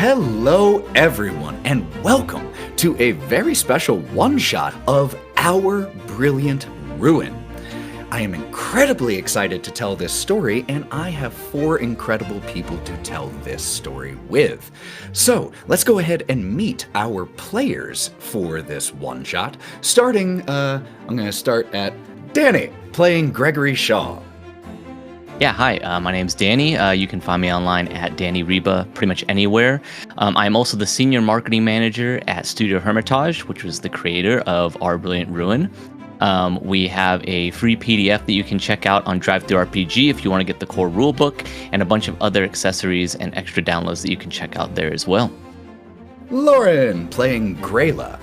Hello, everyone, and welcome to a very special one-shot of Our Brilliant Ruin. I am incredibly excited to tell this story, and I have 4 incredible people to tell this story with. So, let's go ahead and meet our players for this one-shot. I'm going to start at Danny, playing Gregory Shaw. Yeah, hi, my name's Danny. You can find me online at Danny Reba pretty much anywhere. I'm also the Senior Marketing Manager at Studio Hermitage, which was the creator of Our Brilliant Ruin. We have a free PDF that you can check out on DriveThruRPG if you want to get the core rulebook, and a bunch of other accessories and extra downloads that you can check out there as well. Lauren, playing Grayla.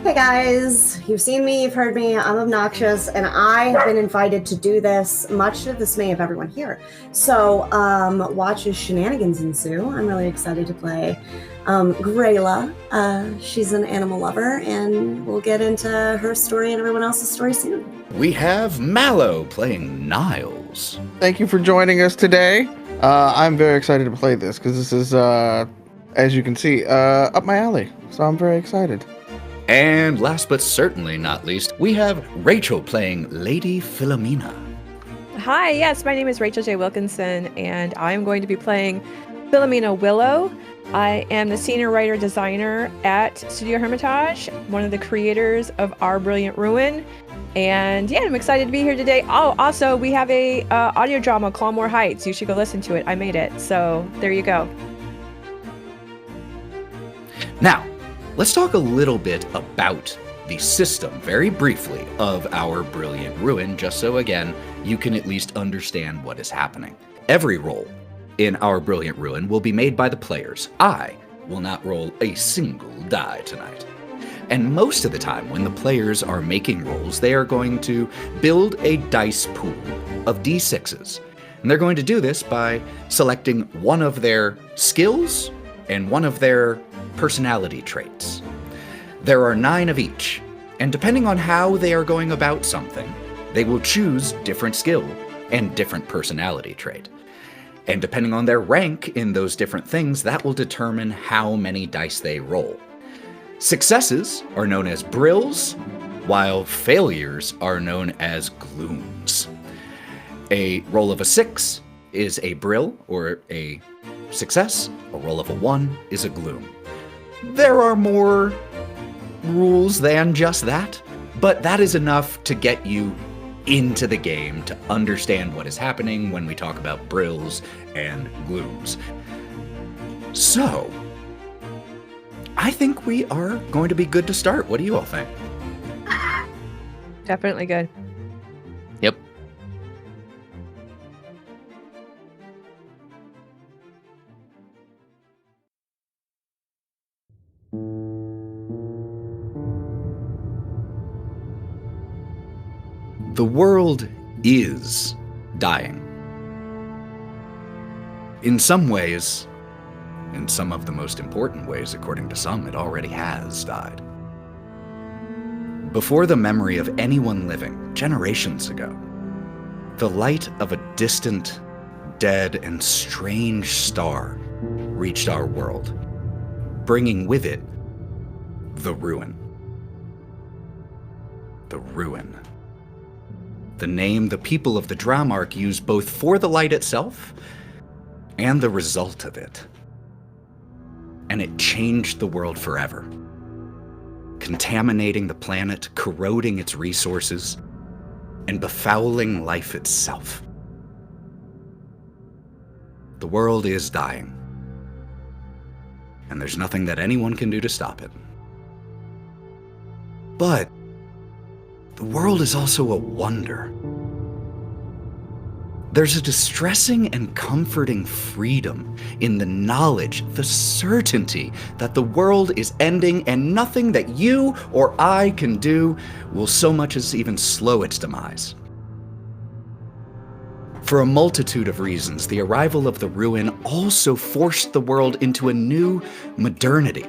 Hey guys, you've seen me, you've heard me, I'm obnoxious, and I have been invited to do this, much to the dismay of everyone here. So, watch as shenanigans ensue. I'm really excited to play Grayla. She's an animal lover, and we'll get into her story and everyone else's story soon. We have Mallow, playing Niles. Thank you for joining us today. I'm very excited to play this, because this is, as you can see, up my alley, so I'm very excited. And last but certainly not least, we have Rachel playing Lady Philomena. Hi, yes, my name is Rachel J. Wilkinson, and I'm going to be playing Philomena Willow. I am the senior writer-designer at Studio Hermitage, one of the creators of Our Brilliant Ruin. And yeah, I'm excited to be here today. Oh, also, we have a audio drama, Clawmore Heights. You should go listen to it. I made it, so there you go. Now, let's talk a little bit about the system, very briefly, of Our Brilliant Ruin, just so, again, you can at least understand what is happening. Every roll in Our Brilliant Ruin will be made by the players. I will not roll a single die tonight. And most of the time, when the players are making rolls, they are going to build a dice pool of d6s. And they're going to do this by selecting one of their skills and one of their personality traits. There are 9 of each, and depending on how they are going about something, they will choose different skill and different personality trait. And depending on their rank in those different things, that will determine how many dice they roll. Successes are known as brills, while failures are known as glooms. A roll of a 6 is a brill or a success. A roll of a 1 is a gloom. There are more rules than just that, but that is enough to get you into the game to understand what is happening when we talk about brills and glooms. So, I think we are going to be good to start. What do you all think? Definitely good. Yep. The world is dying. In some ways, in some of the most important ways, according to some, it already has died. Before the memory of anyone living, generations ago, the light of a distant, dead, and strange star reached our world, bringing with it the ruin. The ruin. The name the people of the Dramark use both for the light itself and the result of it. And it changed the world forever, contaminating the planet, corroding its resources, and befouling life itself. The world is dying, and there's nothing that anyone can do to stop it. But the world is also a wonder. There's a distressing and comforting freedom in the knowledge, the certainty that the world is ending and nothing that you or I can do will so much as even slow its demise. For a multitude of reasons, the arrival of the ruin also forced the world into a new modernity.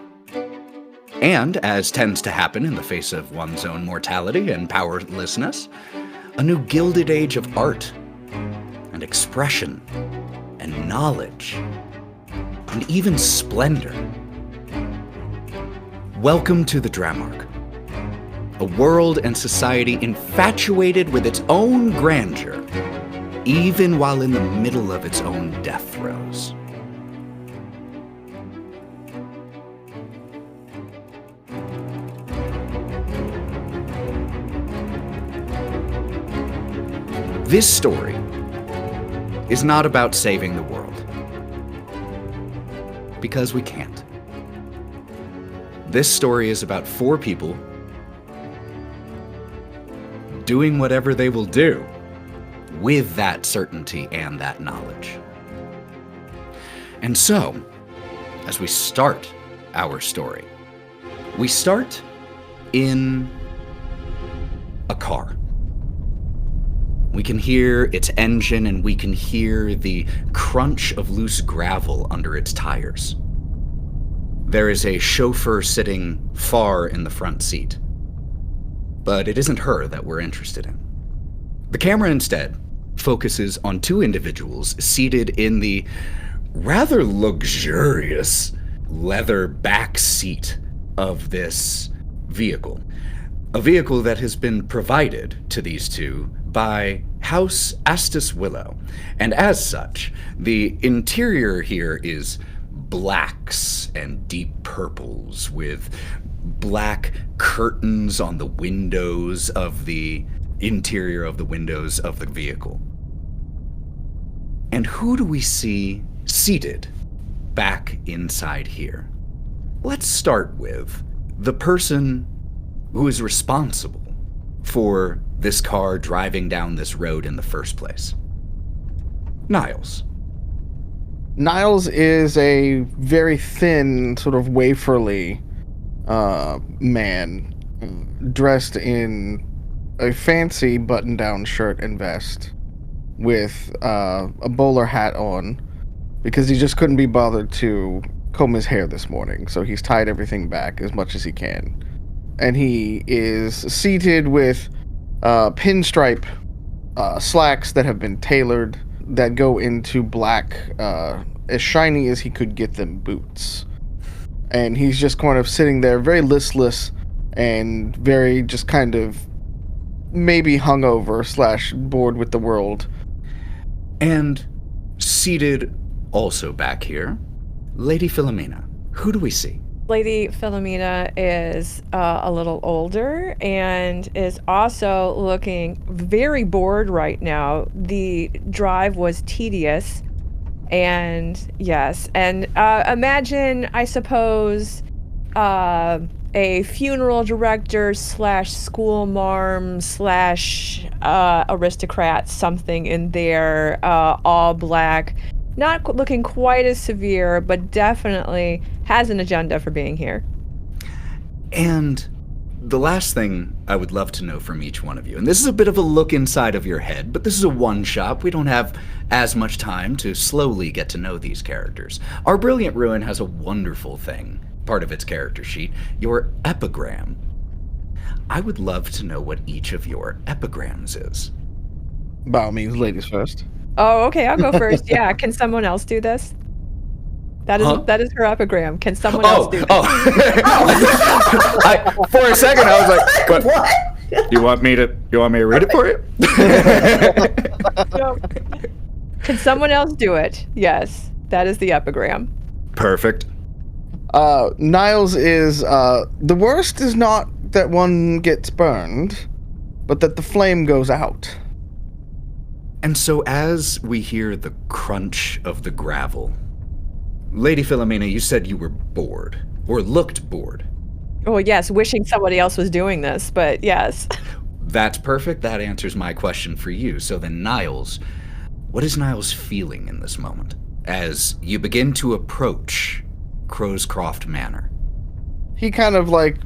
And, as tends to happen in the face of one's own mortality and powerlessness, a new gilded age of art and expression and knowledge. and even splendor. Welcome to the Dramark, a world and society infatuated with its own grandeur, even while in the middle of its own death throes. This story is not about saving the world, because we can't. This story is about 4 people doing whatever they will do with that certainty and that knowledge. And so, as we start our story, we start in a car. We can hear its engine and we can hear the crunch of loose gravel under its tires. There is a chauffeur sitting far in the front seat. But it isn't her that we're interested in. The camera instead focuses on 2 individuals seated in the rather luxurious leather back seat of this vehicle. A vehicle that has been provided to these 2 by House Astus Willow. And as such, the interior here is blacks and deep purples with black curtains on the windows of the interior of the windows of the vehicle. And who do we see seated back inside here? Let's start with the person who is responsible for this car driving down this road in the first place. Niles. Niles is a very thin, sort of waferly man, dressed in a fancy button-down shirt and vest, with a bowler hat on, because he just couldn't be bothered to comb his hair this morning, so he's tied everything back as much as he can. And he is seated with pinstripe slacks that have been tailored, that go into black, as shiny as he could get them boots. And he's just kind of sitting there very listless and very just kind of maybe hungover / bored with the world. And seated also back here, Lady Philomena. Who do we see? Lady Philomena is a little older and is also looking very bored right now. The drive was tedious. And yes, and imagine, I suppose, a funeral director / school marm / aristocrat, something in there, all black. Not looking quite as severe, but definitely has an agenda for being here. And the last thing I would love to know from each one of you, and this is a bit of a look inside of your head, but this is a one-shot. We don't have as much time to slowly get to know these characters. Our Brilliant Ruin has a wonderful thing, part of its character sheet, your epigram. I would love to know what each of your epigrams is. By all means, ladies first. Oh, okay, I'll go first. Yeah, can someone else do this? That is her epigram. Can someone else do this? For a second, I was like, "What? You want me to read it for you?" No. Can someone else do it? Yes, that is the epigram. Perfect. Niles is the worst is not that one gets burned, but that the flame goes out. And so as we hear the crunch of the gravel, Lady Philomena, you said you were bored, or looked bored. Oh, yes, wishing somebody else was doing this, but yes. That's perfect. That answers my question for you. So then, Niles, what is Niles feeling in this moment as you begin to approach Crowscroft Manor? He kind of like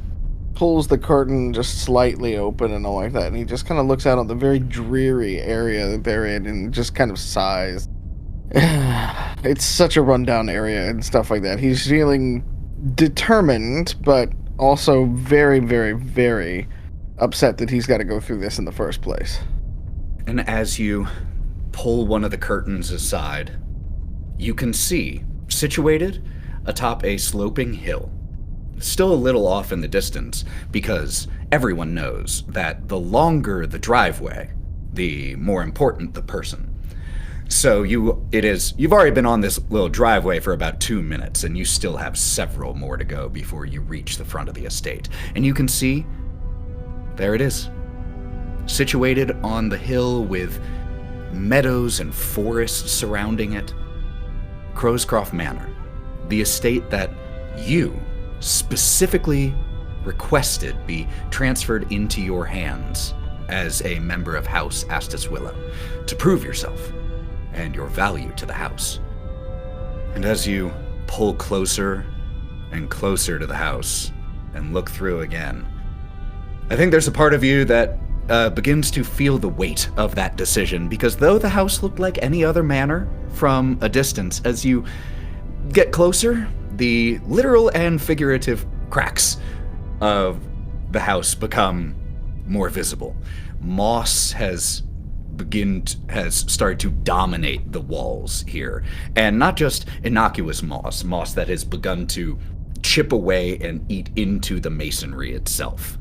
pulls the curtain just slightly open and all like that, and he just kind of looks out on the very dreary area that they're in and just kind of sighs. It's such a rundown area and stuff like that. He's feeling determined, but also very, very, very upset that he's got to go through this in the first place. And as you pull one of the curtains aside, you can see situated atop a sloping hill. Still a little off in the distance, because everyone knows that the longer the driveway, the more important the person. So you've already been on this little driveway for about 2 minutes, and you still have several more to go before you reach the front of the estate. And you can see, there it is, situated on the hill with meadows and forests surrounding it. Crowscroft Manor, the estate that you specifically requested be transferred into your hands as a member of House Astus Willow to prove yourself and your value to the house. And as you pull closer and closer to the house and look through again, I think there's a part of you that begins to feel the weight of that decision, because though the house looked like any other manor from a distance, as you get closer, the literal and figurative cracks of the house become more visible. Moss has started to dominate the walls here, and not just innocuous moss that has begun to chip away and eat into the masonry itself.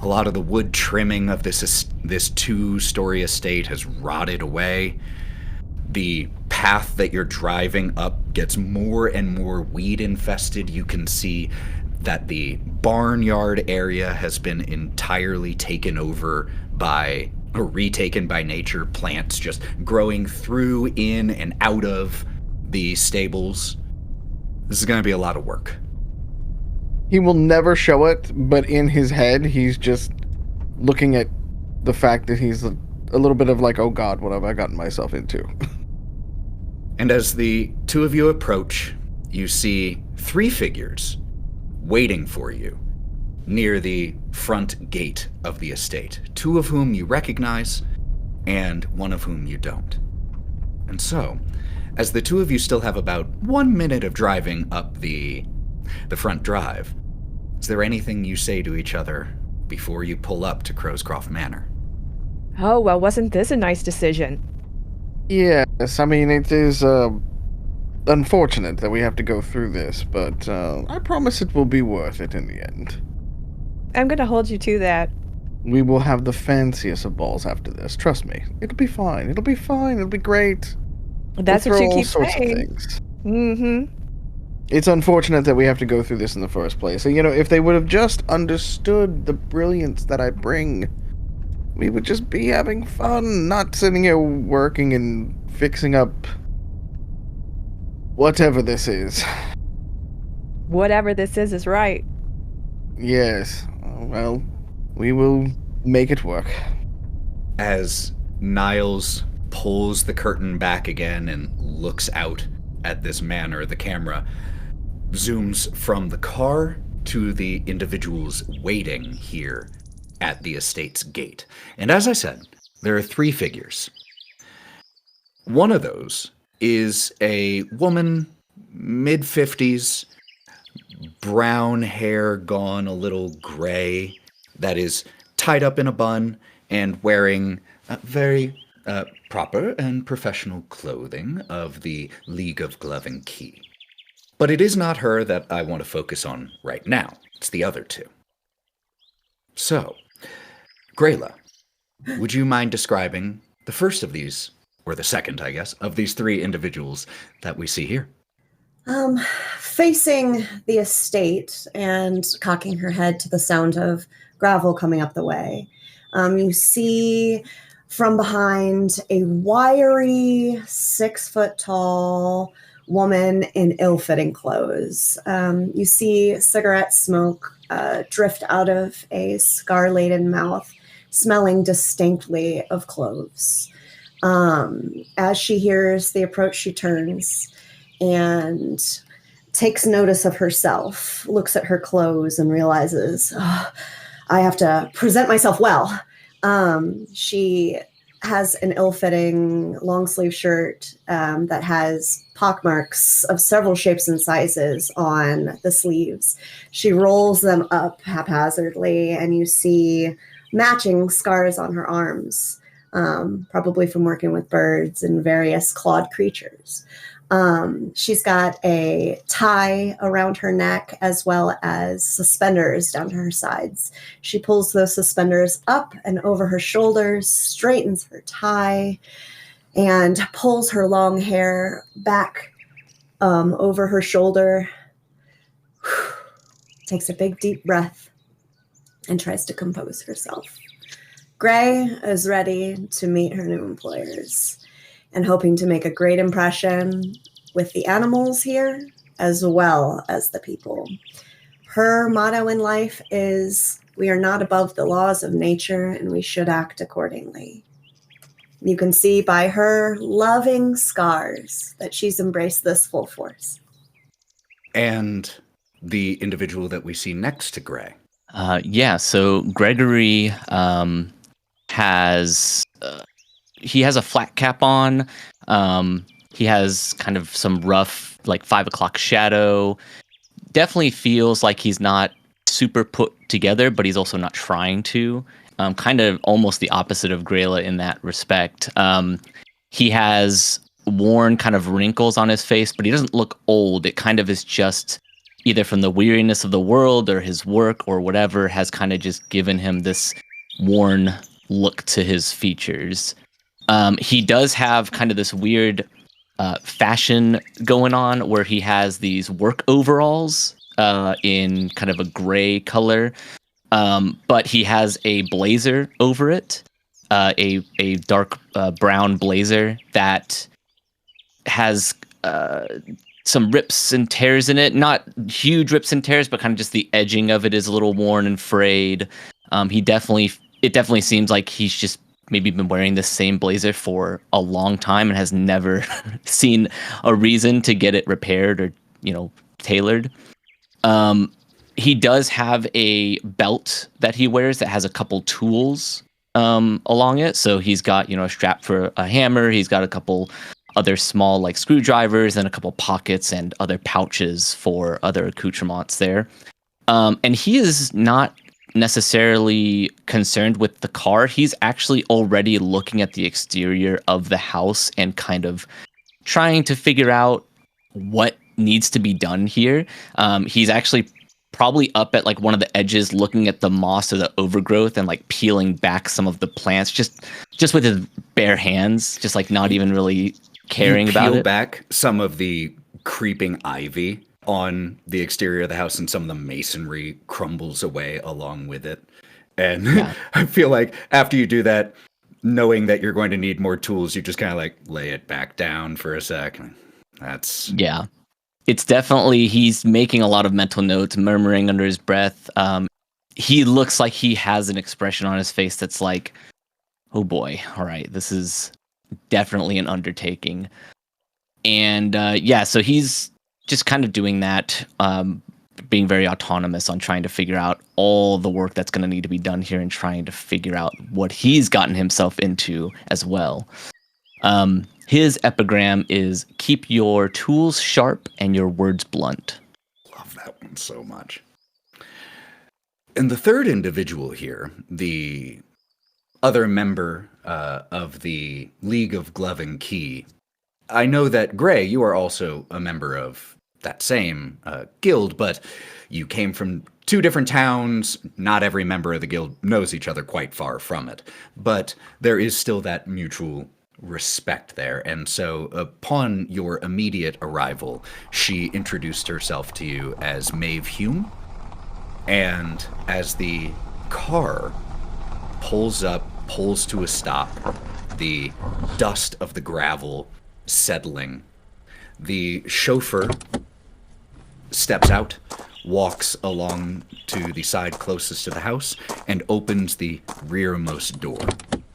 A lot of the wood trimming of this 2-story estate has rotted away. The path that you're driving up gets more and more weed infested. You can see that the barnyard area has been entirely taken over by, or retaken by nature, plants just growing through, in, and out of the stables. This is going to be a lot of work. He will never show it, but in his head, he's just looking at the fact that he's a little bit of like, oh God, what have I gotten myself into? And as the two of you approach, you see 3 figures waiting for you near the front gate of the estate, 2 of whom you recognize and 1 of whom you don't. And so, as the 2 of you still have about 1 minute of driving up the front drive, is there anything you say to each other before you pull up to Crowscroft Manor? Oh, well, wasn't this a nice decision? Yes, I mean, it is unfortunate that we have to go through this, but I promise it will be worth it in the end. I'm going to hold you to that. We will have the fanciest of balls after this. Trust me. It'll be fine. It'll be fine. It'll be great. That's We'll what you throw all keep sorts saying. of things. Mm-hmm. It's unfortunate that we have to go through this in the first place. So, if they would have just understood the brilliance that I bring, we would just be having fun, not sitting here working and fixing up whatever this is. Whatever this is right. Yes. Well, we will make it work. As Niles pulls the curtain back again and looks out at this manor, the camera zooms from the car to the individuals waiting here at the estate's gate. And as I said, there are 3 figures. One of those is a woman, mid-50s, brown hair gone a little gray, that is tied up in a bun and wearing very proper and professional clothing of the League of Glove and Key. But it is not her that I want to focus on right now. It's the other 2. So, Grayla, would you mind describing the first of these, or the second, I guess, of these 3 individuals that we see here? Facing the estate and cocking her head to the sound of gravel coming up the way, you see from behind a wiry, 6-foot-tall woman in ill-fitting clothes. You see cigarette smoke drift out of a scar-laden mouth, smelling distinctly of cloves. As she hears the approach, she turns and takes notice of herself, looks at her clothes and realizes, oh, I have to present myself well. She has an ill-fitting long-sleeve shirt that has pockmarks of several shapes and sizes on the sleeves. She rolls them up haphazardly, and you see matching scars on her arms, probably from working with birds and various clawed creatures. She's got a tie around her neck as well as suspenders down to her sides. She pulls those suspenders up and over her shoulders, straightens her tie, and pulls her long hair back over her shoulder. Takes a big deep breath and tries to compose herself. Gray is ready to meet her new employers and hoping to make a great impression with the animals here as well as the people. Her motto in life is, we are not above the laws of nature and we should act accordingly. You can see by her loving scars that she's embraced this full force. And the individual that we see next to Gray. So Gregory has he has a flat cap on. He has kind of some rough, like 5 o'clock shadow. Definitely feels like he's not super put together, but he's also not trying to. Kind of almost the opposite of Grayla in that respect. He has worn kind of wrinkles on his face, but he doesn't look old. It kind of is just either from the weariness of the world or his work or whatever has kind of just given him this worn look to his features. He does have kind of this weird fashion going on where he has these work overalls in kind of a gray color, but he has a blazer over it, a dark brown blazer that has some rips and tears in it. Not huge rips and tears, but kind of just the edging of it is a little worn and frayed. It definitely seems like he's just maybe been wearing the same blazer for a long time and has never seen a reason to get it repaired or, tailored. He does have a belt that he wears that has a couple tools along it. So he's got, a strap for a hammer. He's got a couple other small like screwdrivers and a couple pockets and other pouches for other accoutrements there. And he is not necessarily concerned with the car. He's actually already looking at the exterior of the house and kind of trying to figure out what needs to be done here. He's actually probably up at like one of the edges looking at the moss or the overgrowth and like peeling back some of the plants just with his bare hands, just like not even really caring about it. Peel back some of the creeping ivy on the exterior of the house, and some of the masonry crumbles away along with it. And yeah. I feel like after you do that, knowing that you're going to need more tools, you just kind of like lay it back down for a second. Yeah. It's definitely, he's making a lot of mental notes, murmuring under his breath. He looks like he has an expression on his face that's like, oh boy, all right, this is definitely an undertaking. And so he's just kind of doing that, being very autonomous on trying to figure out all the work that's going to need to be done here and trying to figure out what he's gotten himself into as well. His epigram is keep your tools sharp and your words blunt. Love that one so much. And the third individual here, the other member of the League of Glove and Key, I know that, Gray, you are also a member of that same guild, but you came from two different towns. Not every member of the guild knows each other, quite far from it. But there is still that mutual respect there. And so upon your immediate arrival, she introduced herself to you as Maeve Hume. And as the car pulls to a stop, the dust of the gravel settling, the chauffeur steps out, walks along to the side closest to the house, and opens the rearmost door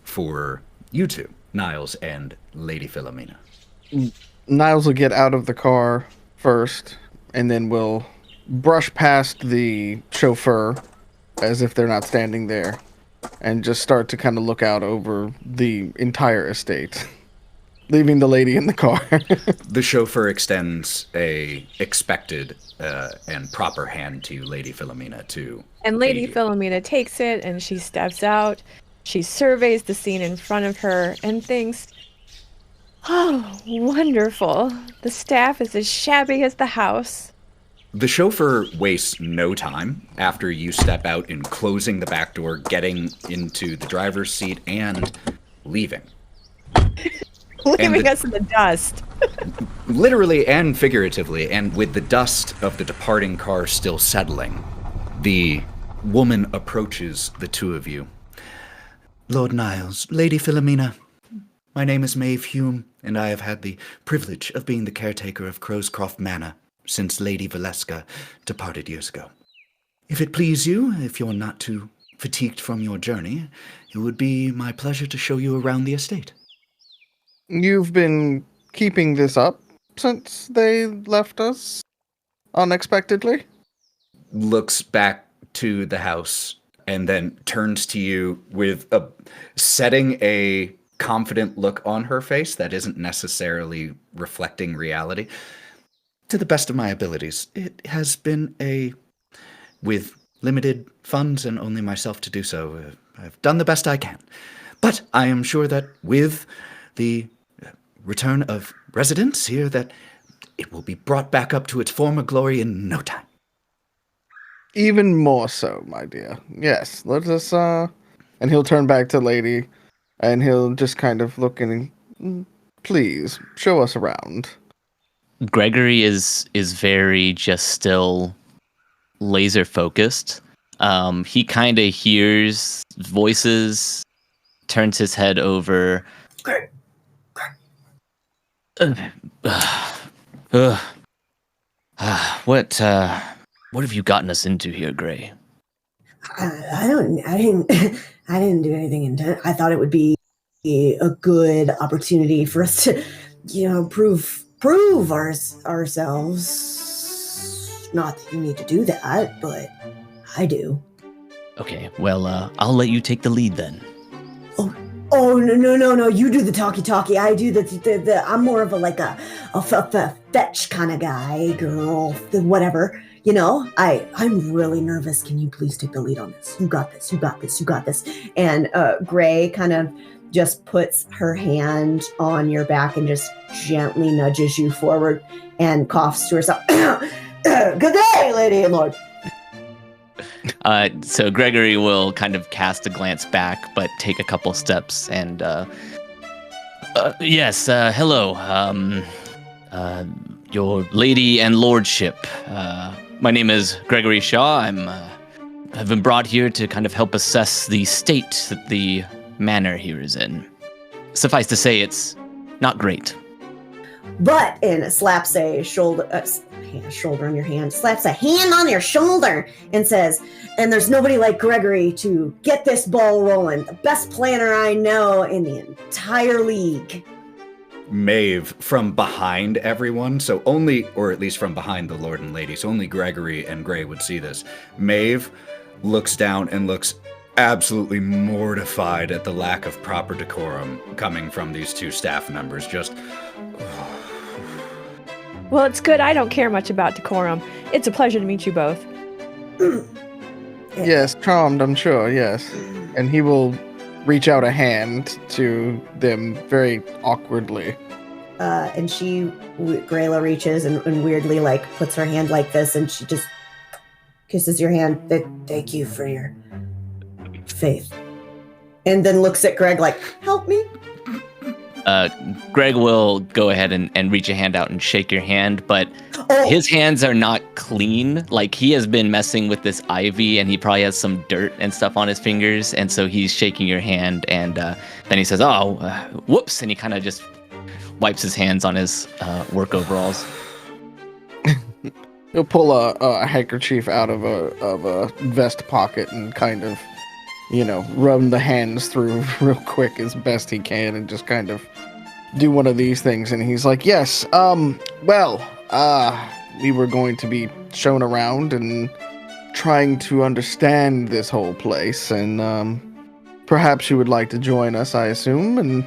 for you two, Niles and Lady Philomena. Niles will get out of the car first, and then will brush past the chauffeur as if they're not standing there, and just start to kind of look out over the entire estate, leaving the lady in the car. The chauffeur extends a expected and proper hand to Lady Philomena too. And Lady Philomena takes it and she steps out. She surveys the scene in front of her and thinks, Oh, wonderful. The staff is as shabby as the house. The chauffeur wastes no time after you step out in closing the back door, getting into the driver's seat, and leaving. Leaving us in the dust. Literally and figuratively, and with the dust of the departing car still settling, the woman approaches the two of you. Lord Niles, Lady Philomena, my name is Maeve Hume, and I have had the privilege of being the caretaker of Crowscroft Manor since Lady Valeska departed years ago. If it please you, if you're not too fatigued from your journey, it would be my pleasure to show you around the estate. You've been keeping this up since they left us unexpectedly? Looks back to the house and then turns to you with setting a confident look on her face that isn't necessarily reflecting reality. To the best of my abilities, it has been with limited funds and only myself to do so, I've done the best I can. But I am sure that with the return of residents here, that it will be brought back up to its former glory in no time. Even more so, my dear. Yes, let us, and he'll turn back to Lady, and he'll just kind of look and, please, show us around. Gregory is very just still laser focused. He kind of hears voices, turns his head over. What have you gotten us into here, Gray? I didn't do anything intent. I thought it would be a good opportunity for us to, prove ourselves. Not that you need to do that, but I do. Okay, well, I'll let you take the lead then. Oh no! You do the talkie. I do the. I'm more of a fetch kind of guy, girl, whatever. I'm really nervous. Can you please take the lead on this? You got this. And Gray kind of just puts her hand on your back and just gently nudges you forward and coughs to herself. Good day, lady and lord. So Gregory will kind of cast a glance back, but take a couple steps and, yes, hello, your lady and lordship. My name is Gregory Shaw. I've been brought here to kind of help assess the state that the manor here is in. Suffice to say, it's not great. But, and slaps a shoulder on your hand, slaps a hand on your shoulder and says, and there's nobody like Gregory to get this ball rolling. The best planner I know in the entire league. Maeve, from behind everyone, so only, or at least from behind the Lord and Lady, so only Gregory and Gray would see this. Maeve looks down and looks absolutely mortified at the lack of proper decorum coming from these two staff members. Just... Well, it's good. I don't care much about decorum. It's a pleasure to meet you both. Yes, charmed, I'm sure, yes. And he will reach out a hand to them very awkwardly. And Grayla reaches and weirdly puts her hand like this, and she just kisses your hand. Thank you for your faith. And then looks at Greg like, help me. Greg will go ahead and reach a hand out and shake your hand, but his hands are not clean. Like, he has been messing with this ivy, and he probably has some dirt and stuff on his fingers, and so he's shaking your hand, and then he says, whoops, and he kind of just wipes his hands on his work overalls. He'll pull a handkerchief out of a vest pocket and kind of, rub the hands through real quick as best he can and just kind of do one of these things. And he's like, yes, we were going to be shown around and trying to understand this whole place. And perhaps you would like to join us, I assume, and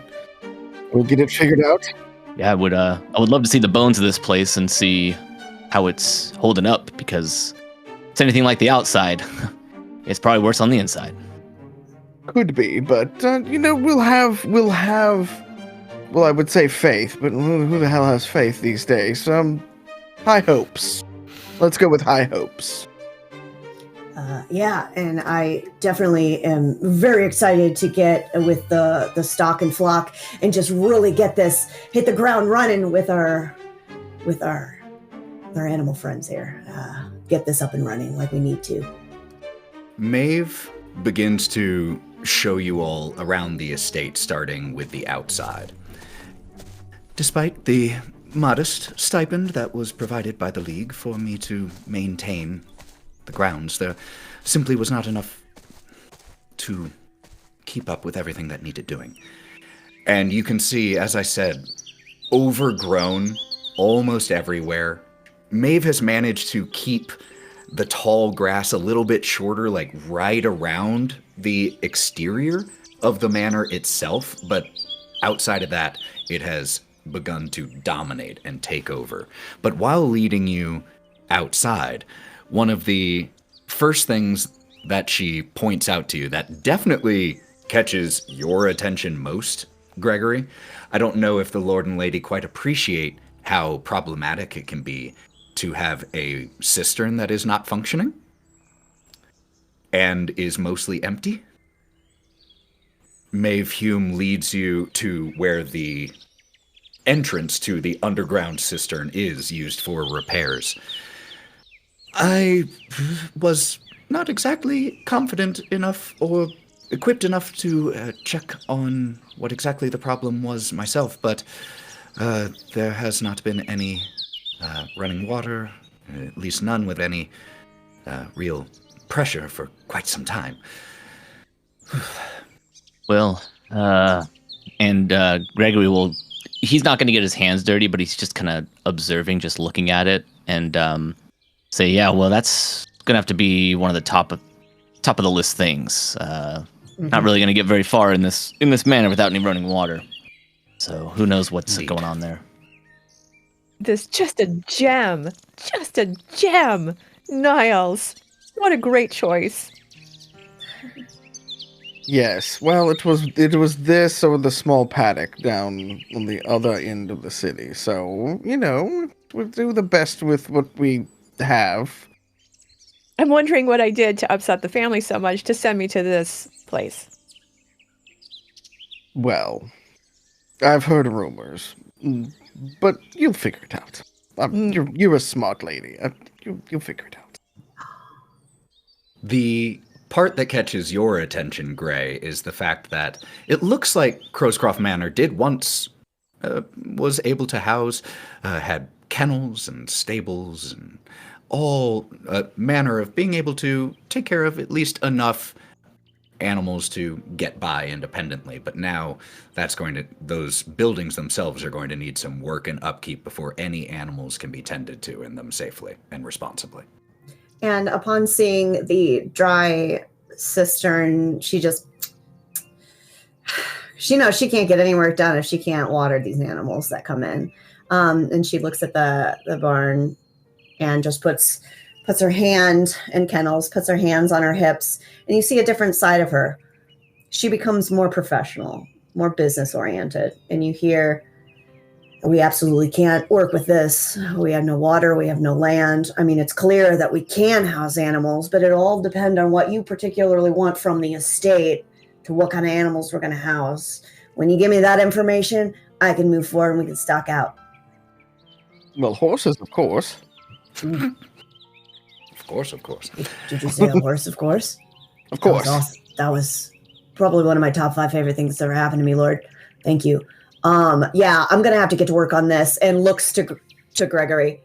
we'll get it figured out. Yeah, I would love to see the bones of this place and see how it's holding up, because it's anything like the outside. It's probably worse on the inside. Could be, but we'll have well, I would say faith, but who the hell has faith these days? High hopes. Let's go with high hopes. Yeah, and I definitely am very excited to get with the stock and flock and just really hit the ground running with our animal friends here. Get this up and running like we need to. Maeve begins to show you all around the estate, starting with the outside. Despite the modest stipend that was provided by the League for me to maintain the grounds, there simply was not enough to keep up with everything that needed doing. And you can see, as I said, overgrown almost everywhere. Maeve has managed to keep the tall grass a little bit shorter, like right around the exterior of the manor itself, but outside of that, it has begun to dominate and take over. But while leading you outside, one of the first things that she points out to you that definitely catches your attention most, Gregory, I don't know if the Lord and Lady quite appreciate how problematic it can be to have a cistern that is not functioning and is mostly empty. Maeve Hume leads you to where the entrance to the underground cistern is used for repairs. I was not exactly confident enough or equipped enough to check on what exactly the problem was myself, but there has not been any running water, at least none with any real pressure for quite some time. Well, and Gregory he's not going to get his hands dirty, but he's just kind of observing, just looking at it, and say, yeah, well, that's going to have to be one of the top of the list things. Not really going to get very far in this manor without any running water. So who knows what's Indeed. going on there. This just a gem. Just a gem. Niles. What a great choice. Yes, well, it was this or the small paddock down on the other end of the city. So, we'll do the best with what we have. I'm wondering what I did to upset the family so much to send me to this place. Well, I've heard rumors, but you'll figure it out. You're a smart lady. You'll figure it out. The part that catches your attention, Gray, is the fact that it looks like Crowscroft Manor did once was able to house, had kennels and stables and all manner of being able to take care of at least enough animals to get by independently. But now those buildings themselves are going to need some work and upkeep before any animals can be tended to in them safely and responsibly. And upon seeing the dry cistern, she knows she can't get any work done if she can't water these animals that come in. And she looks at the barn and just puts her hand in kennels, puts her hands on her hips, and you see a different side of her. She becomes more professional, more business oriented, and you hear, we absolutely can't work with this. We have no water. We have no land. I mean, it's clear that we can house animals, but it'll all depend on what you particularly want from the estate to what kind of animals we're going to house. When you give me that information, I can move forward and we can stock out. Well, horses, of course. Of course. Did you say a horse, of course? Of course. That was probably one of my top 5 favorite things that's ever happened to me, Lord. Thank you. Yeah, I'm going to have to get to work on this. And looks to Gregory.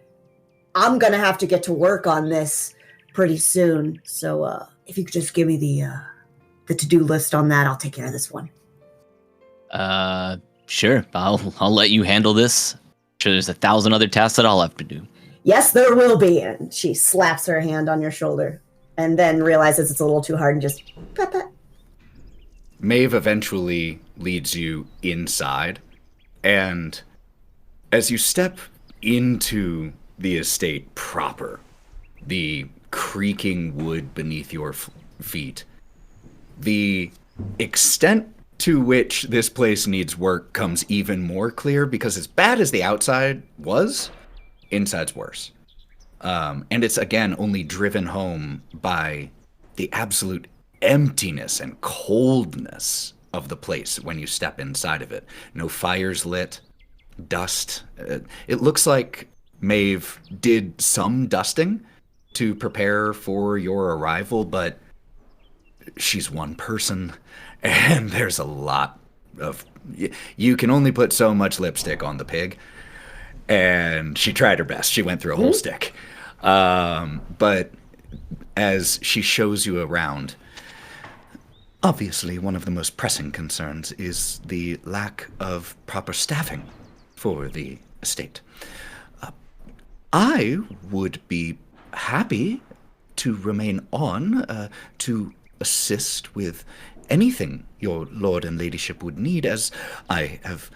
I'm going to have to get to work on this pretty soon. So if you could just give me the to-do list on that, I'll take care of this one. Sure. I'll let you handle this. Sure, there's 1,000 other tasks that I'll have to do. Yes, there will be. And she slaps her hand on your shoulder and then realizes it's a little too hard and just pat that. Maeve eventually leads you inside, and as you step into the estate proper, the creaking wood beneath your feet, the extent to which this place needs work comes even more clear, because as bad as the outside was, inside's worse. And it's, again, only driven home by the absolute emptiness and coldness of the place when you step inside of it. No fires lit, dust. It looks like Maeve did some dusting to prepare for your arrival, but she's one person, and there's a lot of... You can only put so much lipstick on the pig, and she tried her best. She went through a whole stick. But as she shows you around, obviously one of the most pressing concerns is the lack of proper staffing for the estate. I would be happy to remain on to assist with anything your lord and ladyship would need, as I have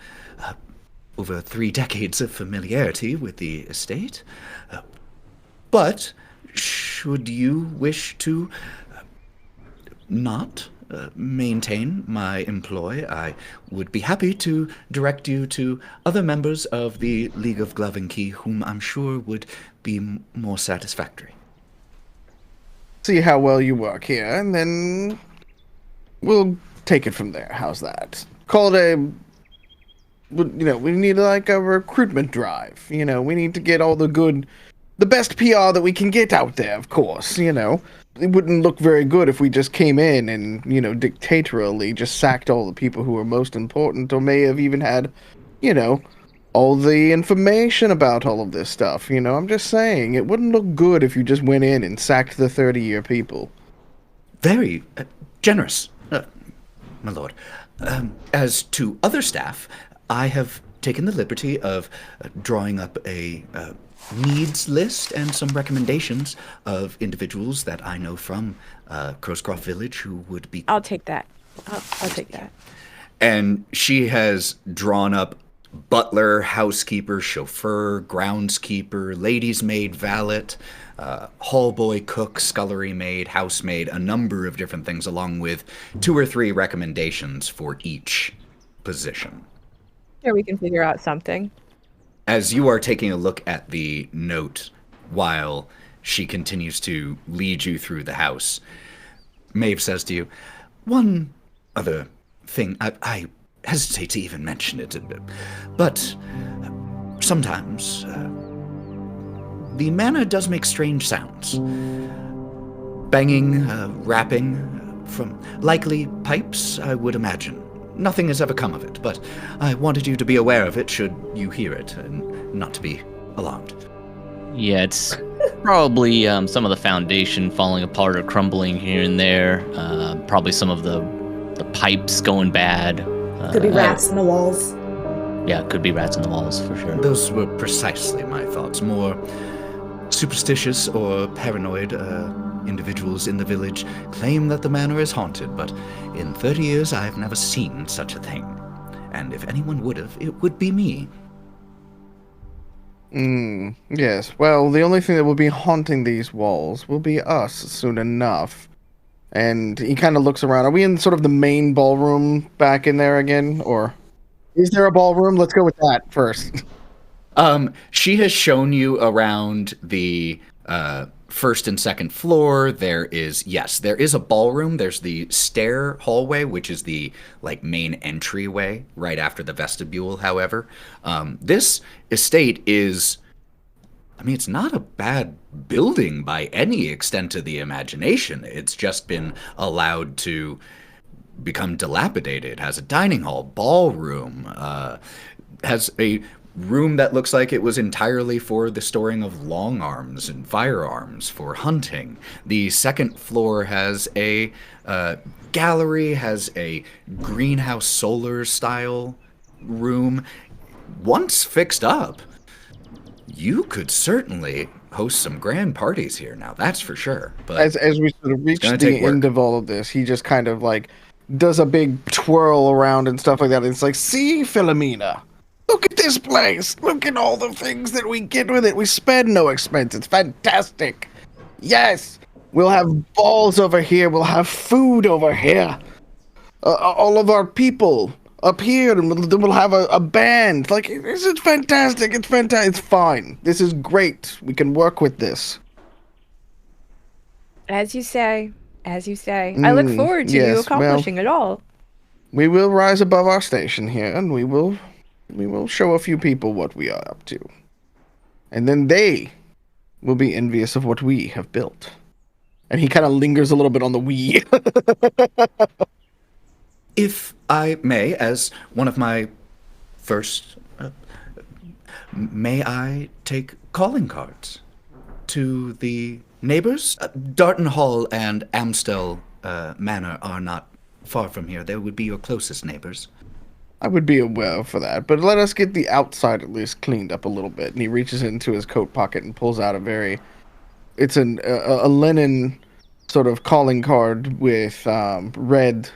over 3 decades of familiarity with the estate. But should you wish to not maintain my employ, I would be happy to direct you to other members of the League of Glove and Key, whom I'm sure would be more satisfactory. See how well you work here, and then we'll take it from there. How's that? Call it we need like a recruitment drive. We need to get all the best PR that we can get out there, of course. It wouldn't look very good if we just came in and, dictatorially just sacked all the people who were most important, or may have even had, all the information about all of this stuff. I'm just saying, it wouldn't look good if you just went in and sacked the 30-year people. Very generous, my lord. As to other staff, I have taken the liberty of drawing up a needs list and some recommendations of individuals that I know from Crowscroft Village who would be... I'll take that. I'll take that. And she has drawn up butler, housekeeper, chauffeur, groundskeeper, lady's maid, valet, hallboy, cook, scullery maid, housemaid, a number of different things, along with 2 or 3 recommendations for each position. Sure, we can figure out something. As you are taking a look at the note while she continues to lead you through the house, Maeve says to you, one other thing, I hesitate to even mention it, but sometimes the manor does make strange sounds. Banging, rapping, from likely pipes, I would imagine. Nothing has ever come of it, but I wanted you to be aware of it should you hear it, and not to be alarmed. Yeah, it's probably some of the foundation falling apart or crumbling here and there. Probably some of the pipes going bad. Could be rats in the walls. Yeah, could be rats in the walls, for sure. Those were precisely my thoughts. More superstitious or paranoid individuals in the village claim that the manor is haunted, but in 30 years I've never seen such a thing. And if anyone would have, it would be me. Yes. Well, the only thing that will be haunting these walls will be us soon enough. And he kind of looks around. Are we in sort of the main ballroom back in there again? Or is there a ballroom? Let's go with that first. She has shown you around the first and second floor. There is a ballroom. There's the stair hallway, which is the main entryway right after the vestibule. However, this estate is, it's not a bad building by any extent of the imagination. It's just been allowed to become dilapidated. It has a dining hall, ballroom, has a room that looks like it was entirely for the storing of long arms and firearms for hunting. The second floor has a gallery, has a greenhouse solar style room. Once fixed up, you could certainly host some grand parties here now, that's for sure. But as we sort of reach the end of all of this, he just kind of does a big twirl around and stuff like that. It's like, see, Philomena, look at this place. Look at all the things that we get with it. We spend no expense. It's fantastic. Yes, we'll have balls over here. We'll have food over here. all of our people up here, and we'll have a band. Like, this is fantastic. It's fantastic. It's fine. This is great. We can work with this. As you say. As you say. I look forward to you yes, accomplishing it all. We will rise above our station here, and we will show a few people what we are up to. And then they will be envious of what we have built. And he kind of lingers a little bit on the we. If I may, as one of my first, may I take calling cards to the neighbors? Darton Hall and Amstel Manor are not far from here. They would be your closest neighbors. I would be aware for that, but let us get the outside at least cleaned up a little bit. And he reaches into his coat pocket and pulls out it's a linen sort of calling card with red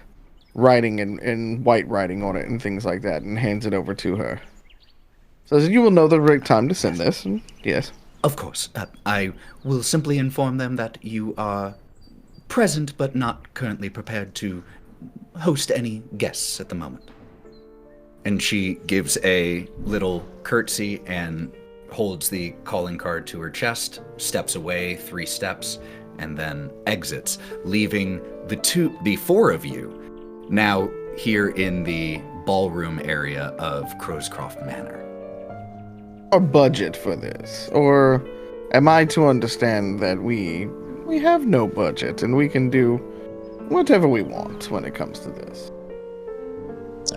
writing and white writing on it and things like that, and hands it over to her. Says, you will know the right time to send this. And yes. Of course. I will simply inform them that you are present but not currently prepared to host any guests at the moment. And she gives a little curtsy and holds the calling card to her chest, steps away 3 steps, and then exits, leaving the 4 of you now here in the ballroom area of Crowscroft Manor. Our budget for this, or am I to understand that we have no budget and we can do whatever we want when it comes to this?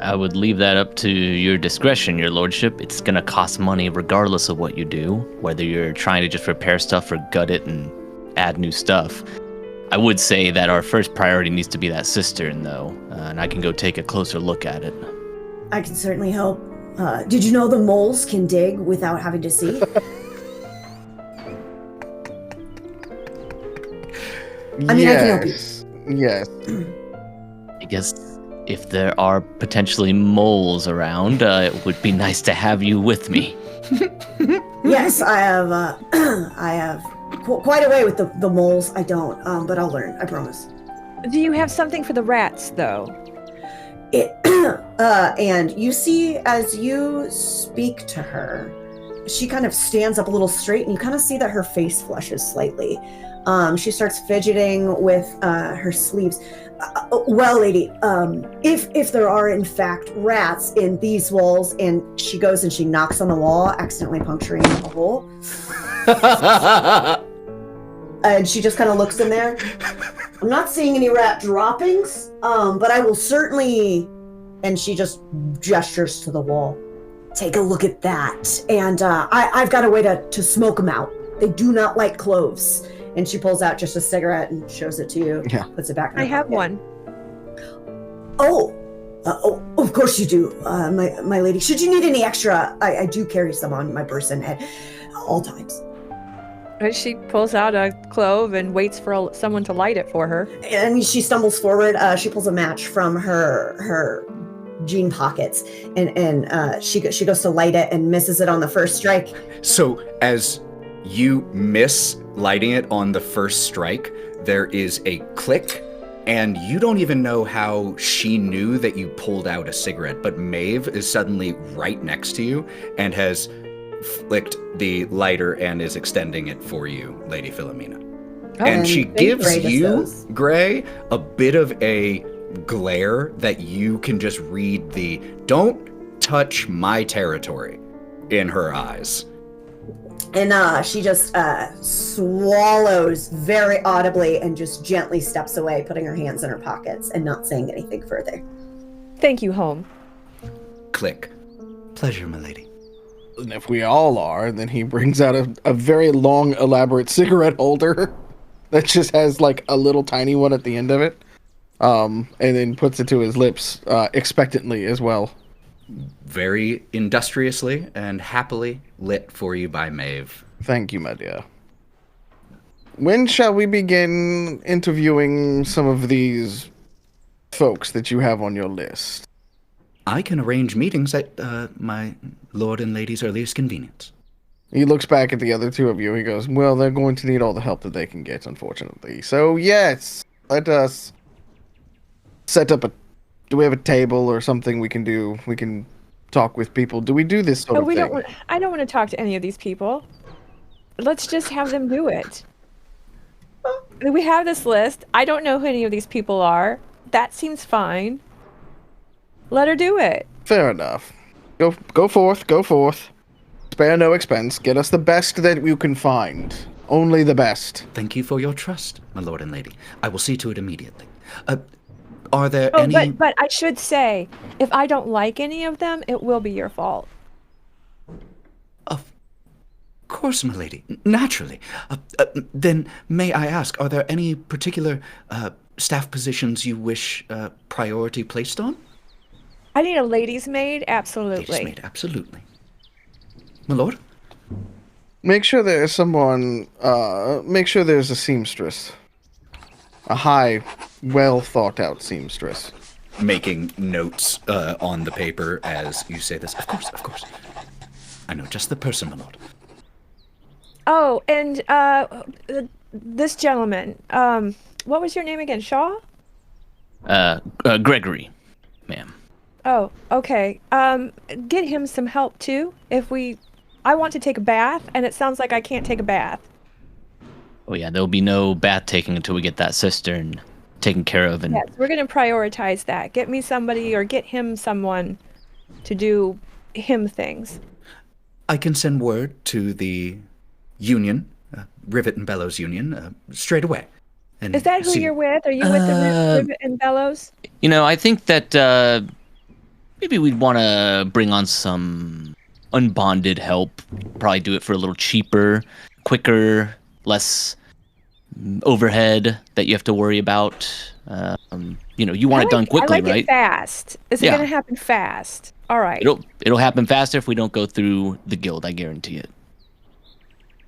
I would leave that up to your discretion, your lordship. It's gonna cost money regardless of what you do, whether you're trying to just repair stuff or gut it and add new stuff. I would say that our first priority needs to be that cistern, though, and I can go take a closer look at it. I can certainly help. Did you know the moles can dig without having to see? I mean, I can help you. Yes. I guess if there are potentially moles around, it would be nice to have you with me. Yes, I have. I have quite a way with the moles. I don't, but I'll learn. I promise. Do you have something for the rats, though? And you see, as you speak to her, she kind of stands up a little straight, and you kind of see that her face flushes slightly. She starts fidgeting with her sleeves. Well, lady, if there are in fact rats in these walls, and she goes and she knocks on the wall, accidentally puncturing a hole. And she just kind of looks in there. I'm not seeing any rat droppings, but I will certainly, and she just gestures to the wall. Take a look at that. And I've got a way to smoke them out. They do not like cloves. And she pulls out just a cigarette and shows it to you. Yeah. Puts it back in her I have pocket. one. Oh, of course you do, my lady. Should you need any extra, I do carry some on my person at all times. And she pulls out a clove and waits for someone to light it for her. And she stumbles forward. She pulls a match from her jean pockets, and she goes to light it and misses it on the first strike. So as you miss lighting it on the first strike, there is a click, and you don't even know how she knew that you pulled out a cigarette, but Maeve is suddenly right next to you and has flicked the lighter and is extending it for you, Lady Philomena. Oh, and she gives Gray just you, goes. Gray, a bit of a glare that you can just read the "don't touch my territory" in her eyes. And she just swallows very audibly and just gently steps away, putting her hands in her pockets and not saying anything further. Thank you, home. Click. Pleasure, my lady. And if we all are, then he brings out a very long, elaborate cigarette holder that just has like a little tiny one at the end of it, and then puts it to his lips expectantly as well. Very industriously and happily lit for you by Maeve. Thank you, my dear. When shall we begin interviewing some of these folks that you have on your list? I can arrange meetings at my lord and lady's earliest convenience. He looks back at the other two of you. He goes, well, they're going to need all the help that they can get, unfortunately. So, yes, let us set up a Do we have a table or something we can do? We can talk with people. Do we do this sort Oh, of we thing? don't want. I don't want to talk to any of these people. Let's just have them do it. We have this list. I don't know who any of these people are. That seems fine. Let her do it. Fair enough. Go forth. Go forth. Spare no expense. Get us the best that you can find. Only the best. Thank you for your trust, my lord and lady. I will see to it immediately. Are there Oh, any... but I should say, if I don't like any of them, it will be your fault. Of course, my lady. Naturally. Then, may I ask, are there any particular staff positions you wish priority placed on? I need a lady's maid, absolutely. Ladies' maid, absolutely. My lord? Make sure there's someone. Make sure there's a seamstress. A high, well thought out seamstress. Making notes on the paper as you say this. Of course, of course. I know just the person, my lord. Oh, and this gentleman, what was your name again? Shaw? Gregory, ma'am. Oh, okay. Get him some help too. I want to take a bath, and it sounds like I can't take a bath. Oh yeah, there'll be no bath taking until we get that cistern taken care of. And Yes, we're going to prioritize that. Get me somebody or get him someone to do him things. I can send word to the union, Rivet and Bellows Union, straight away. And Is that who see- you're with? Are you with the Rivet and Bellows? I think that maybe we'd want to bring on some unbonded help. Probably do it for a little cheaper, quicker, less overhead that you have to worry about. You want it done quickly, I like right? it fast. Is it Yeah. going to happen fast? All right. It'll happen faster if we don't go through the guild. I guarantee it.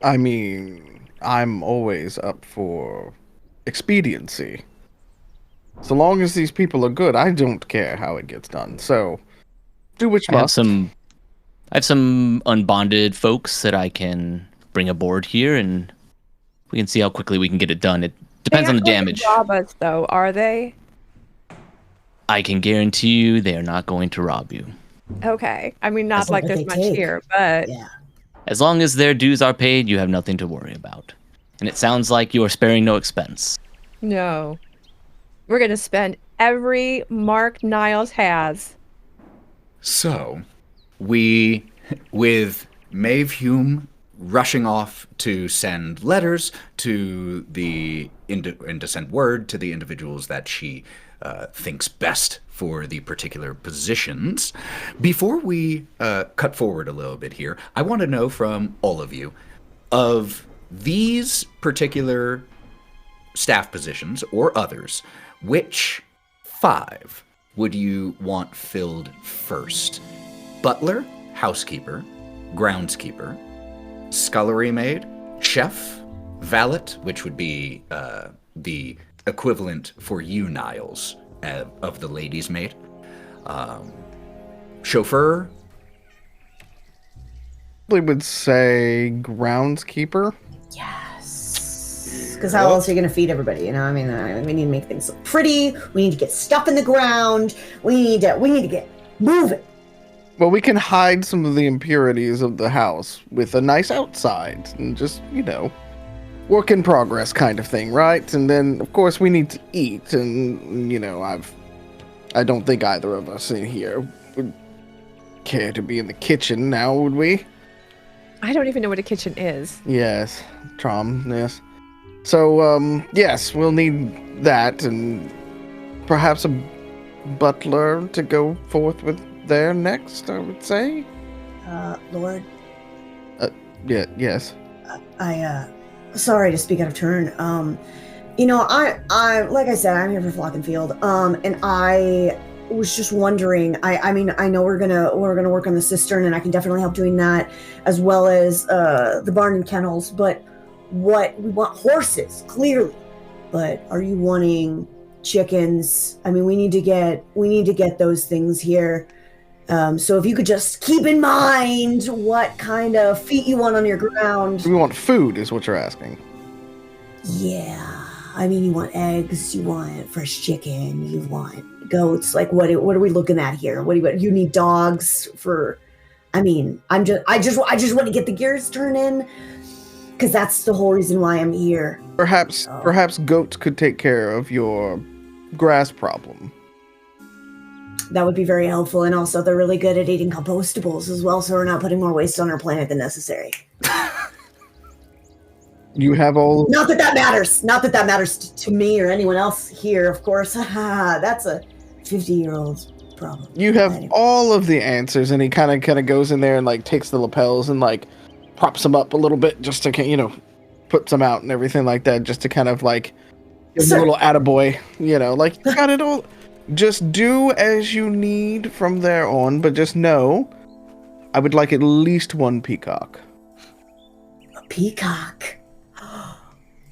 I mean, I'm always up for expediency. So long as these people are good, I don't care how it gets done. So, do which I have must. some unbonded folks that I can bring aboard here, and we can see how quickly we can get it done. It depends on the damage. They aren't going to rob us, though, are they? I can guarantee you they are not going to rob you. Okay. I mean, not That's not like what there's they much take. here, but Yeah. As long as their dues are paid, you have nothing to worry about. And it sounds like you are sparing no expense. no. We're going to spend every mark Niles has. So, we, with Maeve Hume rushing off to send letters to and to send word to the individuals that she thinks best for the particular positions. Before we cut forward a little bit here, I want to know from all of you, of these particular staff positions or others, which 5 would you want filled first? Butler, housekeeper, groundskeeper, scullery maid, chef, valet, which would be the equivalent for you, Niles, of the lady's maid, chauffeur. I would say groundskeeper. Yes. Because how else are you going to feed everybody? You know, I mean, we need to make things look pretty. We need to get stuff in the ground. We need to get moving. Well, we can hide some of the impurities of the house with a nice outside and just, work in progress kind of thing, right? And then, of course, we need to eat. And, I don't think either of us in here would care to be in the kitchen now, would we? I don't even know what a kitchen is. Yes. Yes. So, yes, we'll need that and perhaps a butler to go forth with there next, I would say. Lord, Yes. sorry to speak out of turn. I like I said, I'm here for Flock and Field. And I was just wondering. I mean, I know we're gonna work on the cistern, and I can definitely help doing that, as well as the barn and kennels. But we want horses, clearly. But are you wanting chickens? I mean, we need to get those things here. So if you could just keep in mind what kind of feet you want on your ground. We want food, is what you're asking. Yeah. I mean, you want eggs, you want fresh chicken, you want goats? Like, what are we looking at here? What do you need dogs for? I mean, I just want to get the gears turning, because that's the whole reason why I'm here. Perhaps goats could take care of your grass problem. That would be very helpful, and also they're really good at eating compostables as well, so we're not putting more waste on our planet than necessary. You have all... Not that that matters to me or anyone else here, of course. That's a 50-year-old's problem. You have all of the answers, and he kind of goes in there and like takes the lapels and like props them up a little bit just to puts them out and everything like that, just to kind of like give him a little attaboy, like you got it all. Just do as you need from there on, but just know, I would like at least one peacock. A peacock.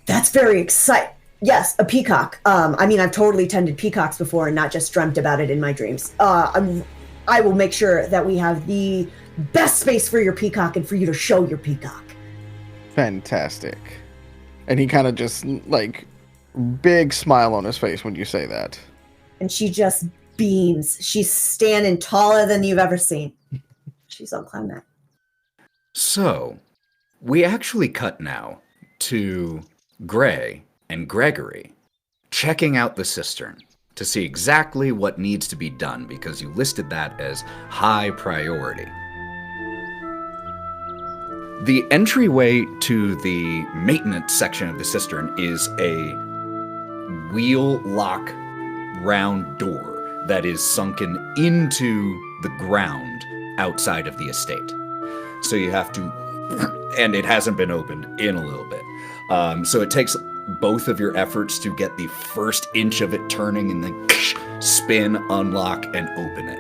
That's very exciting. Yes, a peacock. I mean, I've totally tended peacocks before and not just dreamt about it in my dreams. I will make sure that we have the best space for your peacock and for you to show your peacock. Fantastic. And he kind of just, like, big smile on his face when you say that. And she just beams. She's standing taller than you've ever seen. She's on cloud nine. So, we actually cut now to Gray and Gregory checking out the cistern to see exactly what needs to be done, because you listed that as high priority. The entryway to the maintenance section of the cistern is a wheel lock round door that is sunken into the ground outside of the estate. So you have to, and it hasn't been opened in a little bit. So it takes both of your efforts to get the first inch of it turning and then spin, unlock, and open it.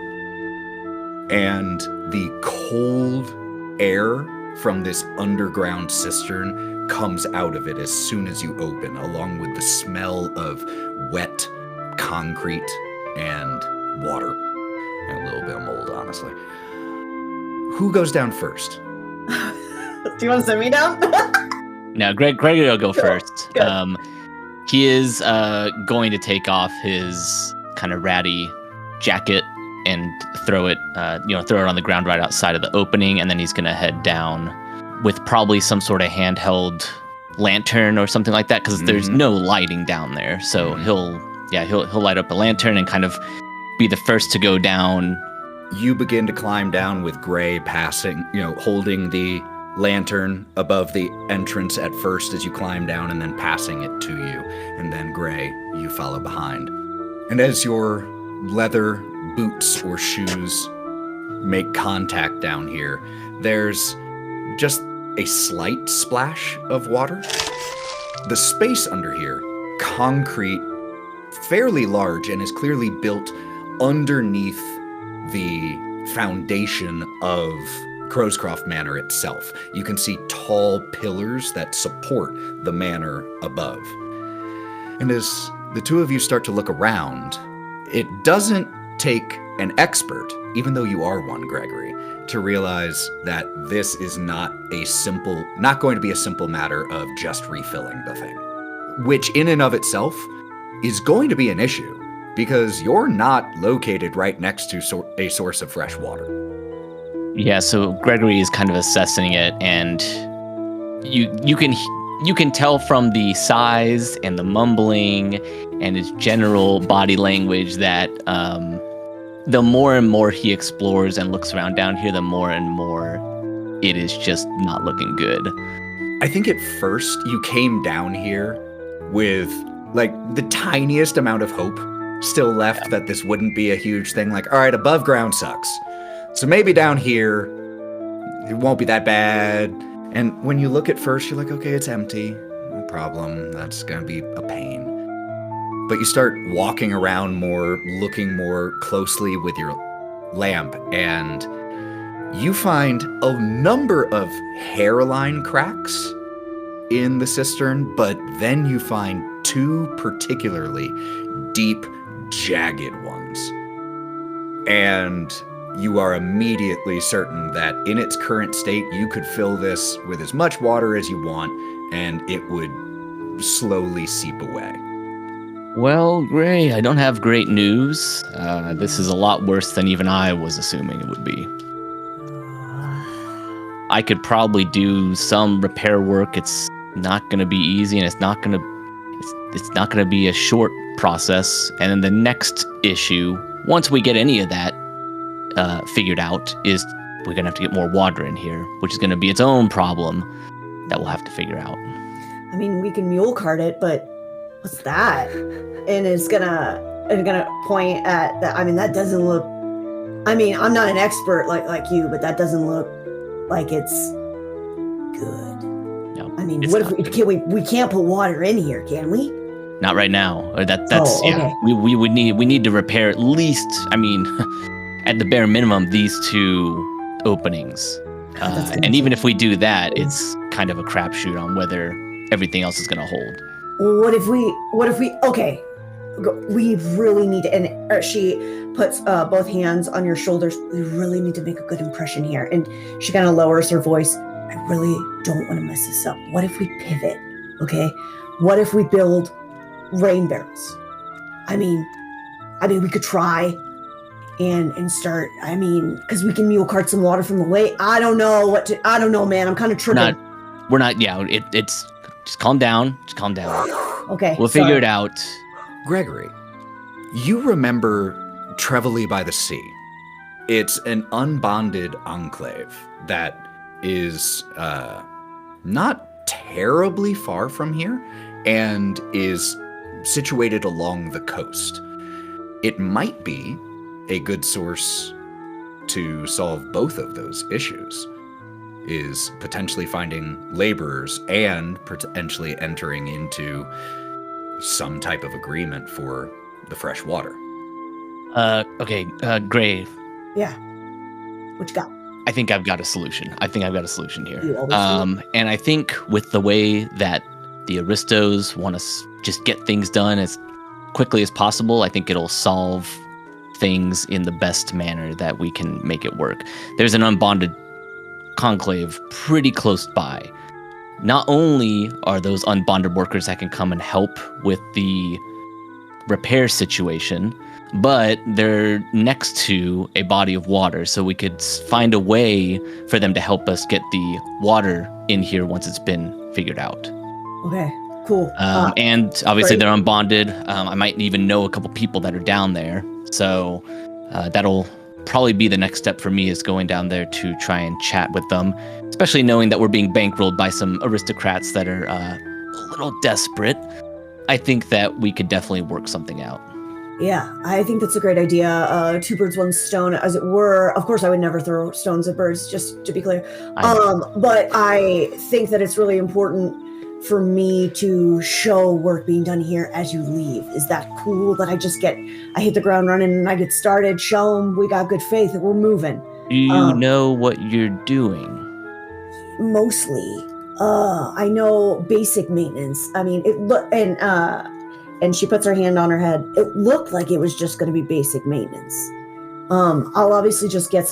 And the cold air from this underground cistern comes out of it as soon as you open, along with the smell of wet concrete and water. And a little bit of mold, honestly. Who goes down first? Do you want to send me down? No, Gregory will go first. Good. He is going to take off his kind of ratty jacket and throw it on the ground right outside of the opening, and then he's going to head down with probably some sort of handheld lantern or something like that, because there's no lighting down there. So he'll light up a lantern and kind of be the first to go down. You begin to climb down with Gray passing, holding the lantern above the entrance at first as you climb down, and then passing it to you. And then Gray, you follow behind. And as your leather boots or shoes make contact down here, there's just a slight splash of water. The space under here, concrete, fairly large, and is clearly built underneath the foundation of Crowscroft Manor itself. You can see tall pillars that support the manor above. And as the two of you start to look around, it doesn't take an expert, even though you are one, Gregory, to realize that this is not going to be a simple matter of just refilling the thing. Which in and of itself is going to be an issue, because you're not located right next to a source of fresh water. Yeah, so Gregory is kind of assessing it, and you can tell from the size and the mumbling and his general body language that the more and more he explores and looks around down here, the more and more it is just not looking good. I think at first you came down here with like the tiniest amount of hope still left that this wouldn't be a huge thing. Like, all right, above ground sucks. So maybe down here, it won't be that bad. And when you look at first, you're like, okay, it's empty. No problem. That's going to be a pain. But you start walking around more, looking more closely with your lamp, and you find a number of hairline cracks in the cistern, but then you find two particularly deep, jagged ones. And you are immediately certain that in its current state, you could fill this with as much water as you want, and it would slowly seep away. Well, Gray, I don't have great news. This is a lot worse than even I was assuming it would be. I could probably do some repair work. It's not going to be easy, and it's not going to be a short process. And then the next issue, once we get any of that figured out, is we're going to have to get more water in here, which is going to be its own problem that we'll have to figure out. I mean, we can mule cart it, but what's that? And it's gonna point at that. I mean, that doesn't look. I mean, I'm not an expert like you, but that doesn't look like it's good. No, I mean, what if we can't put water in here, can we? Not right now. That's okay. yeah. We would need to repair at least. I mean, at the bare minimum, these 2 openings. And even if we do that, it's kind of a crapshoot on whether everything else is going to hold. What if we? Okay, we really need to. And she puts both hands on your shoulders. We really need to make a good impression here. And she kind of lowers her voice. I really don't want to mess this up. What if we pivot? Okay, what if we build rain barrels? I mean, we could try and start. I mean, because we can mule cart some water from the lake. I don't know, man. I'm kind of tripping. We're not. Yeah, it's. Just calm down. Okay. We'll figure it out. Gregory, you remember Trevally by the Sea. It's an unbonded enclave that is not terribly far from here and is situated along the coast. It might be a good source to solve both of those issues. Is potentially finding laborers and potentially entering into some type of agreement for the fresh water. Okay, Gray. Yeah. What you got? I think I've got a solution. Here. You always do. And I think with the way that the Aristos want to just get things done as quickly as possible, I think it'll solve things in the best manner that we can make it work. There's an unbonded conclave pretty close by. Not only are those unbonded workers that can come and help with the repair situation, but they're next to a body of water, so we could find a way for them to help us get the water in here once it's been figured out. Okay, cool. And obviously great. they're unbonded. I might even know a couple people that are down there, so that'll probably be the next step for me, is going down there to try and chat with them, especially knowing that we're being bankrolled by some aristocrats that are a little desperate. I think that we could definitely work something out. Yeah, I think that's a great idea. 2 birds, 1 stone, as it were. Of course, I would never throw stones at birds, just to be clear. But I think that it's really important for me to show work being done here as you leave. Is that cool that I hit the ground running and I get started, show them we got good faith and we're moving? Do you know what you're doing? Mostly. I know basic maintenance. I mean, and she puts her hand on her head. It looked like it was just going to be basic maintenance. I'll obviously just get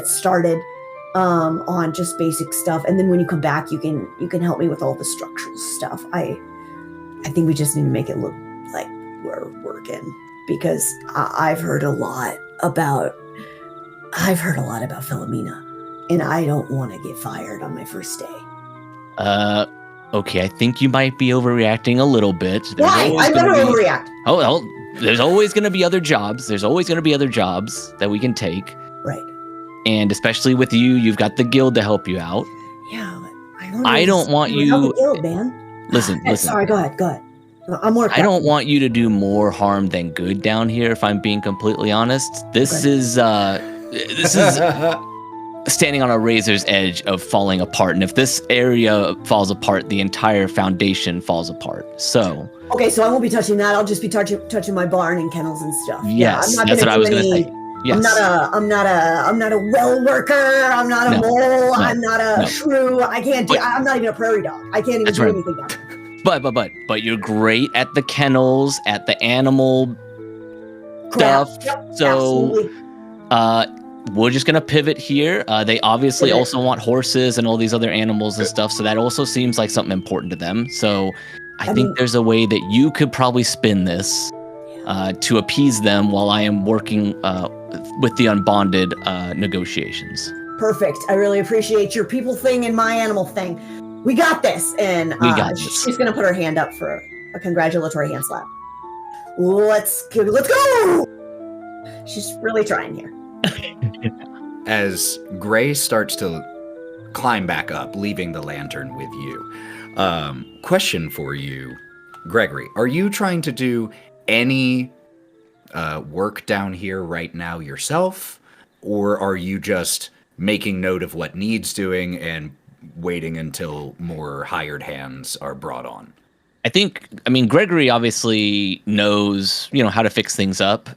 started on just basic stuff, and then when you come back, you can help me with all the structural stuff. I think we just need to make it look like we're working, because I've heard a lot about Philomena, and I don't want to get fired on my first day. Okay, I think you might be overreacting a little bit. Why? I never overreact. Oh, there's always going to be other jobs. There's always going to be other jobs that we can take. Right. And especially with you, you've got the guild to help you out. Yeah, but I don't want you. The guild, man. Listen. Sorry, go ahead. I'm more. I don't want you to do more harm than good down here. If I'm being completely honest, this is standing on a razor's edge of falling apart. And if this area falls apart, the entire foundation falls apart. So. Okay, so I won't be touching that. I'll just be touching my barn and kennels and stuff. Yes, yeah, that's what I was going to say. Yes. I'm not a well worker. I'm not a mole. I'm not a shrew. I can't do. I'm not even a prairie dog. I can't even do anything down there. But you're great at the kennels, at the animal stuff. Yep, so, absolutely. We're just gonna pivot here. They obviously also want horses and all these other animals and stuff. So that also seems like something important to them. So, I think there's a way that you could probably spin this to appease them while I am working with the unbonded negotiations. Perfect. I really appreciate your people thing and my animal thing. We got this. And We got this. she's going to put her hand up for a congratulatory hand slap. Let's go! She's really trying here. As Gray starts to climb back up, leaving the lantern with you. Question for you, Gregory. Are you trying to do any work down here right now yourself? Or are you just making note of what needs doing and waiting until more hired hands are brought on? I mean, Gregory obviously knows, how to fix things up.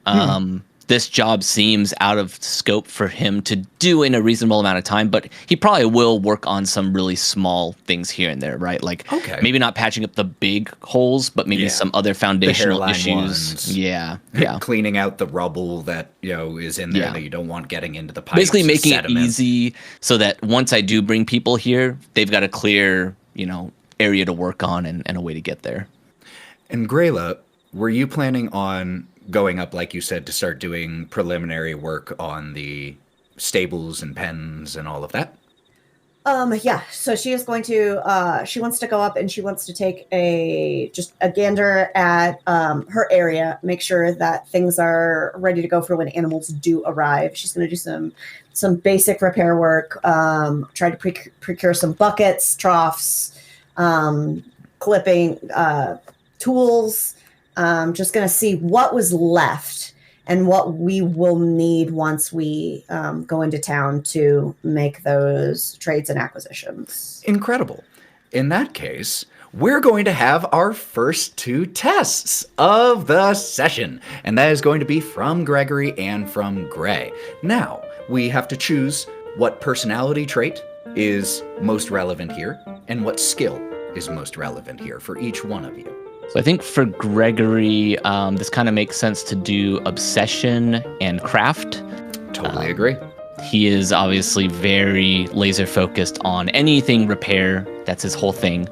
This job seems out of scope for him to do in a reasonable amount of time, but he probably will work on some really small things here and there, right? Like maybe not patching up the big holes, but maybe some other foundational issues. Ones. Yeah. Cleaning out the rubble that, is in there that you don't want getting into the pipes. Basically making sediment. it easy so that once I do bring people here, they've got a clear, area to work on and a way to get there. And Grayla, were you planning on going up, like you said, to start doing preliminary work on the stables and pens and all of that? Yeah. So she is going to, she wants to go up and she wants to take a gander at her area, make sure that things are ready to go for when animals do arrive. She's going to do some basic repair work, try to procure some buckets, troughs, clipping, tools. Just going to see what was left and what we will need once we go into town to make those trades and acquisitions. Incredible. In that case, we're going to have our first 2 tests of the session, and that is going to be from Gregory and from Gray. Now, we have to choose what personality trait is most relevant here and what skill is most relevant here for each one of you. So I think for Gregory, this kind of makes sense to do obsession and craft. Totally agree. He is obviously very laser focused on anything repair. That's his whole thing.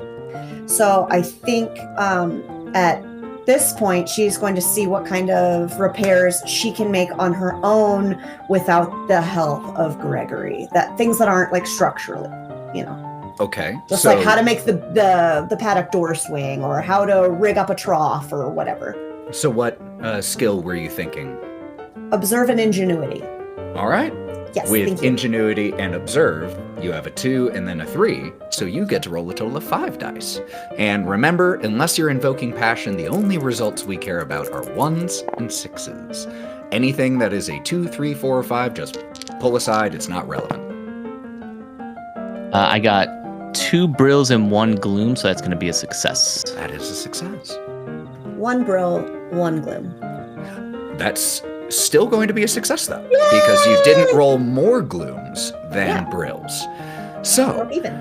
So I think at this point, she's going to see what kind of repairs she can make on her own without the help of Gregory. That things that aren't like structurally, Okay. Just like how to make the paddock door swing or how to rig up a trough or whatever. So what skill were you thinking? Observe and ingenuity. All right. Yes, With thank you. ingenuity and observe, you have a 2 and then a 3, so you get to roll a total of 5 dice. And remember, unless you're invoking passion, the only results we care about are 1s and 6s. Anything that is a 2, 3, 4, or 5, just pull aside, it's not relevant. I got 2 brills and 1 gloom, so that's going to be a success. That is a success. 1 brill, 1 gloom. That's still going to be a success, though, because you didn't roll more glooms than brills. So, Or even.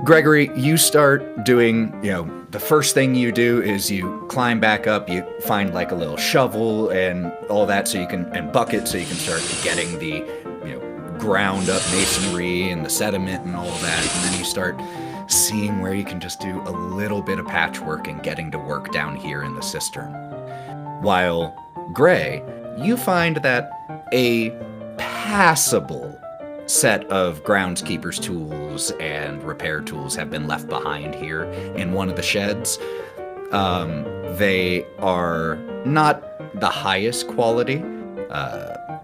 Gregory, you start doing, the first thing you do is you climb back up, you find like a little shovel and all that and bucket so you can start getting the, ground up masonry and the sediment and all that. And then you start seeing where you can just do a little bit of patchwork and getting to work down here in the cistern. While Gray, you find that a passable set of groundskeeper's tools and repair tools have been left behind here in one of the sheds. They are not the highest quality.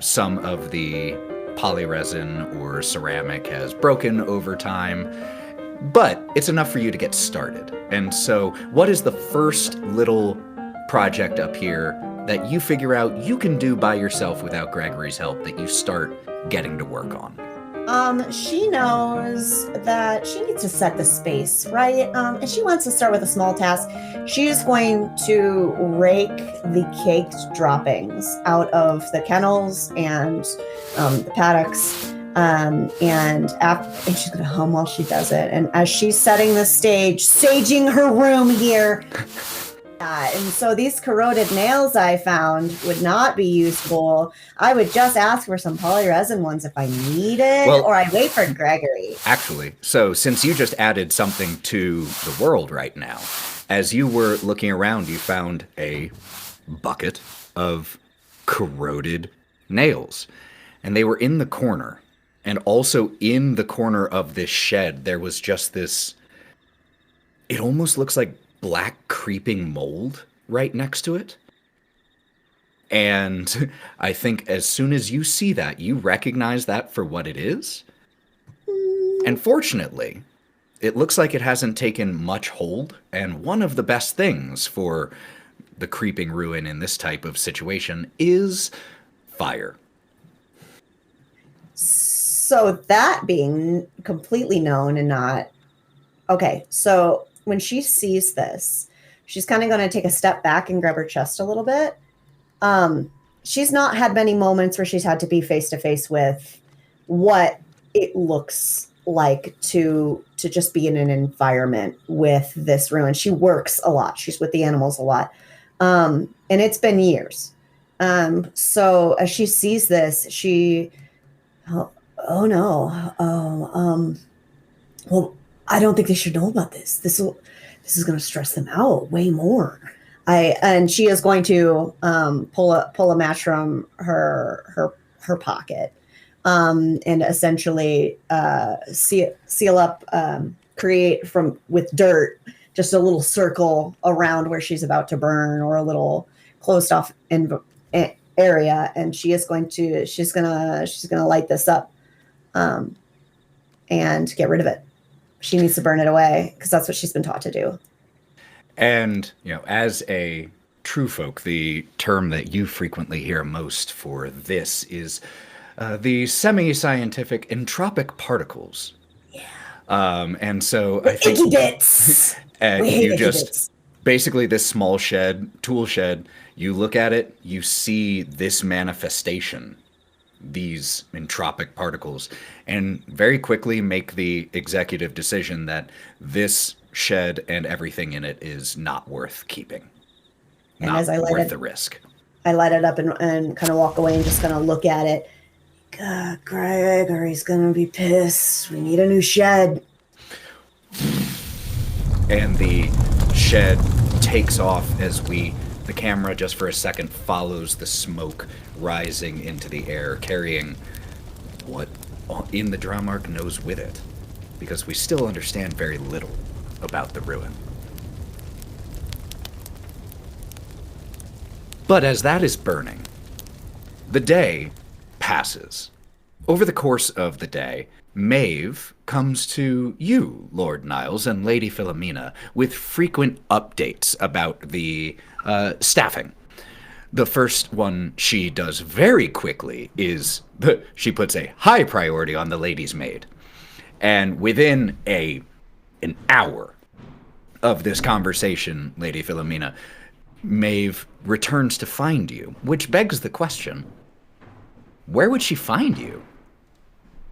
Some of the polyresin or ceramic has broken over time, but it's enough for you to get started. And so what is the first little project up here that you figure out you can do by yourself without Gregory's help that you start getting to work on? She knows that she needs to set the space, right? And she wants to start with a small task. She is going to rake the caked droppings out of the kennels and the paddocks. And she's going to hum while she does it. And as she's setting the stage, staging her room here. And so these corroded nails I found would not be useful. I would just ask for some polyresin ones if I needed, or I wait for Gregory. Actually, so since you just added something to the world right now, As you were looking around, you found a bucket of corroded nails, and they were in the corner. And also in the corner of this shed, there was just this, it almost looks like black creeping mold right next to it. And I think as soon as you see that, you recognize that for what it is. And fortunately, it looks like it hasn't taken much hold. And one of the best things for the creeping ruin in this type of situation is fire. So that being completely known and not okay. So when she sees this, she's kind of going to take a step back and grab her chest a little bit. She's not had many moments where she's had to be face to face with what it looks like to just be in an environment with this ruin. She works a lot. She's with the animals a lot. And it's been years. So as she sees this, oh no. Well, I don't think they should know about this. This is going to stress them out way more. And she is going to pull a match from her pocket, and essentially seal up, create with dirt just a little circle around where she's about to burn, or a little closed off area, and she's gonna light this up, and get rid of it. She needs to burn it away because that's what she's been taught to do. And, as a true folk, the term that you frequently hear most for this is the semi-scientific entropic particles. Yeah. And so I think... Icky bits! And you just... Basically, this small tool shed, you look at it, you see this manifestation, these entropic particles, and very quickly make the executive decision that this shed and everything in it is not worth keeping. And not as I worth the risk. I light it up and kind of walk away and just kind of look at it. God, Gregory's gonna be pissed. We need a new shed. And the shed takes off as the camera just for a second follows the smoke rising into the air, carrying what in the drama arc knows with it, because we still understand very little about the ruin. But as that is burning, the day passes. Over the course of the day, Maeve comes to you, Lord Niles, and Lady Philomena, with frequent updates about the staffing. The first one she does very quickly is she puts a high priority on the lady's maid. And within an hour of this conversation, Lady Philomena, Maeve returns to find you, which begs the question, where would she find you?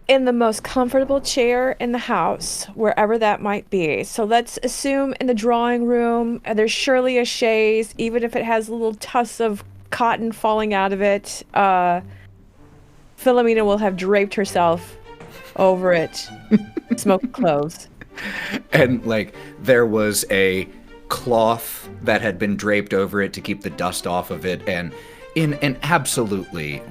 In the most comfortable chair in the house, wherever that might be. So let's assume in the drawing room, there's surely a chaise, even if it has little tufts of cotton falling out of it. Philomena will have draped herself over it, smoked cloves. And there was a cloth that had been draped over it to keep the dust off of it, and in an absolutely,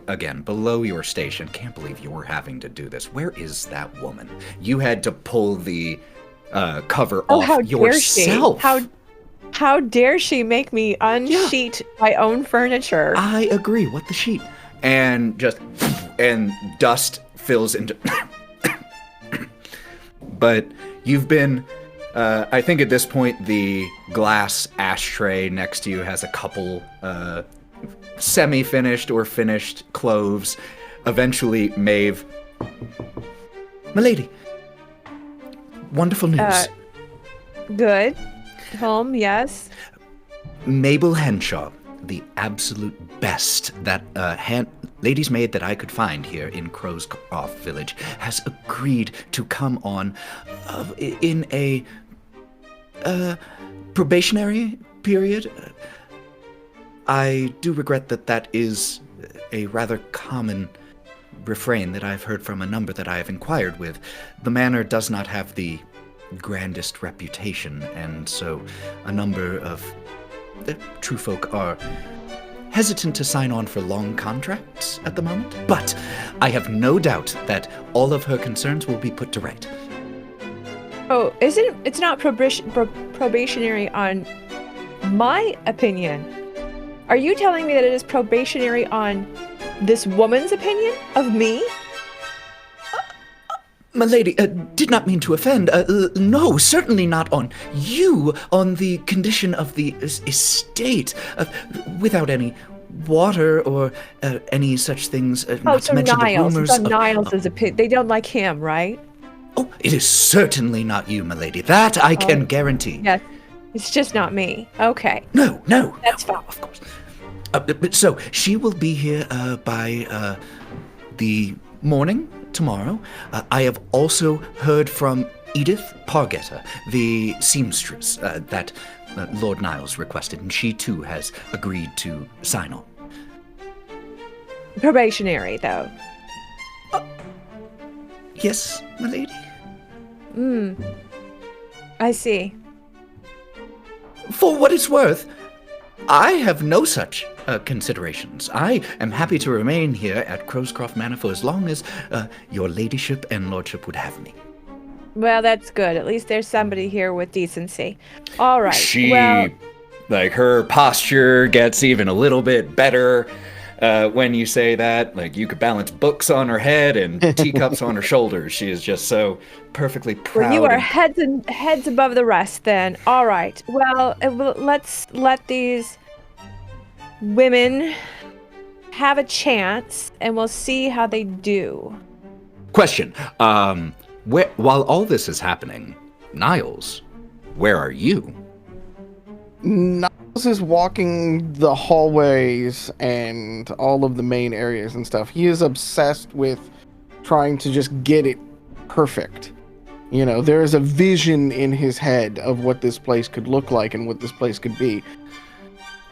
again, below your station, can't believe you're having to do this. Where is that woman? You had to pull the cover off how yourself. Dare she? How dare she make me unsheet my own furniture? I agree. What the sheet? And dust fills into... But you've been... I think at this point, the glass ashtray next to you has a couple... semi-finished or finished cloves. Eventually, Maeve... Milady. Wonderful news. Good. Home, yes. Mabel Henshaw, the absolute best that lady's maid that I could find here in Crowscroft village, has agreed to come on in a probationary period. I do regret that is a rather common refrain that I've heard from a number that I have inquired with. The manor does not have the grandest reputation, and so a number of the true folk are hesitant to sign on for long contracts at the moment. But I have no doubt that all of her concerns will be put to right. Oh, it's not probationary on my opinion. Are you telling me that it is probationary on this woman's opinion of me? Milady, did not mean to offend. No, certainly not on you, on the condition of the estate, without any water or any such things, not to mention the rumors of... Niles' opinion. They don't like him, right? Oh, it is certainly not you, milady. That I can guarantee. Yes, it's just not me. Okay. No. That's fine. Of course. So, she will be here by the morning tomorrow. I have also heard from Edith Pargetter, the seamstress that Lord Niles requested, and she too has agreed to sign on. Probationary, though. Yes, milady? I see. For what it's worth, I have no such considerations. I am happy to remain here at Crowscroft Manor for as long as your ladyship and lordship would have me. Well, that's good. At least there's somebody here with decency. All right. Her posture gets even a little bit better when you say that. Like, you could balance books on her head and teacups on her shoulders. She is just so perfectly proud. Well, you are heads above the rest then. All right. Well, let's let these women have a chance, and we'll see how they do. Question. While all this is happening, Niles, where are you? Niles is walking the hallways and all of the main areas and stuff. He is obsessed with trying to just get it perfect. You know, there is a vision in his head of what this place could look like and what this place could be.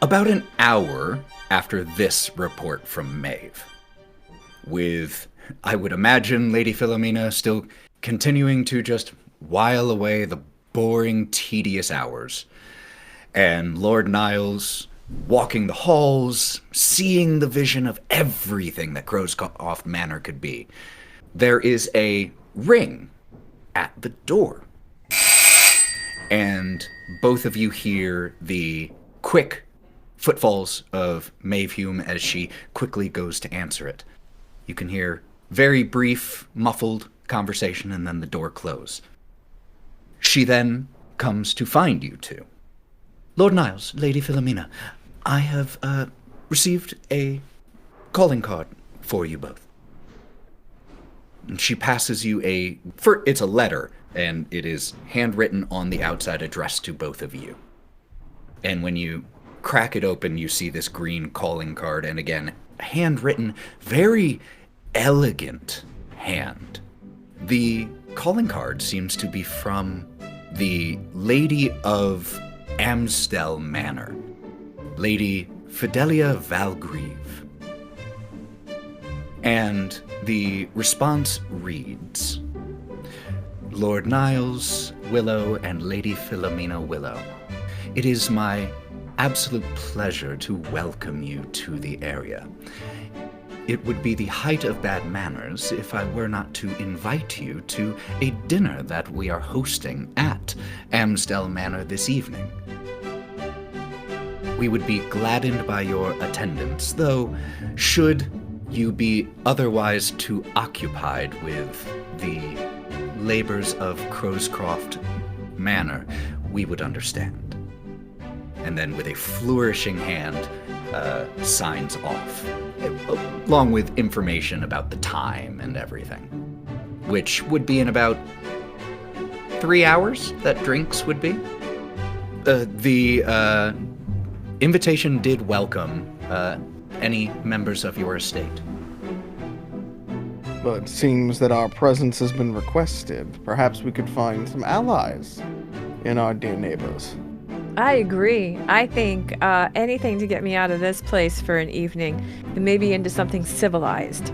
About an hour after this report from Maeve, with, I would imagine, Lady Philomena still continuing to just while away the boring, tedious hours, and Lord Niles walking the halls, seeing the vision of everything that Crowscroft Manor could be, there is a ring at the door. And both of you hear the quick footfalls of Maeve Hume as she quickly goes to answer it. You can hear very brief, muffled conversation, and then the door close. She then comes to find you two. Lord Niles, Lady Philomena, I have received a calling card for you both. And she passes you it's a letter, and it is handwritten on the outside, addressed to both of you. And when you crack it open, you see this green calling card, and again, handwritten, very elegant hand. The calling card seems to be from the Lady of Amstel Manor, Lady Fidelia Valgrieve. And the response reads, Lord Niles Willow and Lady Philomena Willow, it is my absolute pleasure to welcome you to the area. It would be the height of bad manners if I were not to invite you to a dinner that we are hosting at Amstel Manor this evening. We would be gladdened by your attendance, though should you be otherwise too occupied with the labors of Crowscroft Manor, we would understand. And then with a flourishing hand, signs off, along with information about the time and everything, which would be in about 3 hours that drinks would be. The invitation did welcome any members of your estate. But it seems that our presence has been requested. Perhaps we could find some allies in our dear neighbors. I agree. I think anything to get me out of this place for an evening and maybe into something civilized.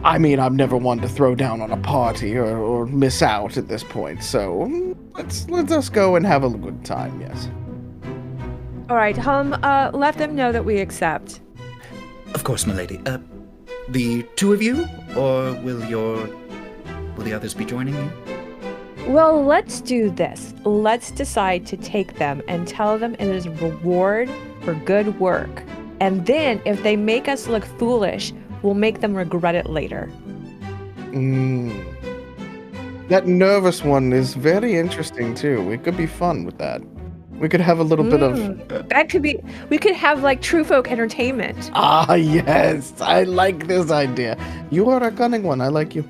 I mean, I'm never one to throw down on a party or miss out at this point, so let us go and have a good time, yes. All right, let them know that we accept. Of course, milady. The two of you, or will the others be joining you? Well, let's do this. Let's decide to take them and tell them it is a reward for good work. And then, if they make us look foolish, we'll make them regret it later. That nervous one is very interesting, too. It could be fun with that. We could have a little bit of... That could be... We could have, like, true folk entertainment. Ah, yes. I like this idea. You are a cunning one. I like you.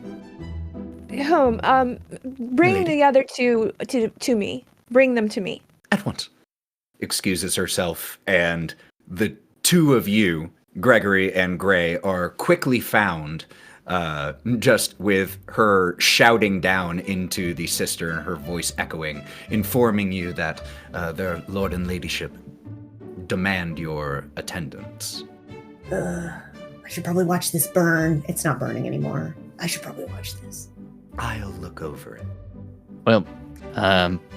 Bring Lady. the other two to me. Bring them to me. At once. Excuses herself, and the two of you, Gregory and Gray, are quickly found, just with her shouting down into the cistern, her voice echoing, informing you that their lord and ladyship demand your attendance. I should probably watch this burn. It's not burning anymore. I should probably watch this. I'll look over it. Well,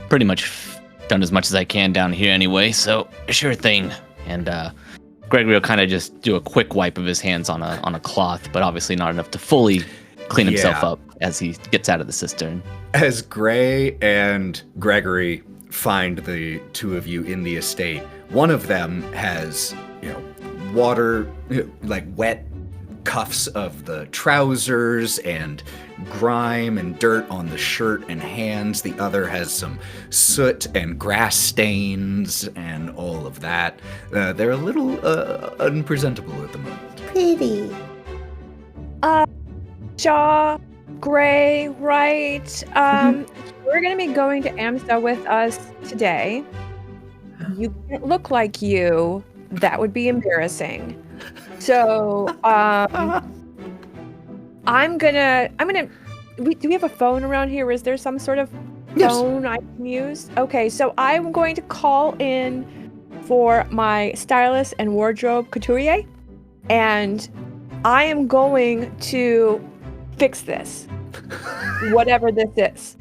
pretty much done as much as I can down here anyway, so sure thing. And Gregory will kind of just do a quick wipe of his hands on a cloth, but obviously not enough to fully clean himself up as he gets out of the cistern. As Gray and Gregory find the two of you in the estate, one of them has, water, like wet cuffs of the trousers and grime and dirt on the shirt and hands. The other has some soot and grass stains and all of that. They're a little unpresentable at the moment. Pretty. Shaw, Gray, right? We're going to be going to AMSA with us today. You can't look like you. That would be embarrassing. So, do we have a phone around here? Is there some sort of phone I can use? Okay, so I'm going to call in for my stylist and wardrobe couturier, and I am going to fix this, whatever this is.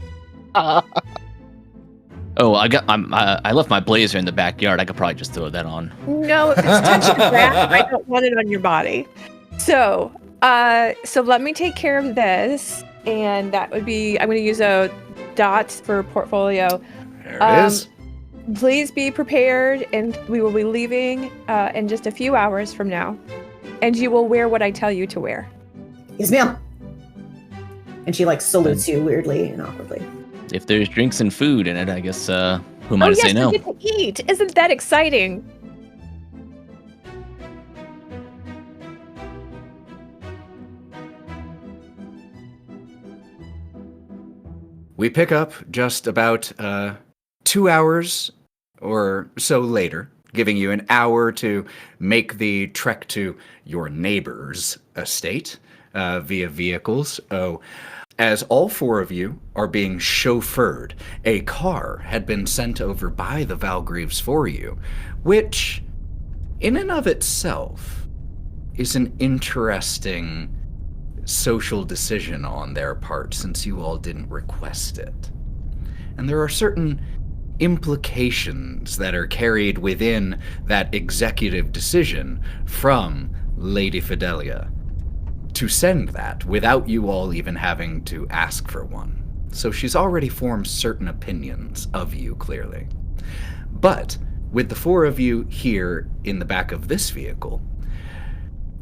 Oh, I left my blazer in the backyard. I could probably just throw that on. No, if it's touching grass, I don't want it on your body. So let me take care of this, and that would be, I'm going to use a dot for portfolio. There it is. Please be prepared, and we will be leaving in just a few hours from now, and you will wear what I tell you to wear. Yes, ma'am. And she salutes you weirdly and awkwardly. If there's drinks and food in it, I guess who am I to say no? We get to eat. Isn't that exciting? We pick up just about 2 hours or so later, giving you an hour to make the trek to your neighbor's estate via vehicles. As all four of you are being chauffeured, a car had been sent over by the Valgreaves for you, which, in and of itself, is an interesting social decision on their part, since you all didn't request it. And there are certain implications that are carried within that executive decision from Lady Fidelia to send that without you all even having to ask for one. So she's already formed certain opinions of you, clearly. But with the four of you here in the back of this vehicle,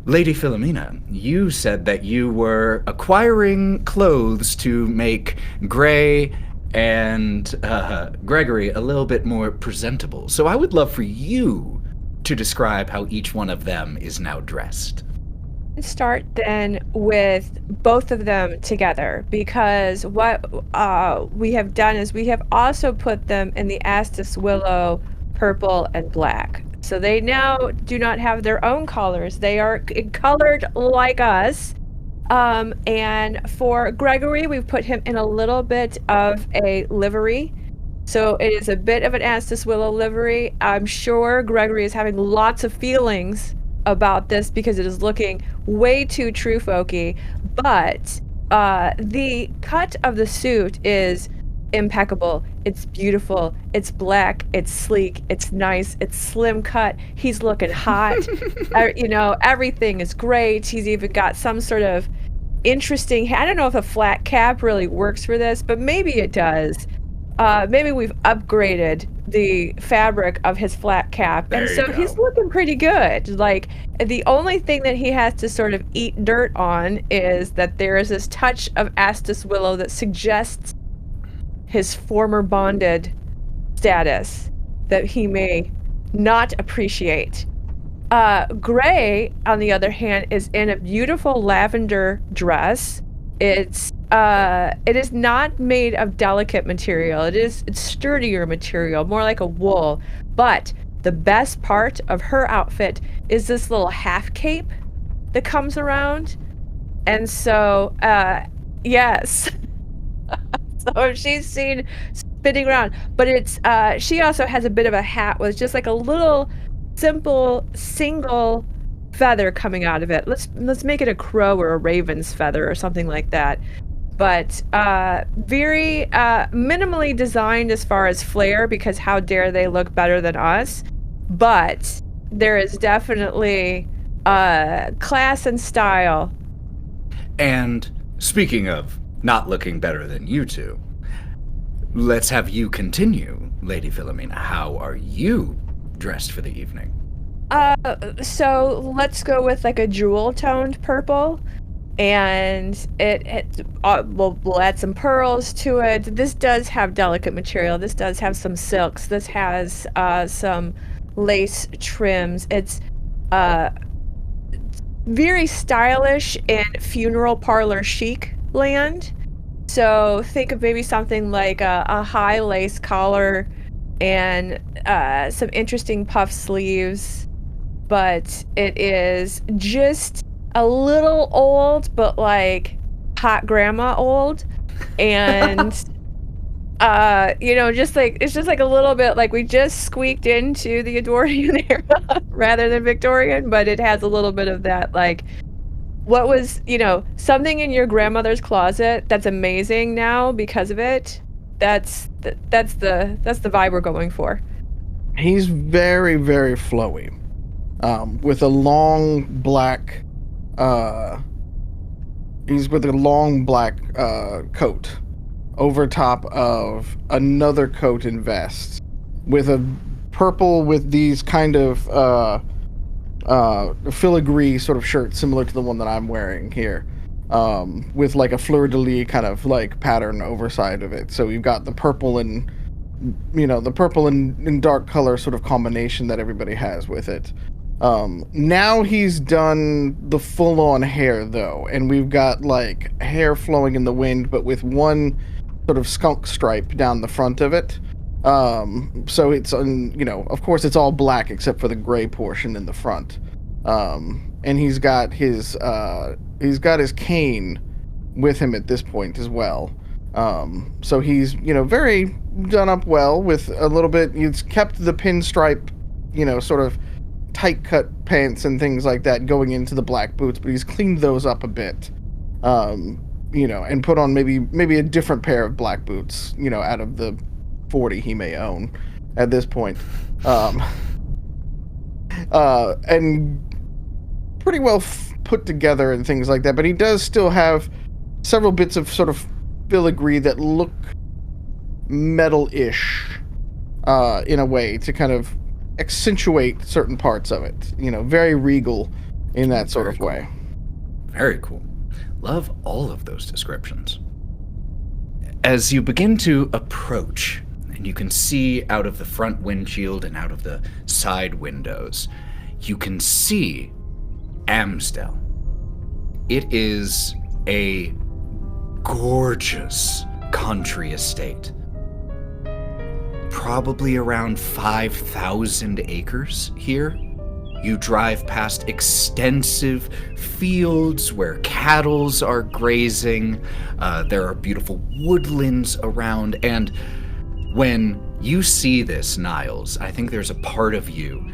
Lady Philomena, you said that you were acquiring clothes to make Gray and Gregory a little bit more presentable. So I would love for you to describe how each one of them is now dressed. Start then with both of them together, because what we have done is we have also put them in the Astus Willow purple and black. So they now do not have their own colors. They are colored like us. And for Gregory, we've put him in a little bit of a livery. So it is a bit of an Astus Willow livery. I'm sure Gregory is having lots of feelings about this because it is looking way too true folky, but the cut of the suit is impeccable. It's beautiful. It's black. It's sleek. It's nice. It's slim cut. He's looking hot. Everything is great. He's even got some sort of interesting. I don't know if a flat cap really works for this, but maybe it does. Maybe we've upgraded the fabric of his flat cap, and so he's looking pretty good. Like, the only thing that he has to sort of eat dirt on is that there is this touch of Astus Willow that suggests his former bonded status that he may not appreciate. Gray, on the other hand, is in a beautiful lavender dress. It is not made of delicate material. It's sturdier material, more like a wool. But the best part of her outfit is this little half cape that comes around. And so, yes. So she's seen spinning around, but she also has a bit of a hat with just like a little simple single feather coming out of it. Let's make it a crow or a raven's feather or something like that. But very minimally designed as far as flair, because how dare they look better than us? But there is definitely class and style. And speaking of not looking better than you two, let's have you continue, Lady Philomena. How are you dressed for the evening? So let's go with like a jewel-toned purple, and we'll add some pearls to it. This does have delicate material. This does have some silks. This has some lace trims. It's very stylish in funeral parlor chic land. So think of maybe something like a high lace collar and some interesting puff sleeves. But it is just a little old, but like hot grandma old. And it's just like a little bit like we just squeaked into the Edwardian era rather than Victorian, but it has a little bit of that, like, what was, something in your grandmother's closet that's amazing now because of it. That's the vibe we're going for. He's very, very flowy, with a long black. He's with a long black coat over top of another coat and vest, with a purple with these kind of filigree sort of shirt similar to the one that I'm wearing here, with like a fleur-de-lis kind of like pattern overside of it. So you've got the purple and dark color sort of combination that everybody has with it. Now he's done the full-on hair though, and we've got like hair flowing in the wind, but with one sort of skunk stripe down the front of it. So it's, of course it's all black except for the gray portion in the front. And he's got his cane with him at this point as well. So he's, very done up well with a little bit. He's kept the pinstripe, sort of tight cut pants and things like that going into the black boots, but he's cleaned those up a bit. And put on maybe a different pair of black boots, out of the 40 he may own at this point. And pretty well put together and things like that, but he does still have several bits of sort of filigree that look metal-ish, in a way, to kind of accentuate certain parts of it. Very regal in that sort of way. Very cool. Love all of those descriptions. As you begin to approach, and you can see out of the front windshield and out of the side windows, you can see Amstel. It is a gorgeous country estate. Probably around 5,000 acres here. You drive past extensive fields where cattle are grazing. There are beautiful woodlands around. And when you see this, Niles, I think there's a part of you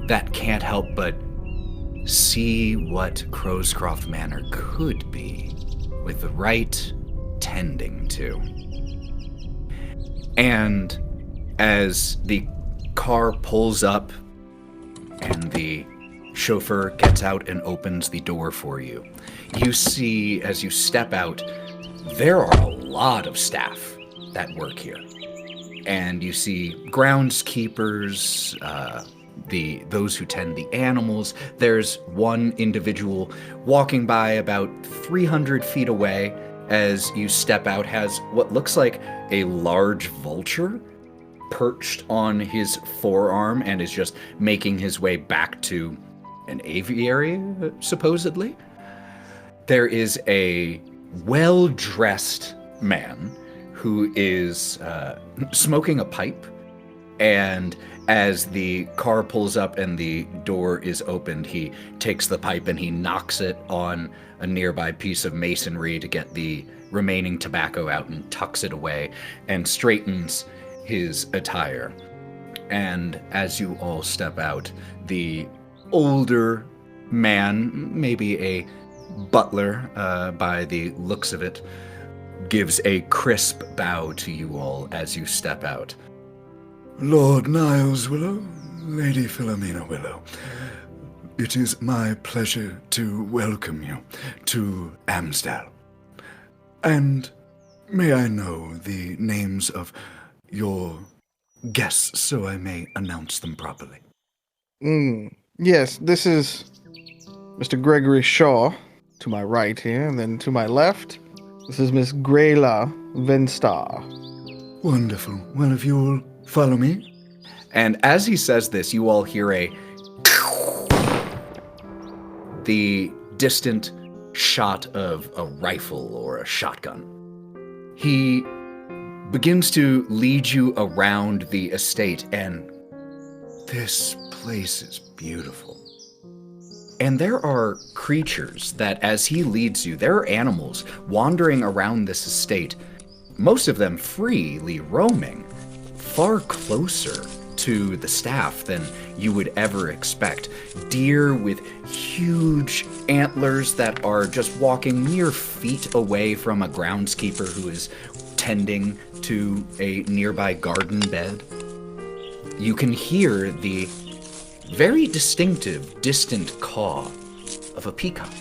that can't help but see what Crowscroft Manor could be with the right tending to. And as the car pulls up and the chauffeur gets out and opens the door for you, you see, as you step out, there are a lot of staff that work here. And you see groundskeepers, those who tend the animals. There's one individual walking by about 300 feet away. As you step out, has what looks like a large vulture perched on his forearm and is just making his way back to an aviary, supposedly. There is a well-dressed man who is smoking a pipe, and as the car pulls up and the door is opened, he takes the pipe and he knocks it on a nearby piece of masonry to get the remaining tobacco out and tucks it away and straightens his attire. And as you all step out, the older man, maybe a butler by the looks of it, gives a crisp bow to you all as you step out. Lord Niles Willow, Lady Philomena Willow, it is my pleasure to welcome you to Amsdale. And may I know the names of your guests so I may announce them properly? Yes, this is Mr. Gregory Shaw to my right here, and then to my left, this is Miss Grayla Venstar. Wonderful. Well, if you'll follow me. And as he says this, you all hear the distant shot of a rifle or a shotgun. He begins to lead you around the estate, and this place is beautiful. And there are creatures that, as he leads you, there are animals wandering around this estate, most of them freely roaming, far closer to the staff than you would ever expect. Deer with huge antlers that are just walking mere feet away from a groundskeeper who is tending to a nearby garden bed. You can hear the very distinctive, distant caw of a peacock.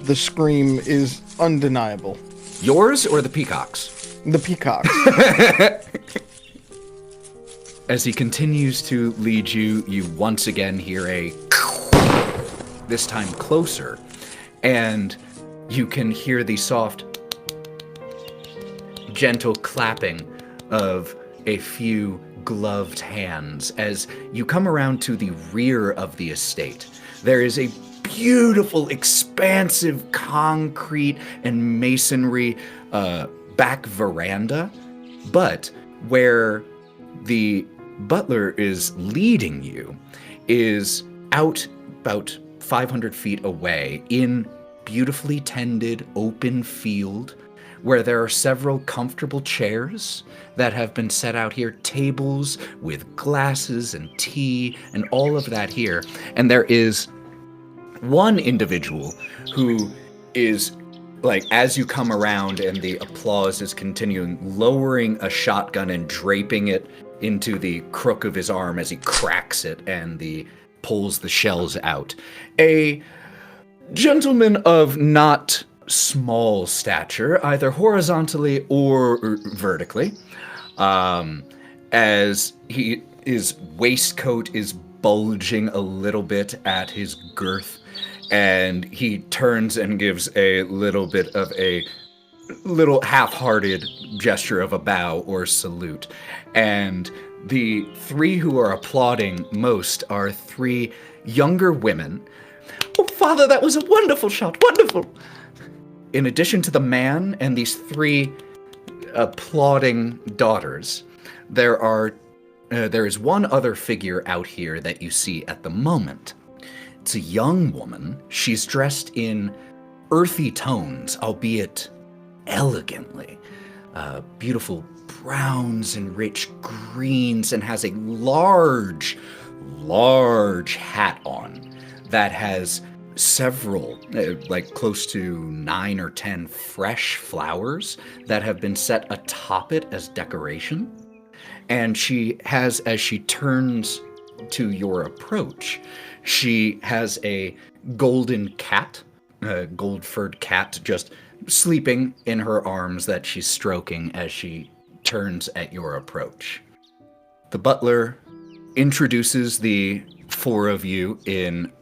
The scream is undeniable. Yours or the peacock's? The peacock. As he continues to lead you, you once again hear a this time closer, and you can hear the soft, gentle clapping of a few gloved hands as you come around to the rear of the estate. There is a beautiful, expansive concrete and masonry back veranda, but where the butler is leading you is out about 500 feet away in beautifully tended open field where there are several comfortable chairs that have been set out here, tables with glasses and tea and all of that here. And there is one individual who is, like, as you come around and the applause is continuing, lowering a shotgun and draping it into the crook of his arm as he cracks it and pulls the shells out. A gentleman of not small stature, either horizontally or vertically, as his waistcoat is bulging a little bit at his girth, and he turns and gives a little bit of a little half-hearted gesture of a bow or salute. And the three who are applauding most are three younger women. "Oh, Father, that was a wonderful shot, wonderful!" In addition to the man and these three applauding daughters, there is one other figure out here that you see at the moment. It's a young woman. She's dressed in earthy tones, albeit elegantly. Beautiful browns and rich greens, and has a large, large hat on that has several, like close to 9 or 10 fresh flowers that have been set atop it as decoration. And she has, as she turns to your approach, she has a golden cat, a gold-furred cat, just sleeping in her arms that she's stroking as she turns at your approach. The butler introduces the 4 of you in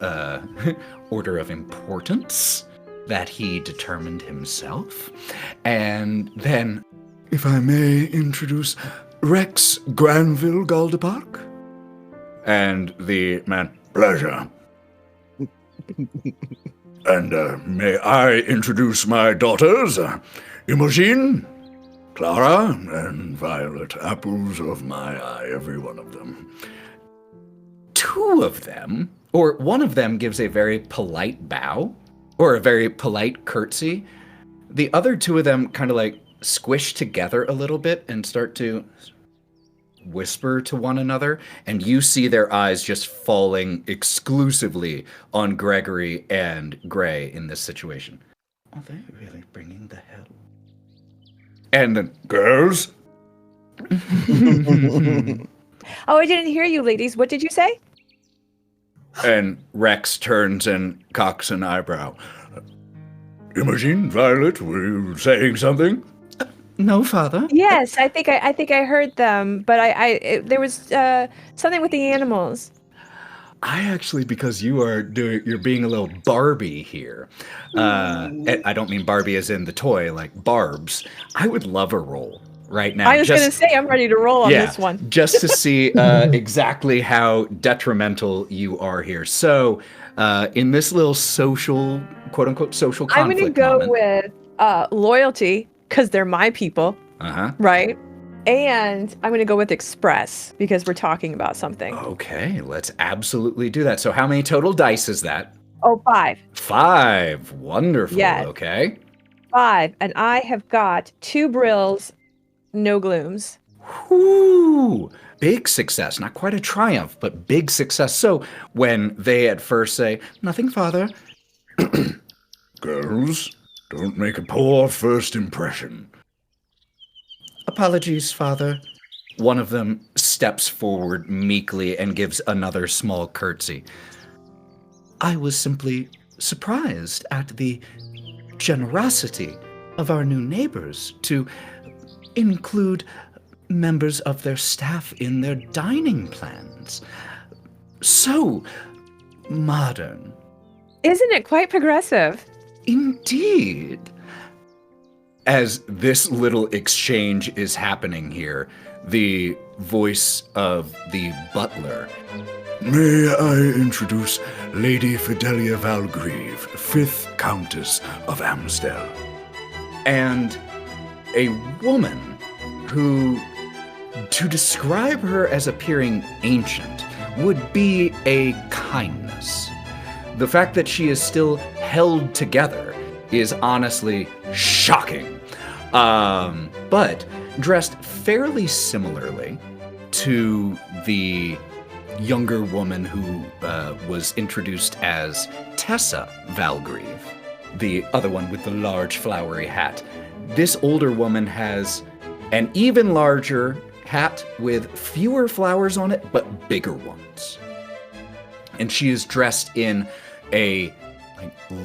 order of importance that he determined himself. And then, If I may introduce Rex Granville Galdepark. And the man, pleasure. And may I introduce my daughters, Imogen, Clara, and Violet, apples of my eye, every one of them. 2 of them, or one of them, gives a very polite bow, or a very polite curtsy. The other 2 of them kind of like squish together a little bit and start to whisper to one another, and you see their eyes just falling exclusively on Gregory and Gray in this situation. Are they really bringing the hell? And then, Girls, Oh, I didn't hear you, ladies. What did you say? and Rex turns and cocks an eyebrow. Imogen, Violet, were you saying something? No, Father. Yes, I think I heard them, but there was something with the animals. I actually, because you're being a little Barbie here. And I don't mean Barbie as in the toy, like Barbs. I would love a roll right now. I was going to say I'm ready to roll on this one. Just to see exactly how detrimental you are here. So, in this little social, quote unquote, social I'm conflict going to go moment, with loyalty because they're my people, right? And I'm going to go with express because we're talking about something. Okay, let's absolutely do that. So how many total dice is that? Oh, 5. 5. Wonderful. Yes. Okay. 5. And I have got 2 brills, no glooms. Whoo! Big success. Not quite a triumph, but big success. So when they at first say, nothing, Father. Girls, don't make a poor first impression. Apologies, Father. One of them steps forward meekly and gives another small curtsy. I was simply surprised at the generosity of our new neighbors to include members of their staff in their dining plans. So modern. Isn't it quite progressive? Indeed. As this little exchange is happening here, the voice of the butler. May I introduce Lady Fidelia Valgrieve, 5th Countess of Amstel. And a woman who, to describe her as appearing ancient, would be a kindness. The fact that she is still held together is honestly shocking. But dressed fairly similarly to the younger woman who was introduced as Tessa Valgrieve, the other one with the large flowery hat. This older woman has an even larger hat with fewer flowers on it, but bigger ones. And she is dressed in a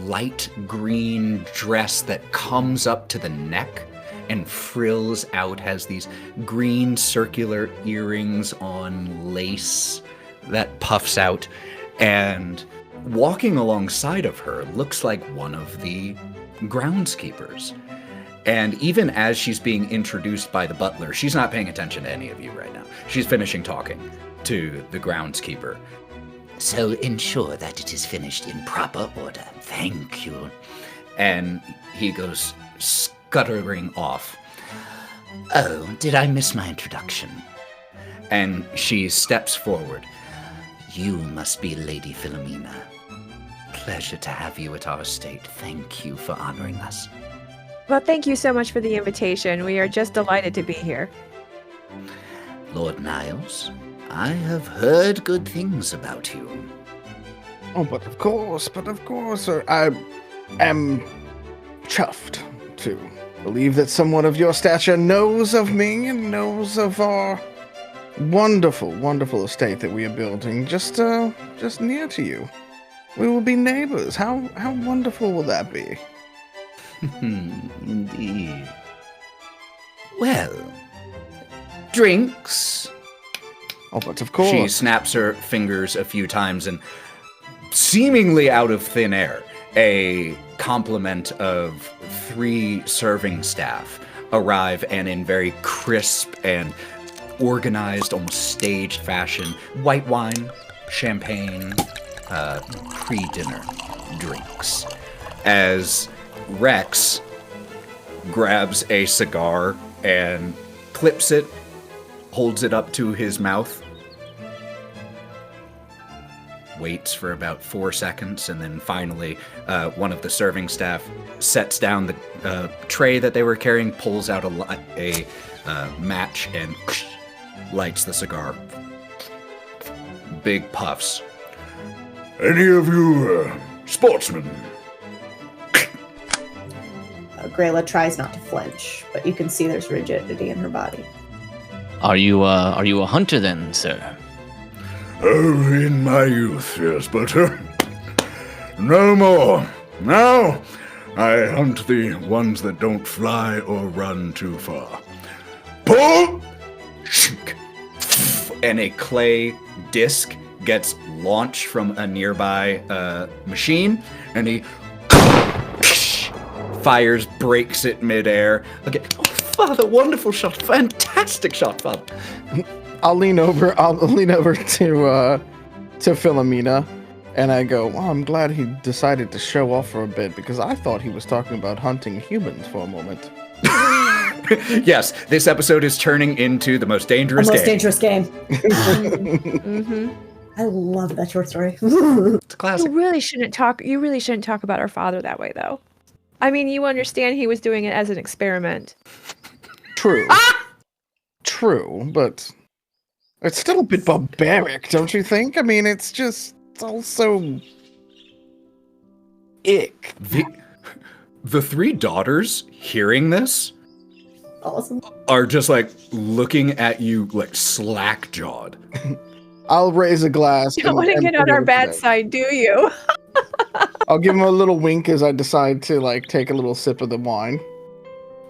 light green dress that comes up to the neck and frills out, has these green circular earrings on lace that puffs out, and walking alongside of her looks like one of the groundskeepers. And even as she's being introduced by the butler, she's not paying attention to any of you right now. She's finishing talking to the groundskeeper. So ensure that it is finished in proper order. Thank you. And he goes scuttering off. Oh, did I miss my introduction? And she steps forward. You must be Lady Philomena. Pleasure to have you at our estate. Thank you for honoring us. Well, thank you so much for the invitation. We are just delighted to be here. Lord Niles, I have heard good things about you. Oh, but of course, sir. I am chuffed to believe that someone of your stature knows of me and knows of our wonderful, wonderful estate that we are building just near to you. We will be neighbors. How wonderful will that be? Indeed. Well, drinks. Oh, but of course. She snaps her fingers a few times, and seemingly out of thin air, a complement of 3 serving staff arrive, and in very crisp and organized, almost staged fashion, white wine, champagne, pre-dinner drinks. As Rex grabs a cigar and clips it, holds it up to his mouth, waits for about 4 seconds, and then finally one of the serving staff sets down the tray that they were carrying, pulls out a match, and lights the cigar. Big puffs. Any of you sportsmen? Grayla tries not to flinch, but you can see there's rigidity in her body. Are you a hunter then, sir? Oh, in my youth, yes, but no more. Now, I hunt the ones that don't fly or run too far. Pull! And a clay disc gets launched from a nearby machine, and he fires, breaks it midair. Okay. Oh, Father, wonderful shot. Fantastic shot, Father. I'll lean over to Philomena, and I go, well, I'm glad he decided to show off for a bit, because I thought he was talking about hunting humans for a moment. Yes, this episode is turning into the most dangerous game. Dangerous game. Mm-hmm. I love that short story. It's a classic. You really shouldn't talk about our father that way, though. I mean, you understand he was doing it as an experiment. True. True, but it's still a bit barbaric, don't you think? I mean, it's also ick. The 3 daughters hearing this Awesome. are just like looking at you like slack-jawed. I'll raise a glass. You don't want to get on our bad side, do you? I'll give him a little wink as I decide to take a little sip of the wine.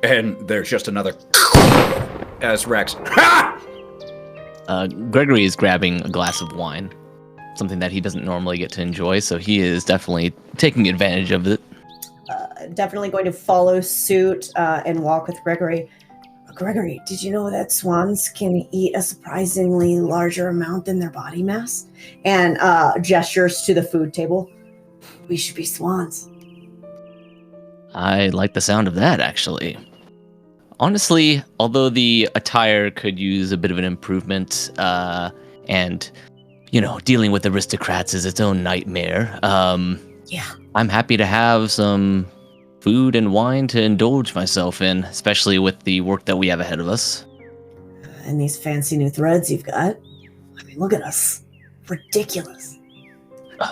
And there's just another as Rex. Gregory is grabbing a glass of wine, something that he doesn't normally get to enjoy, so he is definitely taking advantage of it. Definitely going to follow suit and walk with Gregory. Gregory, did you know that swans can eat a surprisingly larger amount than their body mass? And gestures to the food table. We should be swans. I like the sound of that, actually. Honestly, although the attire could use a bit of an improvement, and, dealing with aristocrats is its own nightmare, Yeah. I'm happy to have some food and wine to indulge myself in, especially with the work that we have ahead of us. And these fancy new threads you've got. I mean, look at us. Ridiculous.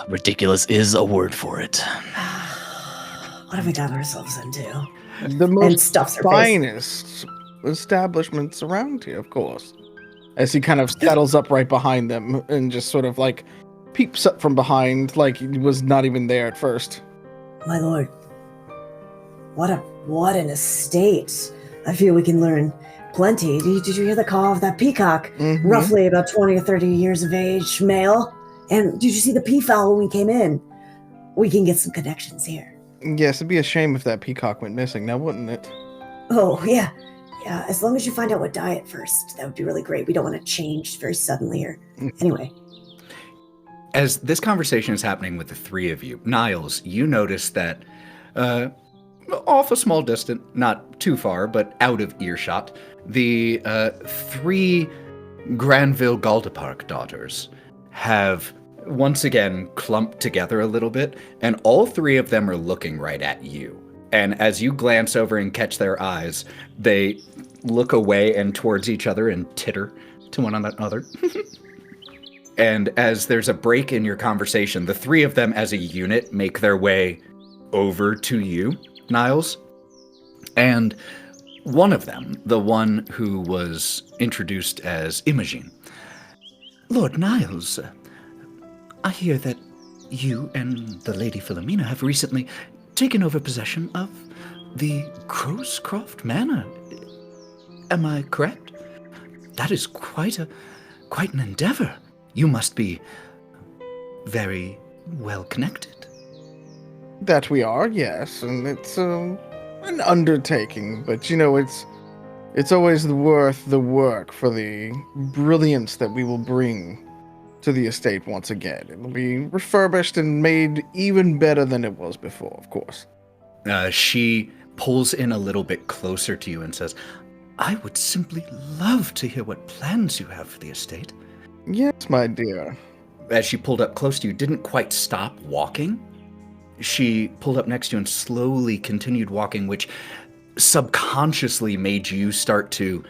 Ridiculous is a word for it. What have we got ourselves into? The most stuffs her face. finest establishments around here, of course. As he kind of settles up right behind them and just sort of peeps up from behind like he was not even there at first. My lord. What an estate. I feel we can learn plenty. Did you hear the call of that peacock? Mhm. Roughly about 20 or 30 years of age, male. And did you see the peafowl when we came in? We can get some connections here. Yes, it'd be a shame if that peacock went missing now, wouldn't it? Oh, yeah. Yeah, as long as you find out what diet first, that would be really great. We don't want to change very suddenly or... Anyway. As this conversation is happening with the 3 of you, Niles, you notice that off a small distance, not too far, but out of earshot, the 3 Granville Galdepark daughters have once again clumped together a little bit, and all 3 of them are looking right at you. And as you glance over and catch their eyes, they look away and towards each other and titter to one another. And as there's a break in your conversation, the three of them as a unit make their way over to you, Niles. And one of them, the one who was introduced as Imogen. Lord Niles, I hear that you and the Lady Philomena have recently taken over possession of the Crowscroft Manor. Am I correct? That is quite an endeavor. You must be very well connected. That we are, yes, and it's an undertaking, but it's always worth the work for the brilliance that we will bring to the estate once again. It will be refurbished and made even better than it was before, of course. She pulls in a little bit closer to you and says, I would simply love to hear what plans you have for the estate. Yes, my dear. As she pulled up close to you, didn't quite stop walking. She pulled up next to you and slowly continued walking, which subconsciously made you start to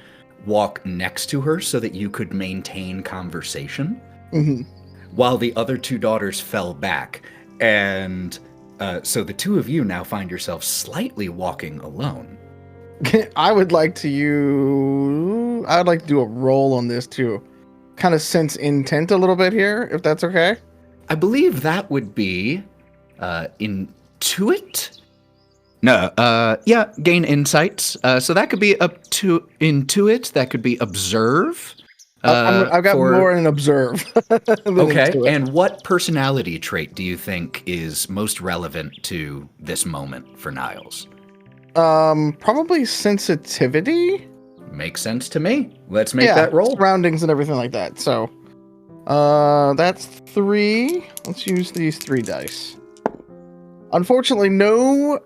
walk next to her so that you could maintain conversation. Mm-hmm. While the other two daughters fell back. And so the two of you now find yourselves slightly walking alone. I would like to do a roll on this to kind of sense intent a little bit here, if that's okay. I believe that would be intuit? No, gain insights. So that could be up to intuit, that could be observe. I've got more in observe. Okay, and what personality trait do you think is most relevant to this moment for Niles? Probably sensitivity. Makes sense to me. Let's make that roll. Surroundings and everything like that. So, that's 3. Let's use these 3 dice. Unfortunately, no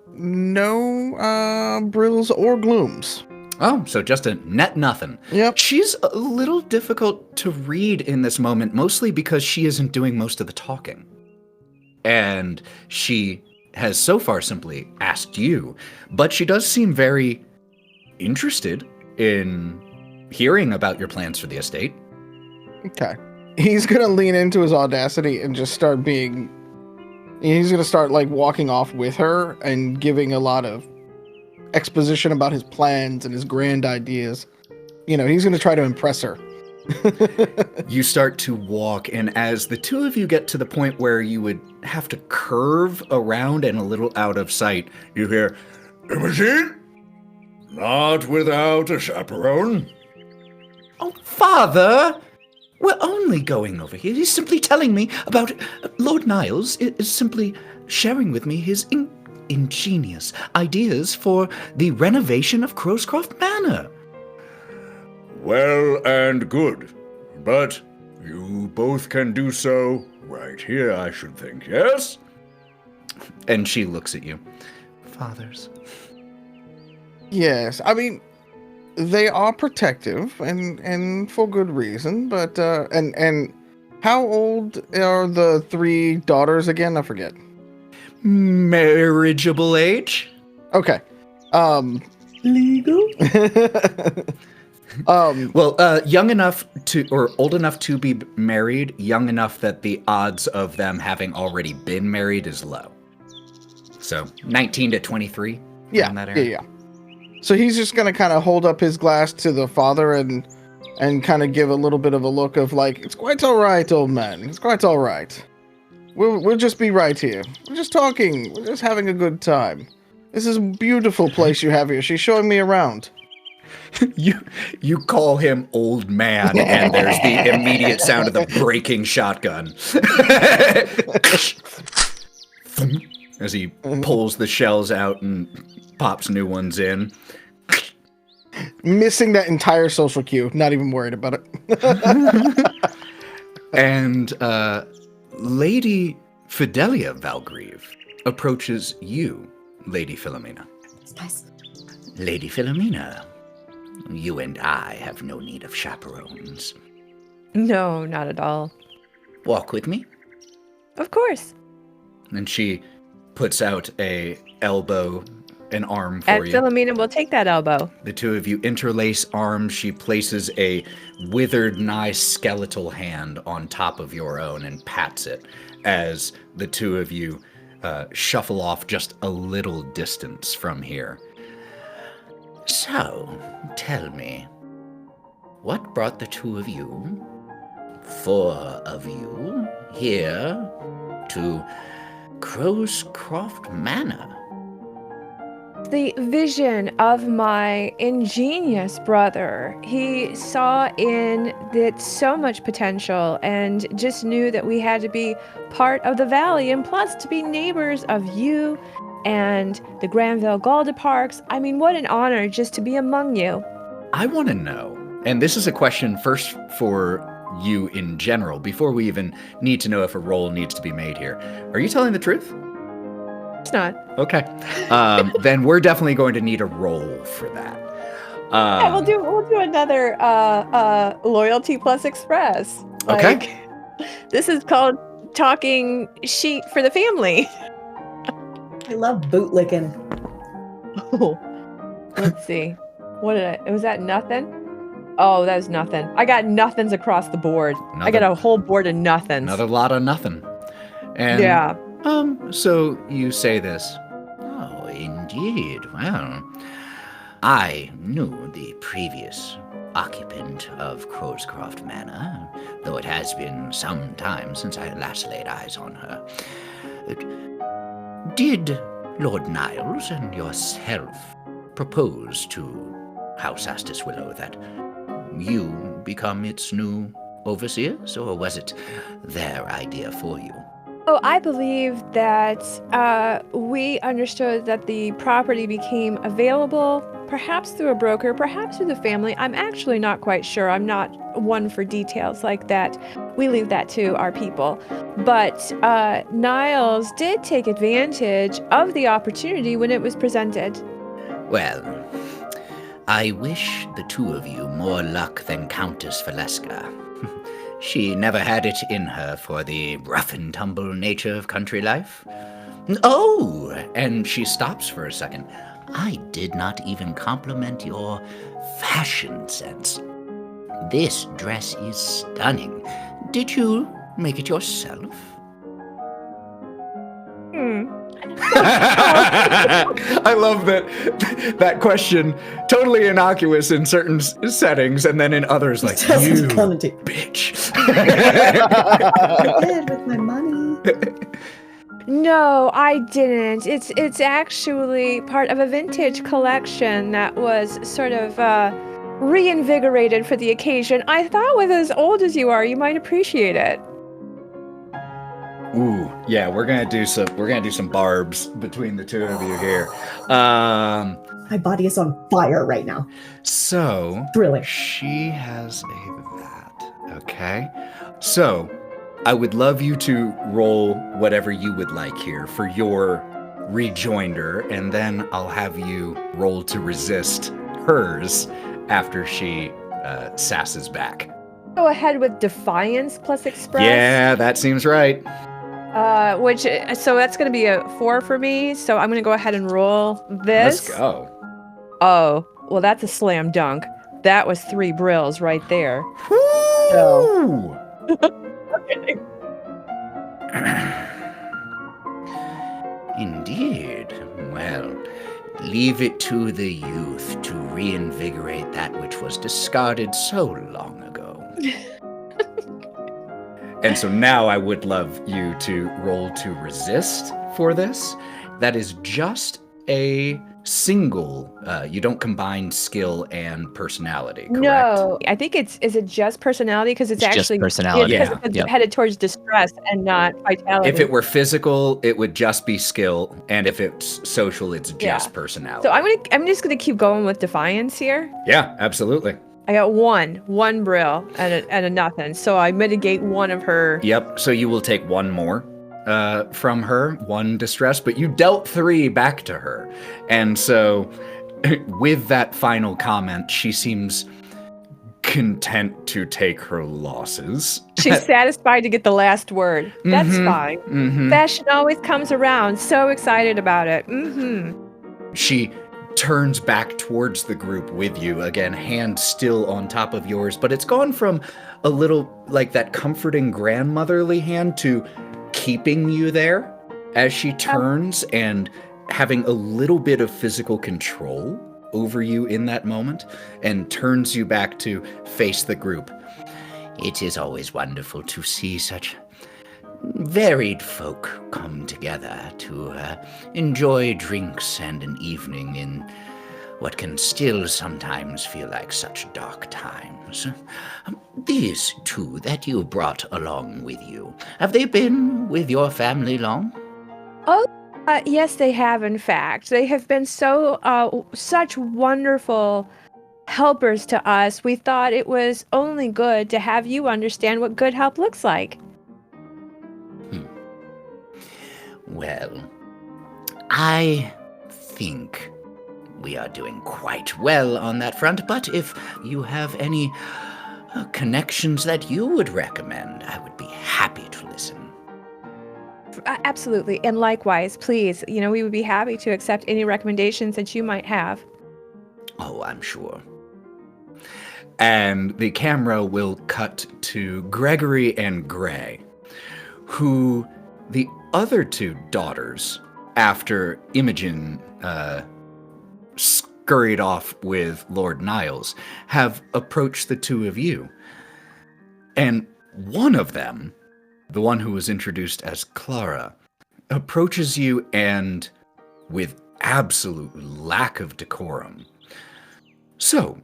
brills or glooms. Oh, so just a net nothing. Yep. She's a little difficult to read in this moment, mostly because she isn't doing most of the talking. And she has so far simply asked you, but she does seem very interested in hearing about your plans for the estate. Okay. He's going to lean into his audacity and just start he's going to start like walking off with her and giving a lot of exposition about his plans and his grand ideas. He's going to try to impress her. You start to walk, and as the two of you get to the point where you would have to curve around and a little out of sight, you hear, Imogen? Not without a chaperone. Oh, Father! We're only going over here. He's simply telling me about... Lord Niles is simply sharing with me his ingenious ideas for the renovation of Crowscroft Manor. Well and good, but you both can do so right here, I should think, yes? And she looks at you. Fathers. Yes, I mean, they are protective and for good reason, but and how old are the 3 daughters again? I forget. Marriageable age? Okay. Legal? Young enough to, or old enough to be married, young enough that the odds of them having already been married is low. So 19 to 23. Yeah, in that area. yeah. So he's just gonna kind of hold up his glass to the father and kind of give a little bit of a look of like, it's quite all right, old man. It's quite all right. We'll just be right here. We're just talking. We're just having a good time. This is a beautiful place you have here. She's showing me around. You call him old man, and there's the immediate sound of the breaking shotgun. As he pulls the shells out and pops new ones in. Missing that entire social cue. Not even worried about it. And Lady Fidelia Valgrieve approaches you, Lady Philomena. Nice. Lady Philomena, you and I have no need of chaperones. No, not at all. Walk with me. Of course. And she puts out a elbow an arm for And you. Philomena will take that elbow. The two of you interlace arms. She places a withered, nigh skeletal hand on top of your own and pats it as the two of you shuffle off just a little distance from here. So, tell me, what brought the two of you, 4 of you, here to Crowscroft Manor? The vision of my ingenious brother. He saw in it so much potential and just knew that we had to be part of the valley, and plus to be neighbors of you and the Granville Galda Parks. I mean, what an honor just to be among you. I want to know, and this is a question first for you in general, before we even need to know if a roll needs to be made here. Are you telling the truth? It's not. Okay. Then we're definitely going to need a roll for that. Yeah, we'll do another loyalty plus express. Okay. This is called talking sheet for the family. I love bootlicking. Oh, let's see. Was that nothing? Oh, that was nothing. I got nothings across the board. I got a whole board of nothings. Another lot of nothing. And Yeah. So you say this. Oh, indeed. Well, I knew the previous occupant of Crowscroft Manor, though it has been some time since I last laid eyes on her. Did Lord Niles and yourself propose to House Astis Willow that you become its new overseers, or was it their idea for you? Oh, I believe that we understood that the property became available, perhaps through a broker, perhaps through the family. I'm actually not quite sure. I'm not one for details like that. We leave that to our people. But Niles did take advantage of the opportunity when it was presented. Well, I wish the two of you more luck than Countess Valeska. She never had it in her for the rough and tumble nature of country life. Oh, and she stops for a second. I did not even compliment your fashion sense. This dress is stunning. Did you make it yourself? I love that question. Totally innocuous in certain settings, and then in others, like, you bitch. I did with my money. No, I didn't. It's actually part of a vintage collection that was sort of reinvigorated for the occasion. I thought with as old as you are, you might appreciate it. Ooh, yeah, we're gonna do some barbs between the two of you here. My body is on fire right now. So Thrilling. she has a that. Okay. So I would love you to roll whatever you would like here for your rejoinder, and then I'll have you roll to resist hers after she sasses back. Go ahead with Defiance plus Express. Yeah, that seems right. So that's going to be a 4 for me. So I'm going to go ahead and roll this. Let's go. Oh, well, that's a slam dunk. That was 3 brills right there. Woo! Indeed. Well, leave it to the youth to reinvigorate that which was discarded so long ago. And so now I would love you to roll to resist for this. That is just a single, you don't combine skill and personality, correct? No, I think is it just personality? Because it's It's just actually personality. because it's Yep. headed towards distress and not vitality. If it were physical, it would just be skill, and if it's social, it's just Yeah. personality. So I'm just gonna keep going with Defiance here. Yeah, absolutely. I got one brill and a nothing. So I mitigate one of her. Yep, so you will take one more from her, 1 distress, but you dealt 3 back to her. And so with that final comment, she seems content to take her losses. She's satisfied to get the last word. That's Mhm, fine. mhm. Fashion always comes around. So excited about it. Mm-hmm. She turns back towards the group with you, again, hand still on top of yours, but it's gone from a little like that comforting grandmotherly hand to keeping you there as she turns and having a little bit of physical control over you in that moment and turns you back to face the group. It is always wonderful to see such varied folk come together to enjoy drinks and an evening in what can still sometimes feel like such dark times. These two that you brought along with you, have they been with your family long? Oh, yes, they have, in fact. They have been such wonderful helpers to us. We thought it was only good to have you understand what good help looks like. Well, I think we are doing quite well on that front, but if you have any connections that you would recommend, I would be happy to listen. Absolutely. And likewise, please, we would be happy to accept any recommendations that you might have. Oh, I'm sure. And the camera will cut to Gregory and Gray, who the other two daughters, after Imogen scurried off with Lord Niles, have approached the two of you. And one of them, the one who was introduced as Clara, approaches you and, with absolute lack of decorum, "So,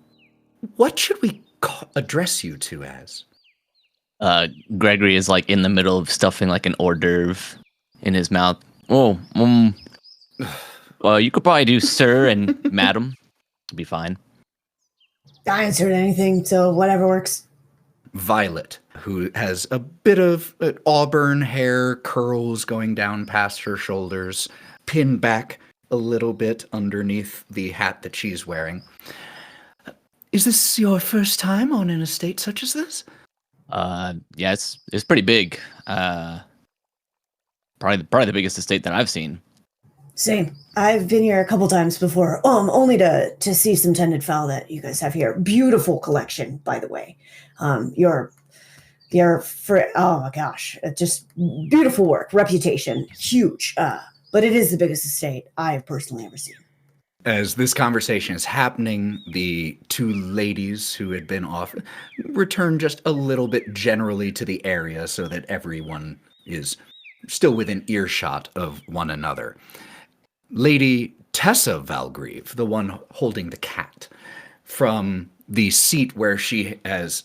what should we address you two as?" Gregory is like in the middle of stuffing like an hors d'oeuvre in his mouth. Oh, well, you could probably do sir and madam. It'll be fine. I answered anything, so whatever works. Violet, who has a bit of auburn hair, curls going down past her shoulders, pinned back a little bit underneath the hat that she's wearing. "Is this your first time on an estate such as this?" Yeah, it's pretty big. Probably the biggest estate that I've seen. Same. I've been here a couple times before, only to see some tended fowl that you guys have here. Beautiful collection, by the way. Oh my gosh, just beautiful work, reputation, huge. But it is the biggest estate I've personally ever seen. As this conversation is happening, the two ladies who had been off return just a little bit generally to the area so that everyone is still within earshot of one another. Lady Tessa Valgrieve, the one holding the cat, from the seat where she has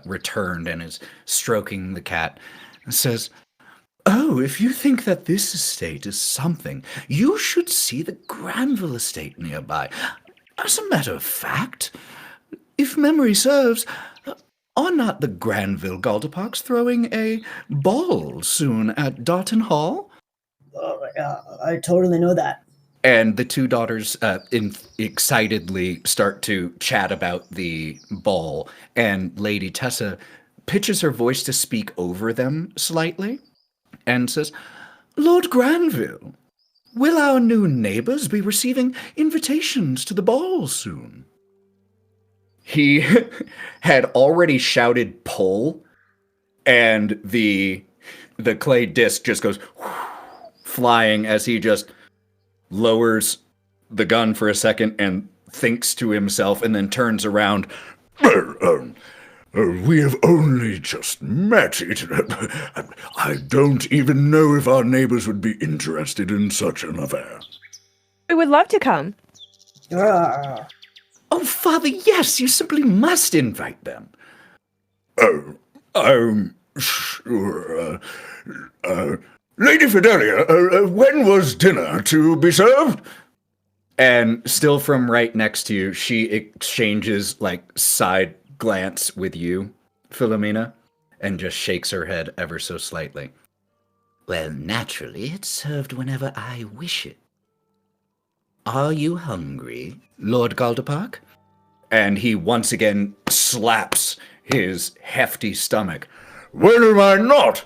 returned and is stroking the cat, says, "Oh, if you think that this estate is something, you should see the Granville estate nearby. As a matter of fact, if memory serves, are not the Granville Galderparks throwing a ball soon at Darton Hall?" I totally know that. And the two daughters excitedly start to chat about the ball, and Lady Tessa pitches her voice to speak over them slightly and says, "Lord Granville, will our new neighbors be receiving invitations to the ball soon?" He had already shouted pull, and the clay disc just goes flying as he just lowers the gun for a second and thinks to himself and then turns around. We have only just met. I don't even know if our neighbors would be interested in such an affair." We would love to come. "Oh, Father, yes, you simply must invite them." "Oh, I'm sure. Lady Fidelia, when was dinner to be served?" And still from right next to you, she exchanges like side glance with you, Philomena, and just shakes her head ever so slightly. "Well, naturally, it's served whenever I wish it. Are you hungry, Lord Galderpark?" And he once again slaps his hefty stomach. "When am I not?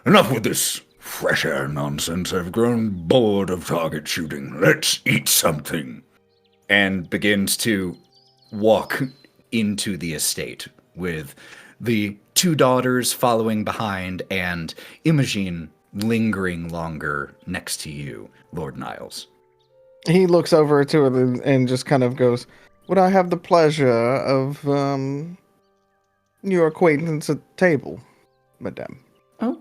Enough with this Fresh air nonsense. I've grown bored of target shooting. Let's eat something. And begins to walk into the estate with the two daughters following behind and Imogen lingering longer next to you, Lord Niles. He looks over to her and just kind of goes, "Would I have the pleasure of your acquaintance at the table, madame?" Oh.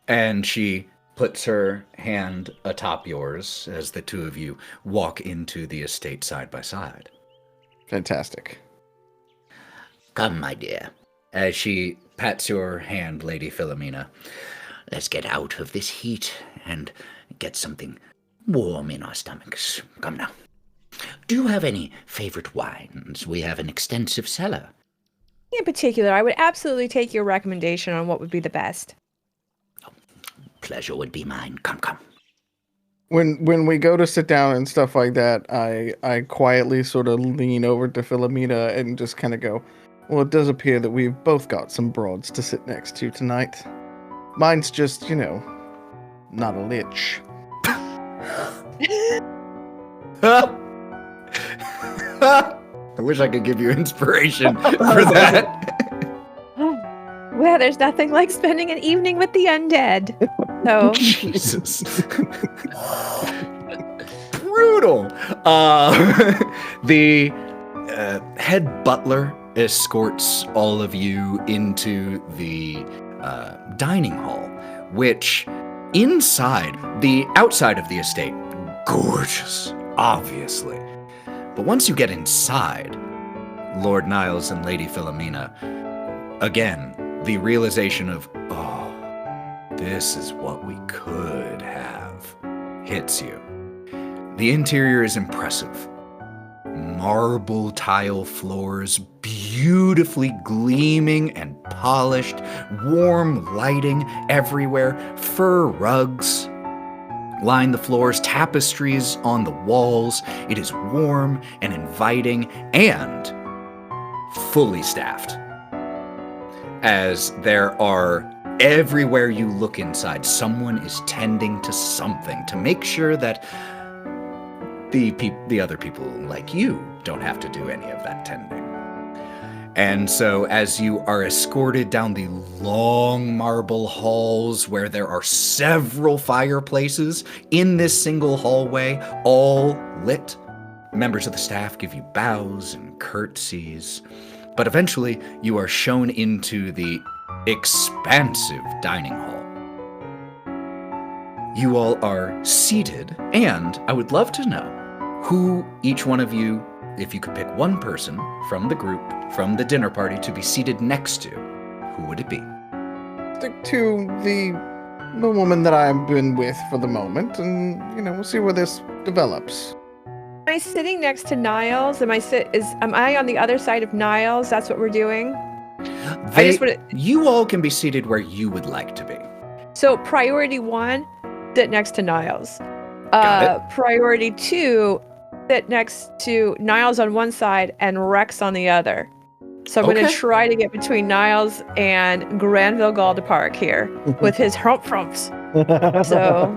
And she puts her hand atop yours as the two of you walk into the estate side by side. Fantastic. Come, my dear. As she pats your hand, Lady Philomena, let's get out of this heat and get something warm in our stomachs. Come now. Do you have any favorite wines? We have an extensive cellar. In particular, I would absolutely take your recommendation on what would be the best. Pleasure would be mine. Come, come. When we go to sit down and stuff like that, I quietly sort of lean over to Philomena and just kind of go, "Well, it does appear that we've both got some broads to sit next to tonight. Mine's just, not a lich." I wish I could give you inspiration for that. Well, there's nothing like spending an evening with the undead. So, Jesus. Brutal. The head butler escorts all of you into the dining hall, which inside, the outside of the estate, gorgeous, obviously. But once you get inside, Lord Niles and Lady Philomena, again, the realization of, oh, this is what we could have, hits you. The interior is impressive. Marble tile floors, beautifully gleaming and polished, warm lighting everywhere, fur rugs line the floors, tapestries on the walls. It is warm and inviting and fully staffed. As there are, everywhere you look inside, someone is tending to something to make sure that the other people like you don't have to do any of that tending. And so as you are escorted down the long marble halls where there are several fireplaces in this single hallway, all lit, members of the staff give you bows and curtsies. But eventually you are shown into the expansive dining hall. You all are seated, and I would love to know who each one of you, if you could pick one person from the group, from the dinner party to be seated next to, who would it be? Stick to the woman that I've been with for the moment, and we'll see where this develops. am I sitting next to Niles? Am I on the other side of Niles? That's what we're doing. You all can be seated where you would like to be. So priority 1, sit next to Niles. Got it. Priority 2, sit next to Niles on one side and Rex on the other. So I'm going to try to get between Niles and Granville Galdepark here with his humps. So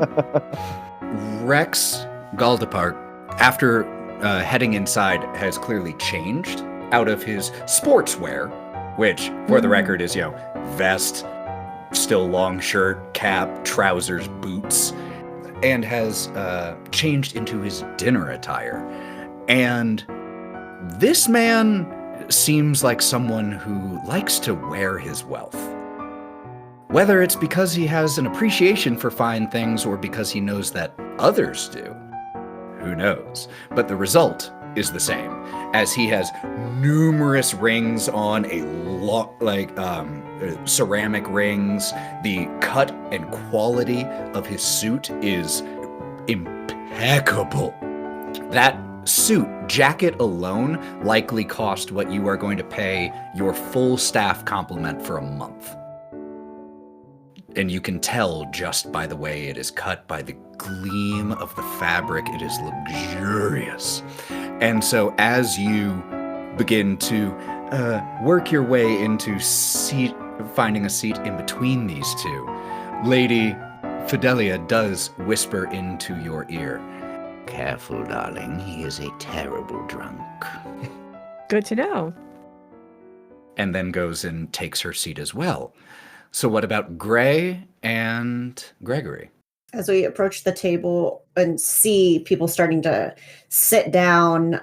Rex Galdepark, after heading inside, has clearly changed out of his sportswear, which, for the record, is, vest, still long shirt, cap, trousers, boots, and has changed into his dinner attire. And this man seems like someone who likes to wear his wealth. Whether it's because he has an appreciation for fine things or because he knows that others do, who knows? But the result is the same, as he has numerous rings on, ceramic rings. The cut and quality of his suit is impeccable. That suit jacket alone likely cost what you are going to pay your full staff complement for a month. And you can tell just by the way it is cut, by the gleam of the fabric. It is luxurious. And so as you begin to work your way into finding a seat in between these two, Lady Fidelia does whisper into your ear. Careful, darling. He is a terrible drunk. Good to know. And then goes and takes her seat as well. So what about Gray and Gregory? As we approach the table and see people starting to sit down,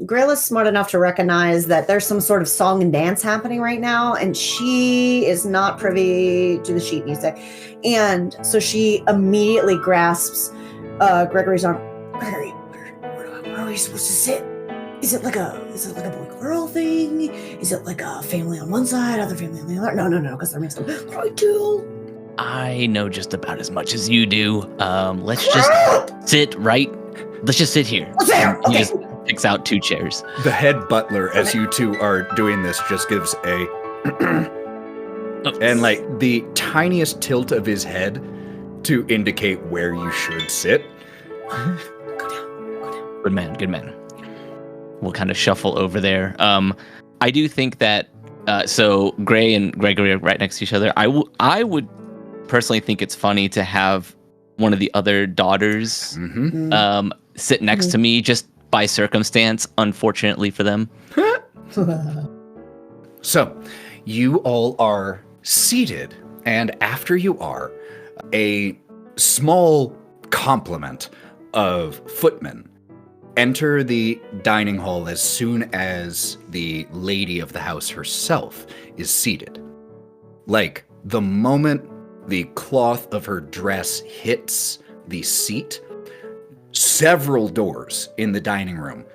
Grail is smart enough to recognize that there's some sort of song and dance happening right now, and she is not privy to the sheet music. And so she immediately grasps Gregory's arm. Gregory, where are we supposed to sit? Is it like a boy-girl thing? Is it like a family on one side, other family on the other? No, because they're mixed up. Right, too. I know just about as much as you do. Let's just sit right. Let's just sit here. He just picks out 2 chairs. The head butler, as you two are doing this, just gives a and like the tiniest tilt of his head to indicate where you should sit. Good man. We'll kind of shuffle over there. I do think that so Gray and Gregory are right next to each other. I would personally think it's funny to have one of the other daughters sit next to me just by circumstance, unfortunately for them. So, you all are seated, and after you are, a small complement of footmen enter the dining hall as soon as the lady of the house herself is seated. Like, the moment the cloth of her dress hits the seat, several doors in the dining room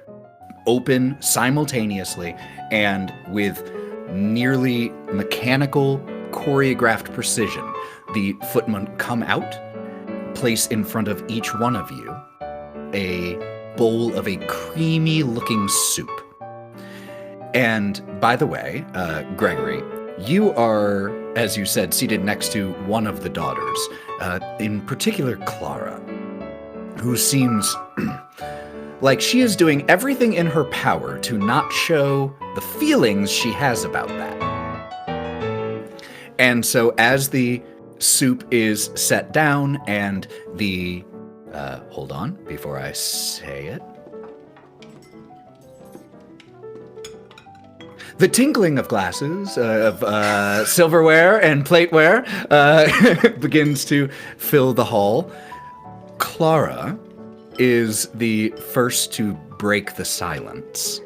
open simultaneously, and with nearly mechanical, choreographed precision, the footmen come out, place in front of each one of you a bowl of a creamy-looking soup. And by the way, Gregory, you are, as you said, seated next to one of the daughters, in particular Clara, who seems like she is doing everything in her power to not show the feelings she has about that. And so as the soup is set down and the hold on before I say it. The tinkling of glasses, of silverware and plateware begins to fill the hall. Clara is the first to break the silence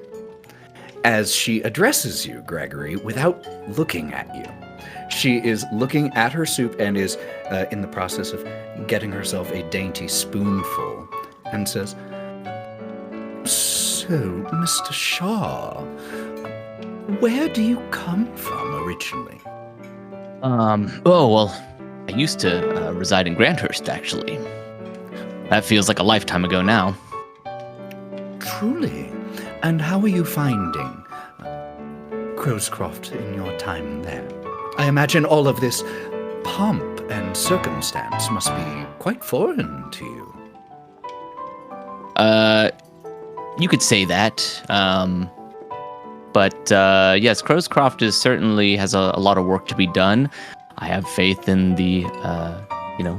as she addresses you, Gregory, without looking at you. She is looking at her soup and is in the process of getting herself a dainty spoonful and says, "So, Mr. Shaw, where do you come from originally?" Oh, well, I used to reside in Grandhurst, actually. That feels like a lifetime ago now. Truly? And how are you finding Crowscroft in your time there? I imagine all of this pomp and circumstance must be quite foreign to you. You could say that. But yes, Crowscroft certainly has a lot of work to be done. I have faith in the,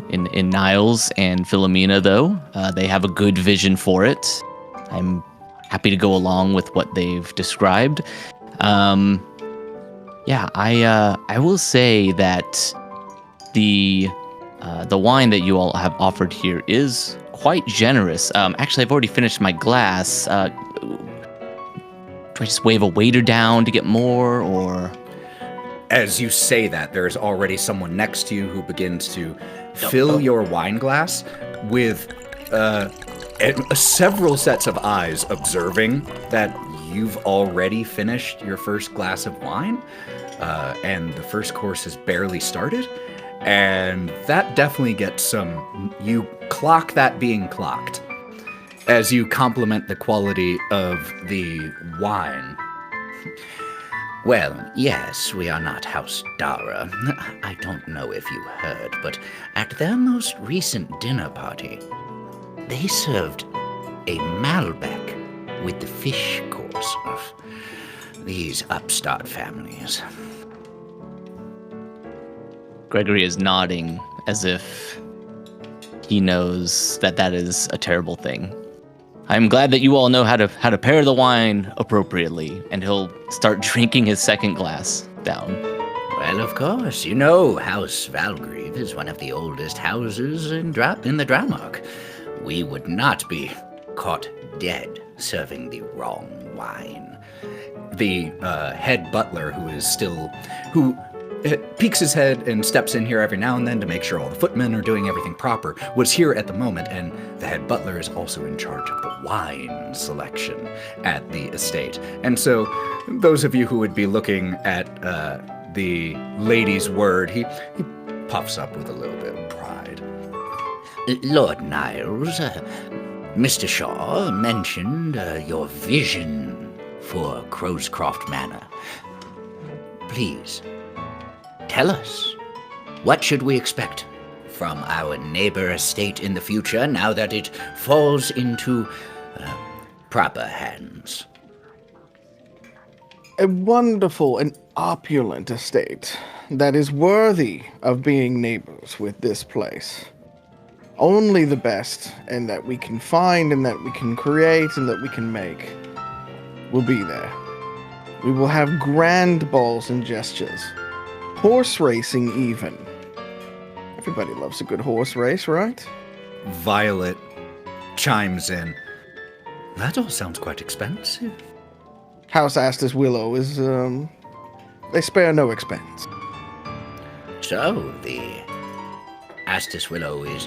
in Niles and Philomena, though. They have a good vision for it. I'm happy to go along with what they've described. I will say that the wine that you all have offered here is quite generous. Actually, I've already finished my glass. Do I just wave a waiter down to get more, or? As you say that, there's already someone next to you who begins to fill your wine glass with several sets of eyes observing that you've already finished your first glass of wine, and the first course has barely started, and that definitely gets some, you clock that being clocked as you compliment the quality of the wine. Well, yes, we are not House Dara. I don't know if you heard, but at their most recent dinner party, they served a Malbec with the fish course of these upstart families. Gregory is nodding as if he knows that that is a terrible thing. I'm glad that you all know how to pair the wine appropriately, and he'll start drinking his second glass down. Well, of course, you know House Valgrieve is one of the oldest houses in the Dramark. We would not be caught dead serving the wrong wine. The head butler, who peeks his head and steps in here every now and then to make sure all the footmen are doing everything proper, was here at the moment, and the head butler is also in charge of the wine selection at the estate. And so those of you who would be looking at the lady's word, he puffs up with a little bit of pride. Lord Niles, Mr. Shaw mentioned your vision for Crowscroft Manor. Please, tell us, what should we expect from our neighbor estate in the future now that it falls into proper hands? A wonderful and opulent estate that is worthy of being neighbors with this place. Only the best, and that we can find, and that we can create, and that we can make, will be there. We will have grand balls and gestures. Horse racing, even. Everybody loves a good horse race, right? Violet chimes in. That all sounds quite expensive. House Astus Willow is, they spare no expense. So, the Astus Willow is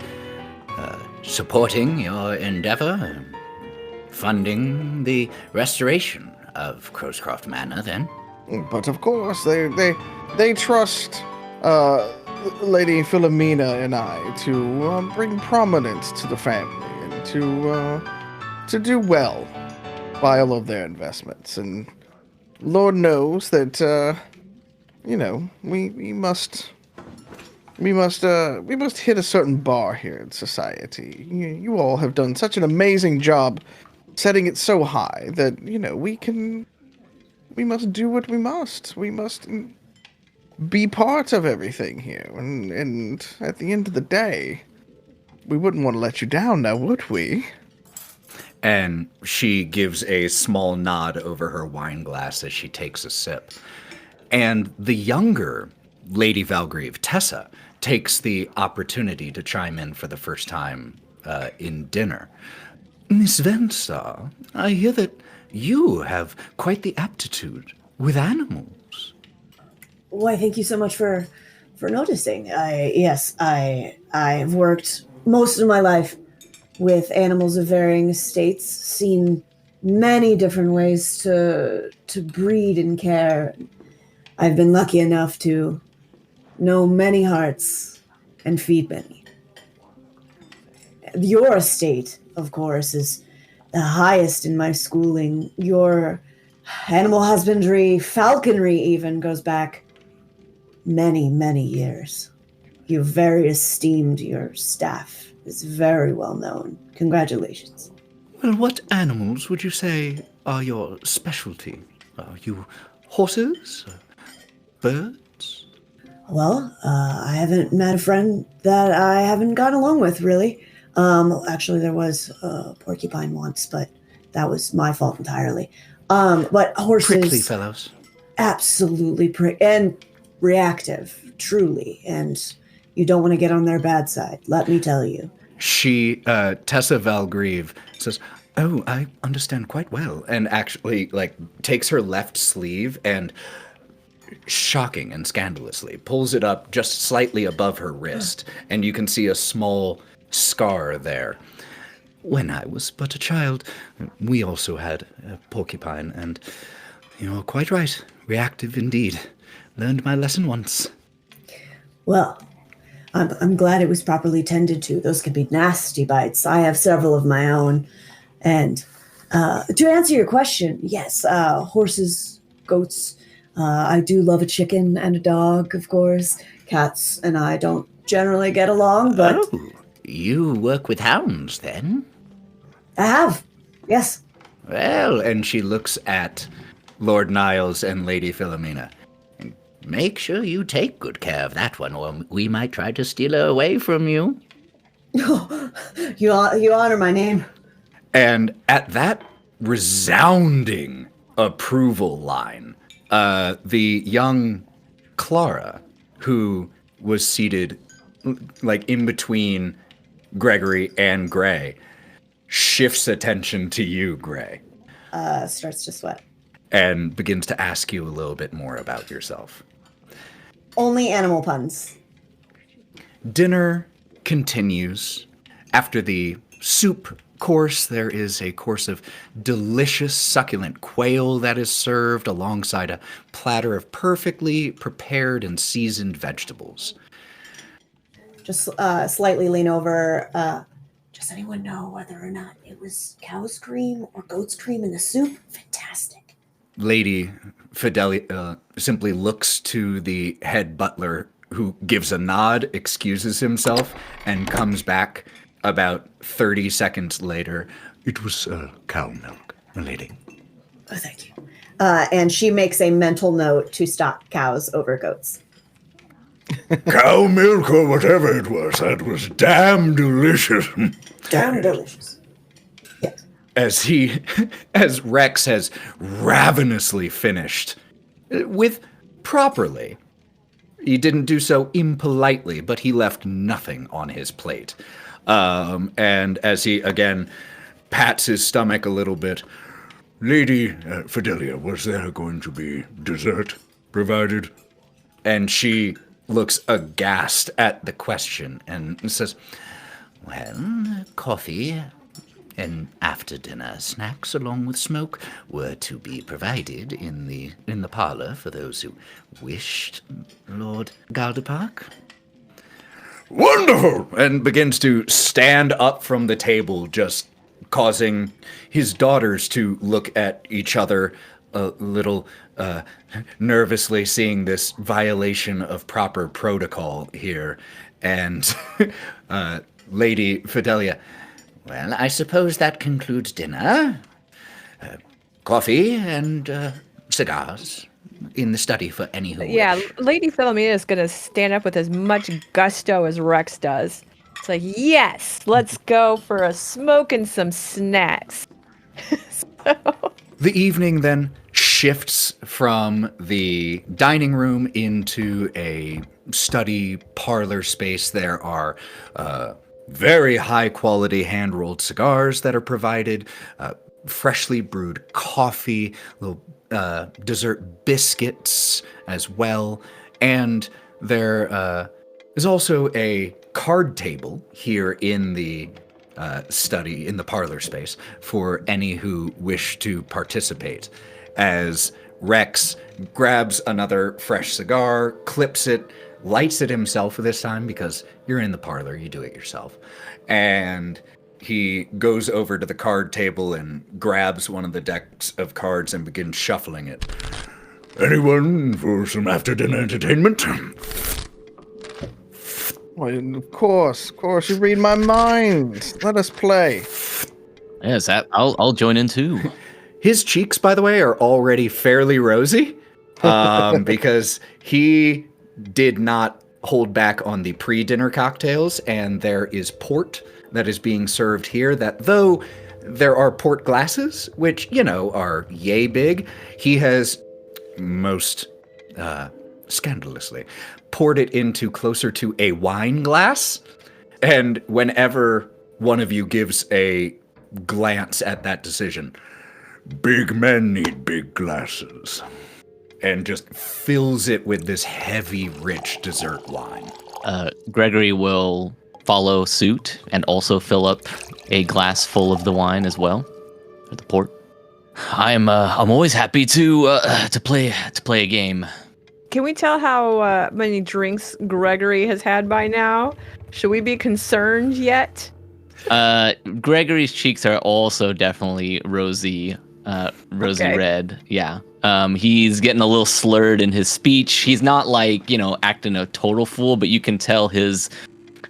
supporting your endeavor, funding the restoration of Crowscroft Manor, then? But of course, they trust Lady Philomena and I to bring prominence to the family and to do well by all of their investments. And Lord knows that we must hit a certain bar here in society. You all have done such an amazing job setting it so high that we must do what we must. We must be part of everything here. And at the end of the day, we wouldn't want to let you down now, would we? And she gives a small nod over her wine glass as she takes a sip. And the younger Lady Valgrieve, Tessa, takes the opportunity to chime in for the first time in dinner. Miss Vensa, I hear that you have quite the aptitude with animals. Why, thank you so much for noticing. I have worked most of my life with animals of varying estates, seen many different ways to breed and care. I've been lucky enough to know many hearts and feed many. Your estate, of course, is the highest in my schooling. Your animal husbandry, falconry even, goes back many, many years. You're very esteemed. Your staff is very well known. Congratulations. Well, what animals would you say are your specialty? Are you horses? Birds? Well, I haven't met a friend that I haven't gotten along with, really. Actually, there was a porcupine once, but that was my fault entirely. But horses... Prickly fellows. Absolutely and reactive, truly. And you don't want to get on their bad side, let me tell you. Tessa Valgrieve says, "Oh, I understand quite well," and actually, takes her left sleeve and, shocking and scandalously, pulls it up just slightly above her wrist, and you can see a small scar there. When I was but a child, we also had a porcupine, and you're quite right, reactive indeed. Learned my lesson once. Well, I'm glad it was properly tended to. Those could be nasty bites. I have several of my own. And to answer your question, yes, horses, goats. I do love a chicken and a dog, of course. Cats and I don't generally get along, but... Oh, you work with hounds, then? I have, yes. Well, and she looks at Lord Niles and Lady Philomena. Make sure you take good care of that one, or we might try to steal her away from you. You honor my name. And at that resounding approval line, the young Clara, who was seated like in between Gregory and Gray, shifts attention to you, Gray, Starts to sweat. and begins to ask you a little bit more about yourself. Only animal puns. Dinner continues. After the soup course, there is a course of delicious, succulent quail that is served alongside a platter of perfectly prepared and seasoned vegetables. Just slightly lean over. Does anyone know whether or not it was cow's cream or goat's cream in the soup? Fantastic. Lady Fidelia simply looks to the head butler, who gives a nod, excuses himself, and comes back about 30 seconds later. It was cow milk, milady. Oh, thank you. And she makes a mental note to stock cows over goats. Cow milk or whatever it was, that was damn delicious. Damn delicious. Yes. As Rex has ravenously finished, with properly. He didn't do so impolitely, but he left nothing on his plate. And as he again pats his stomach a little bit, Lady Fidelia, was there going to be dessert provided? and she looks aghast at the question and says, Well, coffee and after-dinner snacks along with smoke were to be provided in the parlor for those who wished, Lord Galderpark. Wonderful! and begins to stand up from the table, just causing his daughters to look at each other a little nervously, seeing this violation of proper protocol here. And Lady Fidelia, Well, I suppose that concludes dinner. Coffee and cigars in the study for any who Yeah, wish. Lady Philomena is going to stand up with as much gusto as Rex does. It's like, yes, let's go for a smoke and some snacks. the evening then shifts from the dining room into a study parlor space. There are very high quality hand rolled cigars that are provided, freshly brewed coffee, little dessert biscuits as well. And there is also a card table here in the study, in the parlor space, for any who wish to participate. As Rex grabs another fresh cigar, clips it, lights it himself this time because you're in the parlor, you do it yourself. And he goes over to the card table and grabs one of the decks of cards and begins shuffling it. Anyone for some after-dinner entertainment? Well, of course, you read my mind. Let us play. Yes, I'll join in too. His cheeks, by the way, are already fairly rosy because he did not hold back on the pre-dinner cocktails, and there is port that is being served here that, though there are port glasses, which, are yay big, he has most scandalously poured it into closer to a wine glass. And whenever one of you gives a glance at that decision, Big men need big glasses. and just fills it with this heavy, rich dessert wine. Gregory will follow suit and also fill up a glass full of the wine as well, or the port. I'm always happy to play a game. Can we tell how many drinks Gregory has had by now? Should we be concerned yet? Gregory's cheeks are also definitely rosy Okay. red. Yeah. He's getting a little slurred in his speech. He's not like, acting a total fool, but you can tell his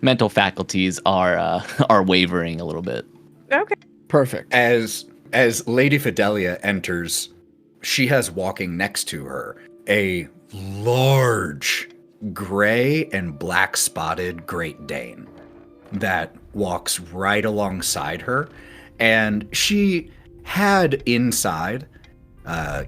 mental faculties are wavering a little bit. Okay. Perfect. As Lady Fidelia enters, she has walking next to her a large gray and black spotted Great Dane that walks right alongside her. And she had inside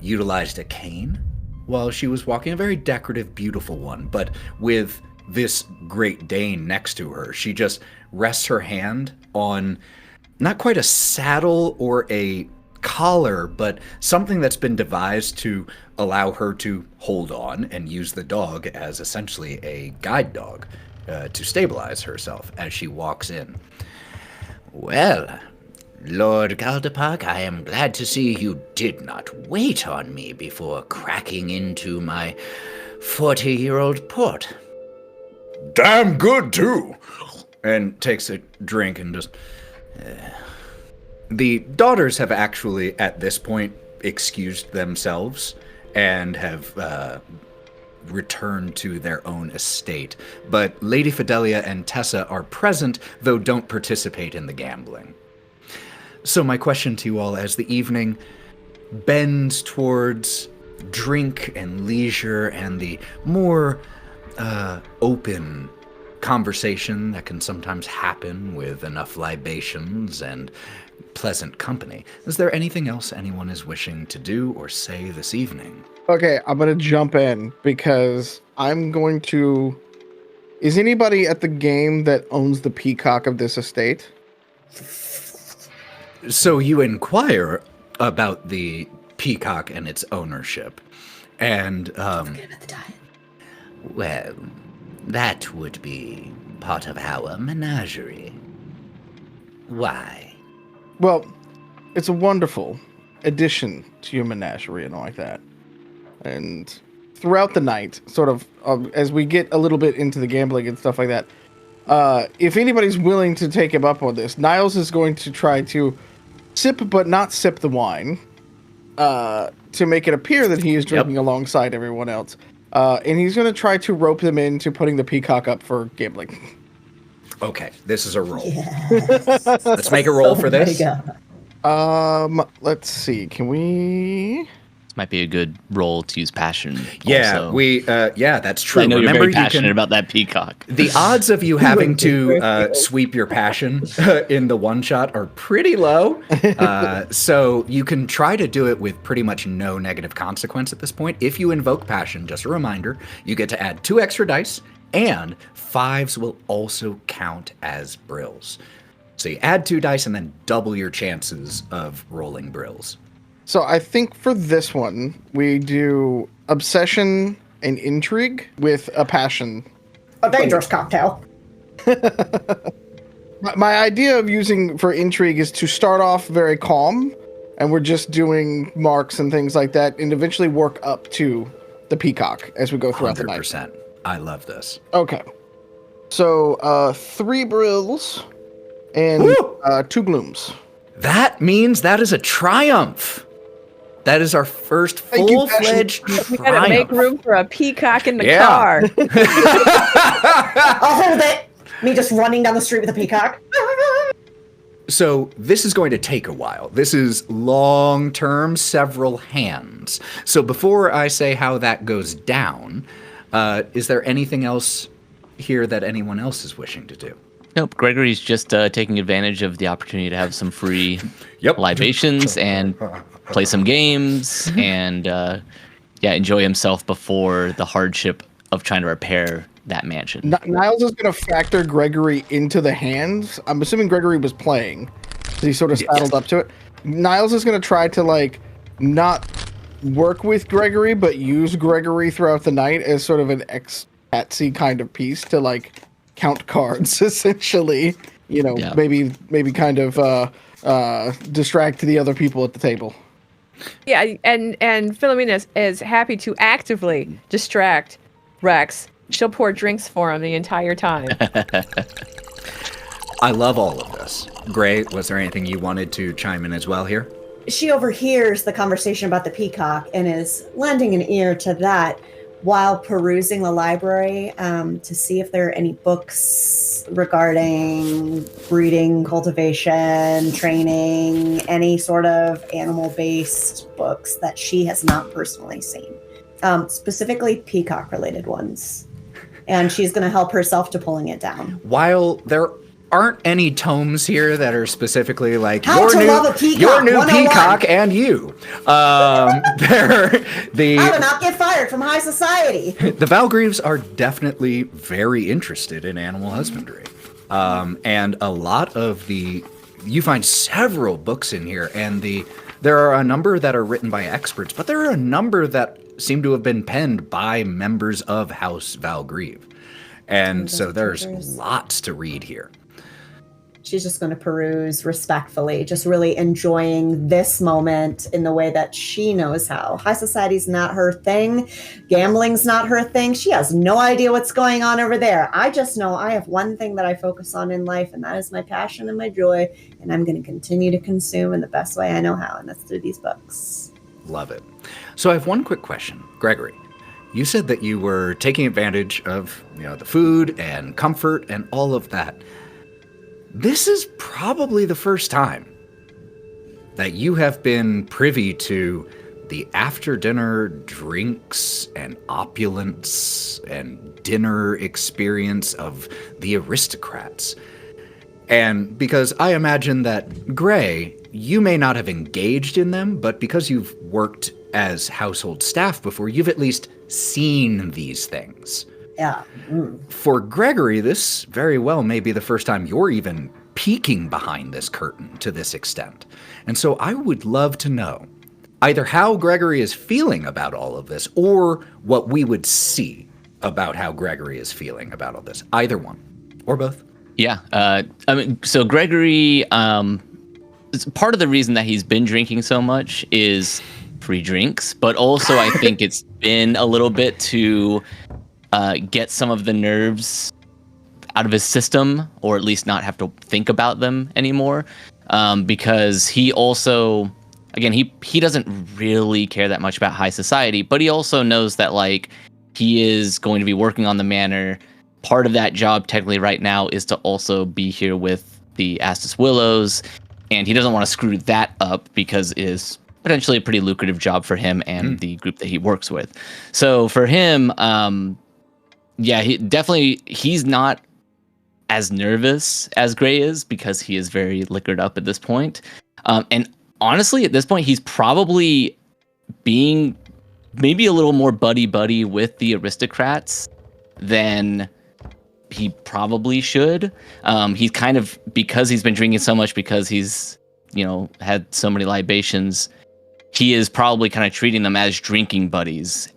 utilized a cane while she was walking, a very decorative, beautiful one. But with this Great Dane next to her, she just rests her hand on not quite a saddle or a collar, but something that's been devised to allow her to hold on and use the dog as essentially a guide dog to stabilize herself as she walks in. Well, Lord Galdepark, I am glad to see you did not wait on me before cracking into my 40-year-old port. Damn good, too. And takes a drink and just... The daughters have actually, at this point, excused themselves and have returned to their own estate. But Lady Fidelia and Tessa are present, though don't participate in the gambling. So my question to you all, as the evening bends towards drink and leisure and the more open conversation that can sometimes happen with enough libations and pleasant company, is there anything else anyone is wishing to do or say this evening? Okay, I'm going to jump in because I'm going to... Is anybody at the game that owns the peacock of this estate? So you inquire about the peacock and its ownership, and Forget about the diet. Well, that would be part of our menagerie. Why? Well, it's a wonderful addition to your menagerie and all like that. And throughout the night, sort of, as we get a little bit into the gambling and stuff like that, if anybody's willing to take him up on this, Niles is going to try to sip but not sip the wine to make it appear that he is drinking alongside everyone else. And he's going to try to rope them into putting the peacock up for gambling. Okay, this is a roll. Yes. Let's make a roll for this. Let's see. Can we... This might be a good role to use passion. Yeah, also. That's true. I know Remember, you're very passionate you can, about that peacock. the odds of you having to sweep your passion in the one shot are pretty low. So you can try to do it with pretty much no negative consequence at this point. If you invoke passion, just a reminder, you get to add 2 extra dice, and 5s will also count as brills. So you add 2 dice and then double your chances of rolling brills. So I think for this one, we do obsession and intrigue with a passion. A dangerous cocktail. My idea of using for intrigue is to start off very calm, and we're just doing marks and things like that, and eventually work up to the peacock as we go throughout the night. 100%. I love this. Okay. So 3 brills and 2 glooms. That means that is a triumph. That is our first Thank you, full-fledged We gotta make triumph. room for a peacock in the Yeah. car. I'll hold it. Me just running down the street with a peacock. So this is going to take a while. This is long-term, several hands. So before I say how that goes down, is there anything else here that anyone else is wishing to do? Nope, Gregory's just taking advantage of the opportunity to have some free Yep. libations and play some games and enjoy himself before the hardship of trying to repair that mansion. Niles is going to factor Gregory into the hands. I'm assuming Gregory was playing, so he sort of saddled up to it. Niles is going to try to not work with Gregory, but use Gregory throughout the night as sort of an ex-patsy kind of piece to count cards, essentially. Maybe kind of distract the other people at the table. Yeah, and Philomena is happy to actively distract Rex. She'll pour drinks for him the entire time. I love all of this. Gray, was there anything you wanted to chime in as well here? She overhears the conversation about the peacock and is lending an ear to that while perusing the library to see if there are any books regarding breeding, cultivation, training, any sort of animal-based books that she has not personally seen. specifically peacock-related ones. And she's going to help herself to pulling it down. While there aren't any tomes here that are specifically like How to love a peacock, your new 101. peacock and you. They're How to not get fired from high society. The Valgreaves are definitely very interested in animal husbandry. And a lot of you find several books in here, and there are a number that are written by experts, but there are a number that seem to have been penned by members of House Valgrieve. And so there's lots to read here. She's just going to peruse respectfully, just really enjoying this moment in the way that she knows how. High society's not her thing. Gambling's not her thing. She has no idea what's going on over there. I just know I have one thing that I focus on in life, and that is my passion and my joy, and I'm going to continue to consume in the best way I know how, and that's through these books. Love it. So I have one quick question. Gregory, you said that you were taking advantage of, the food and comfort and all of that. This is probably the first time that you have been privy to the after-dinner drinks and opulence and dinner experience of the aristocrats. And because I imagine that, Gray, you may not have engaged in them, but because you've worked as household staff before, you've at least seen these things. Yeah. For Gregory, this very well may be the first time you're even peeking behind this curtain to this extent. And so I would love to know either how Gregory is feeling about all of this, or what we would see about how Gregory is feeling about all this. Either one, or both. Yeah. So Gregory, part of the reason that he's been drinking so much is free drinks, but also I think it's been a little bit to get some of the nerves out of his system, or at least not have to think about them anymore. Because he also, again, he doesn't really care that much about high society, but he also knows that he is going to be working on the manor. Part of that job technically right now is to also be here with the Astus Willows, and he doesn't want to screw that up because it is potentially a pretty lucrative job for him and the group that he works with. So for him, he's not as nervous as Gray is because he is very liquored up at this point. And honestly, at this point, he's probably being maybe a little more buddy-buddy with the aristocrats than he probably should. He's kind of, because he's been drinking so much, because he's, had so many libations, he is probably kind of treating them as drinking buddies,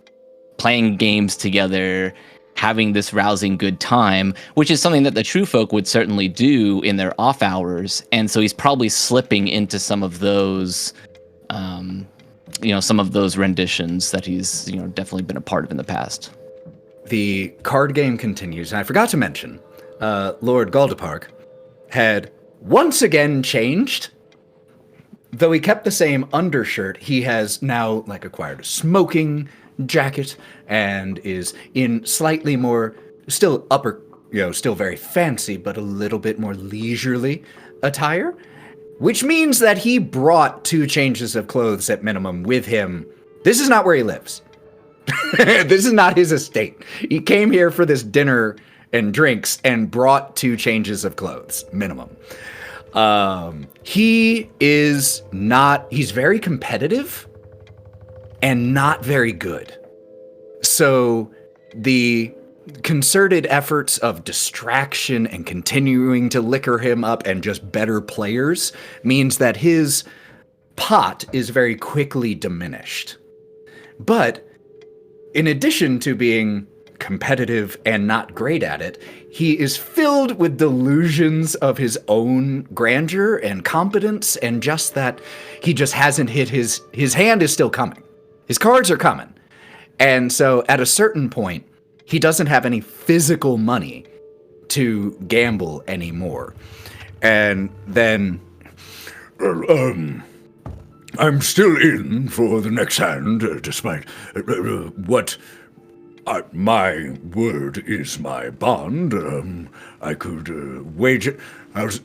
playing games together, having this rousing good time, which is something that the true folk would certainly do in their off hours. And so he's probably slipping into some of those, some of those renditions that he's, definitely been a part of in the past. The card game continues, and I forgot to mention, Lord Galdepark had once again changed. Though he kept the same undershirt, he has now acquired a smoking jacket and is in slightly more, still still very fancy, but a little bit more leisurely attire, which means that he brought 2 changes of clothes at minimum with him. This is not where he lives. This is not his estate. He came here for this dinner and drinks and brought 2 changes of clothes, minimum. He's very competitive and not very good. So the concerted efforts of distraction and continuing to liquor him up and just better players means that his pot is very quickly diminished. But in addition to being competitive and not great at it, he is filled with delusions of his own grandeur and competence, and just that he just hasn't hit his hand is still coming. His cards are coming. And so at a certain point, he doesn't have any physical money to gamble anymore. And then, I'm still in for the next hand, despite what my word is my bond. I could wager.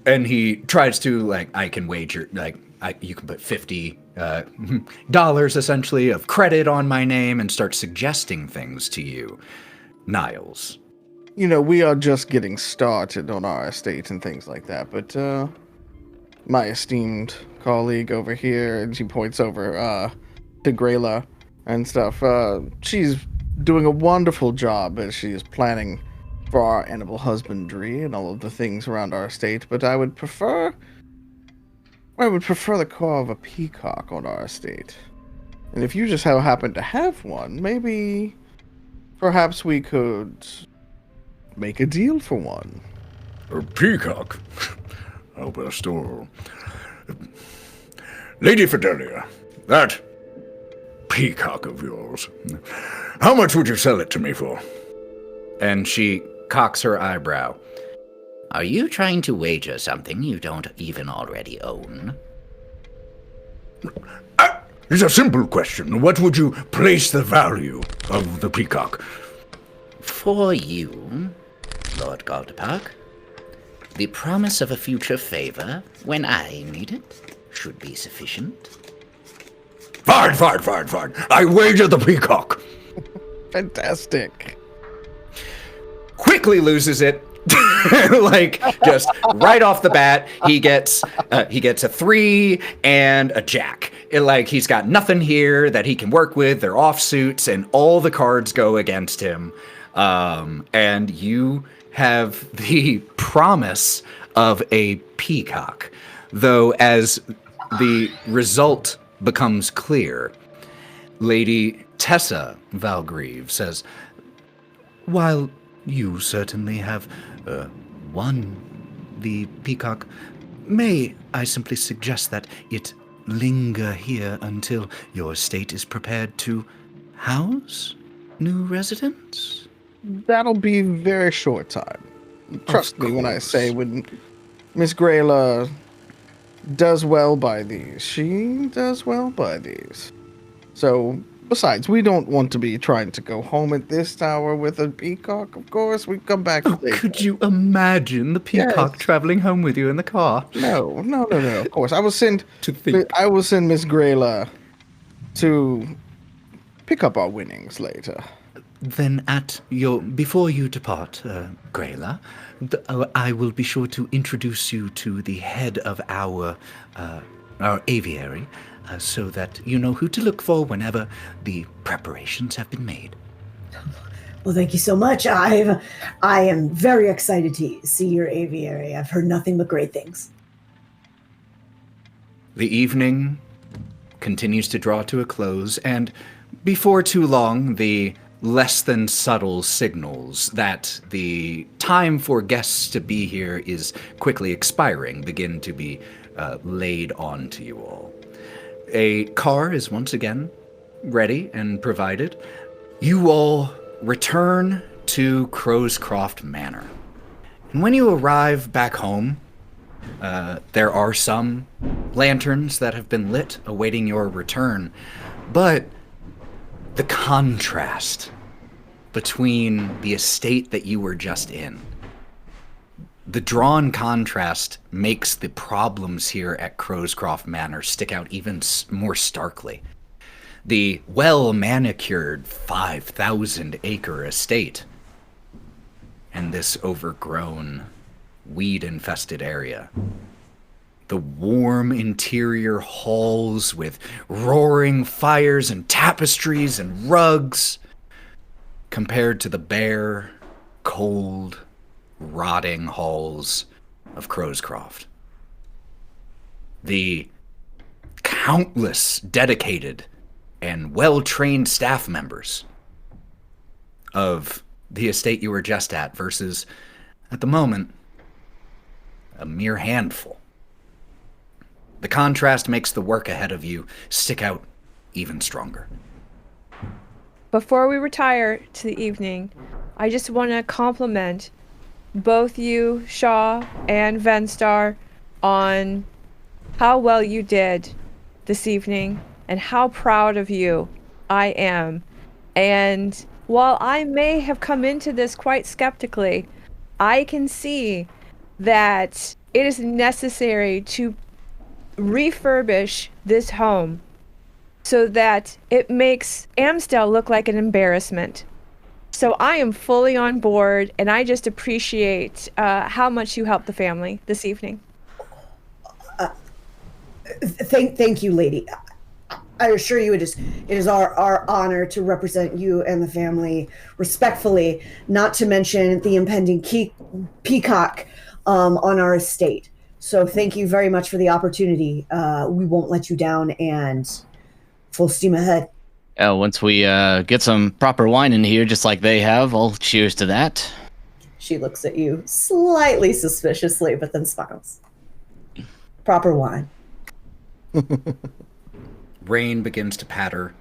and he tries to, I can wager, you can put 50 dollars essentially of credit on my name and start suggesting things to you, Niles. We are just getting started on our estate and things like that, but my esteemed colleague over here, and she points over to Grayla and stuff, she's doing a wonderful job as she is planning for our animal husbandry and all of the things around our estate, but I would prefer the core of a peacock on our estate. And if you just happen to have one, maybe perhaps we could make a deal for one. A peacock? Oh, best of all. Lady Fidelia, that peacock of yours, how much would you sell it to me for? And she cocks her eyebrow. Are you trying to wager something you don't even already own? It's a simple question. What would you place the value of the peacock? For you, Lord Galdepark, the promise of a future favor, when I need it, should be sufficient. Fine. I wager the peacock. Fantastic. Quickly loses it. Like, just right off the bat, he gets a 3 and a jack. He's got nothing here that he can work with. They're offsuits, and all the cards go against him. And you have the promise of a peacock. Though, as the result becomes clear, Lady Tessa Valgrieve says, "While you certainly have won the peacock, may I simply suggest that it linger here until your estate is prepared to house new residents?" That'll be very short time. Trust me when I say when Miss Grayla does well by these, she does well by these. So, besides, we don't want to be trying to go home at this hour with a peacock, of course. We come back later. Could you imagine the peacock traveling home with you in the car? No, of course. I will send Miss Grayla to pick up our winnings later. Then before you depart, Grayla, I will be sure to introduce you to the head of our aviary, so that you know who to look for whenever the preparations have been made. Well, thank you so much. I am very excited to see your aviary. I've heard nothing but great things. The evening continues to draw to a close, and before too long, the less than subtle signals that the time for guests to be here is quickly expiring begin to be laid on to you all. A car is once again ready and provided. You all return to Crowscroft Manor. And when you arrive back home, there are some lanterns that have been lit awaiting your return, but the contrast between the estate that you were just in, the drawn contrast makes the problems here at Crowscroft Manor stick out even more starkly. The well-manicured 5,000-acre estate and this overgrown, weed-infested area. The warm interior halls with roaring fires and tapestries and rugs, compared to the bare, cold, rotting halls of Crowscroft. The countless dedicated and well-trained staff members of the estate you were just at versus, at the moment, a mere handful. The contrast makes the work ahead of you stick out even stronger. Before we retire to the evening, I just want to compliment both you, Shaw and Venstar, on how well you did this evening and how proud of you I am. And while I may have come into this quite skeptically, I can see that it is necessary to refurbish this home so that it makes Amstel look like an embarrassment. So I am fully on board, and I just appreciate how much you helped the family this evening. Thank you, lady. I assure you, it is our honor to represent you and the family respectfully. Not to mention the impending peacock on our estate. So thank you very much for the opportunity. We won't let you down, and full steam ahead. Once we get some proper wine in here, just like they have, I'll cheers to that. She looks at you slightly suspiciously, but then smiles. Proper wine. Rain begins to patter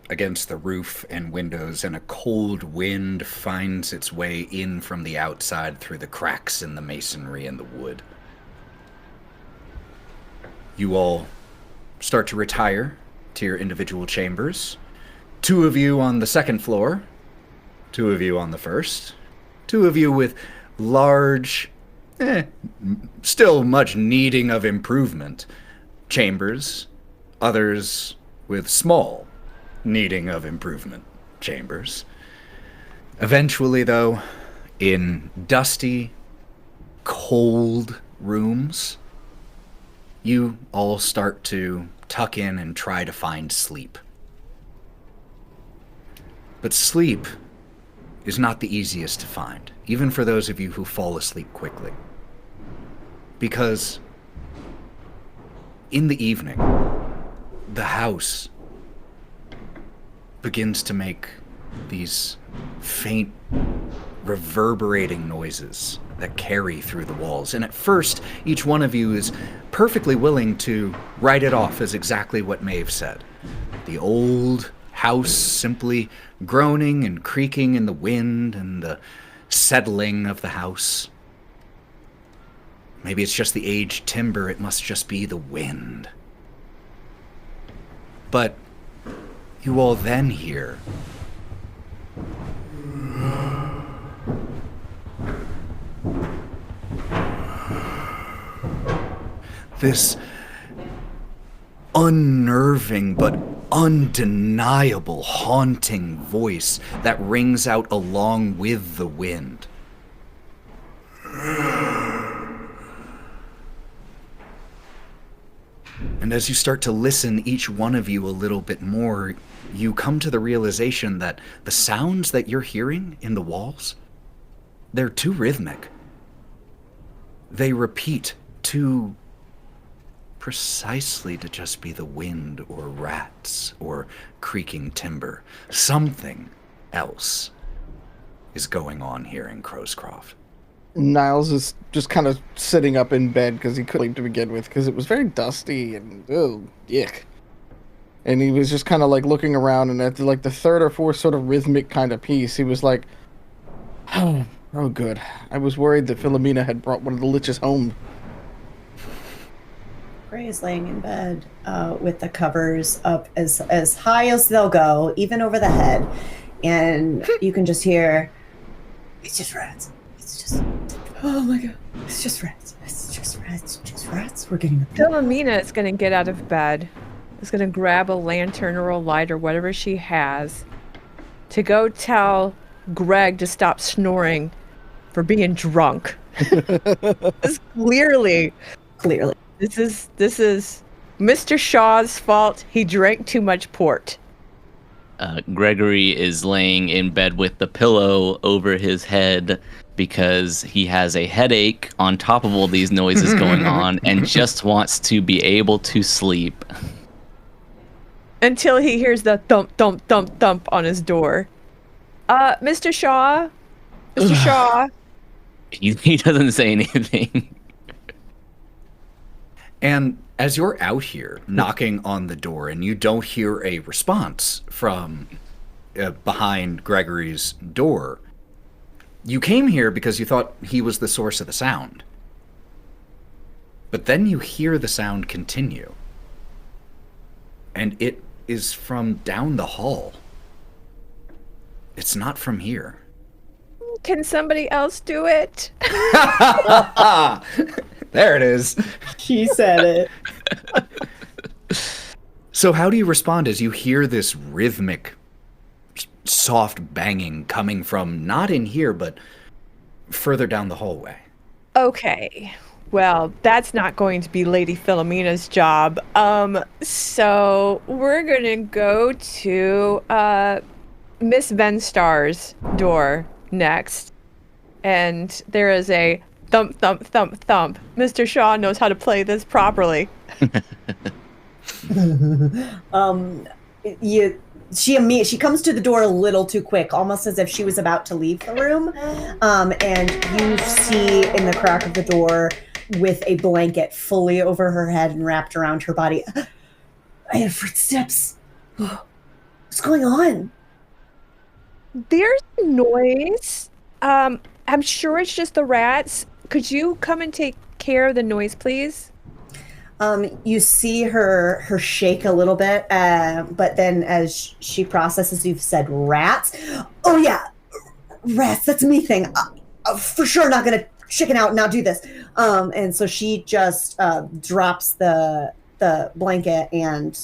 against the roof and windows, and a cold wind finds its way in from the outside through the cracks in the masonry and the wood. You all start to retire to your individual chambers. 2 of you on the second floor, 2 of you on the first, 2 of you with large, still much needing of improvement chambers, others with small, needing of improvement chambers. Eventually, though, in dusty, cold rooms, you all start to tuck in and try to find sleep. But sleep is not the easiest to find, even for those of you who fall asleep quickly. Because in the evening, the house begins to make these faint, reverberating noises that carry through the walls. And at first, each one of you is perfectly willing to write it off as exactly what Maeve said. The old house simply groaning and creaking in the wind and the settling of the house. Maybe it's just the aged timber, it must just be the wind. But you all then hear this unnerving but undeniable haunting voice that rings out along with the wind. And as you start to listen, each one of you a little bit more, you come to the realization that the sounds that you're hearing in the walls, they're too rhythmic. They repeat too precisely to just be the wind or rats or creaking timber. Something else is going on here in Crowscroft. Niles is just kind of sitting up in bed because he couldn't sleep to begin with because it was very dusty and yuck. And he was just kind of like looking around, and at like the third or fourth sort of rhythmic kind of piece, he was like, oh good. I was worried that Philomena had brought one of the liches home. Gray is laying in bed with the covers up as high as they'll go, even over the head. And you can just hear, it's just rats. It's just, oh my god, it's just rats. It's just rats. Just rats. We're getting the Philomena is going to get out of bed. Is going to grab a lantern or a light or whatever she has to go tell Greg to stop snoring for being drunk. Clearly. This is Mr. Shaw's fault. He drank too much port. Gregory is laying in bed with the pillow over his head because he has a headache on top of all these noises going on and just wants to be able to sleep. Until he hears the thump, thump, thump, thump on his door. Mr. Shaw? Mr. Shaw? He doesn't say anything. And as you're out here knocking on the door and you don't hear a response from behind Gregory's door, you came here because you thought he was the source of the sound. But then you hear the sound continue. And it is from down the hall. It's not from here. Can somebody else do it? That There it is. She said it. So how do you respond as you hear this rhythmic, soft banging coming from not in here, but further down the hallway? Okay. Well, that's not going to be Lady Philomena's job. So we're gonna go to Miss Venstar's door next. And there is a thump, thump, thump, thump. Mr. Shaw knows how to play this properly. She comes to the door a little too quick, almost as if she was about to leave the room. And you see in the crack of the door with a blanket fully over her head and wrapped around her body. I have footsteps. What's going on? There's noise. I'm sure it's just the rats. Could you come and take care of the noise, please? You see her shake a little bit, but then as she processes, you've said rats. Oh yeah, rats. That's a me thing. For sure, not gonna chicken out and not do this. And so she just drops the blanket and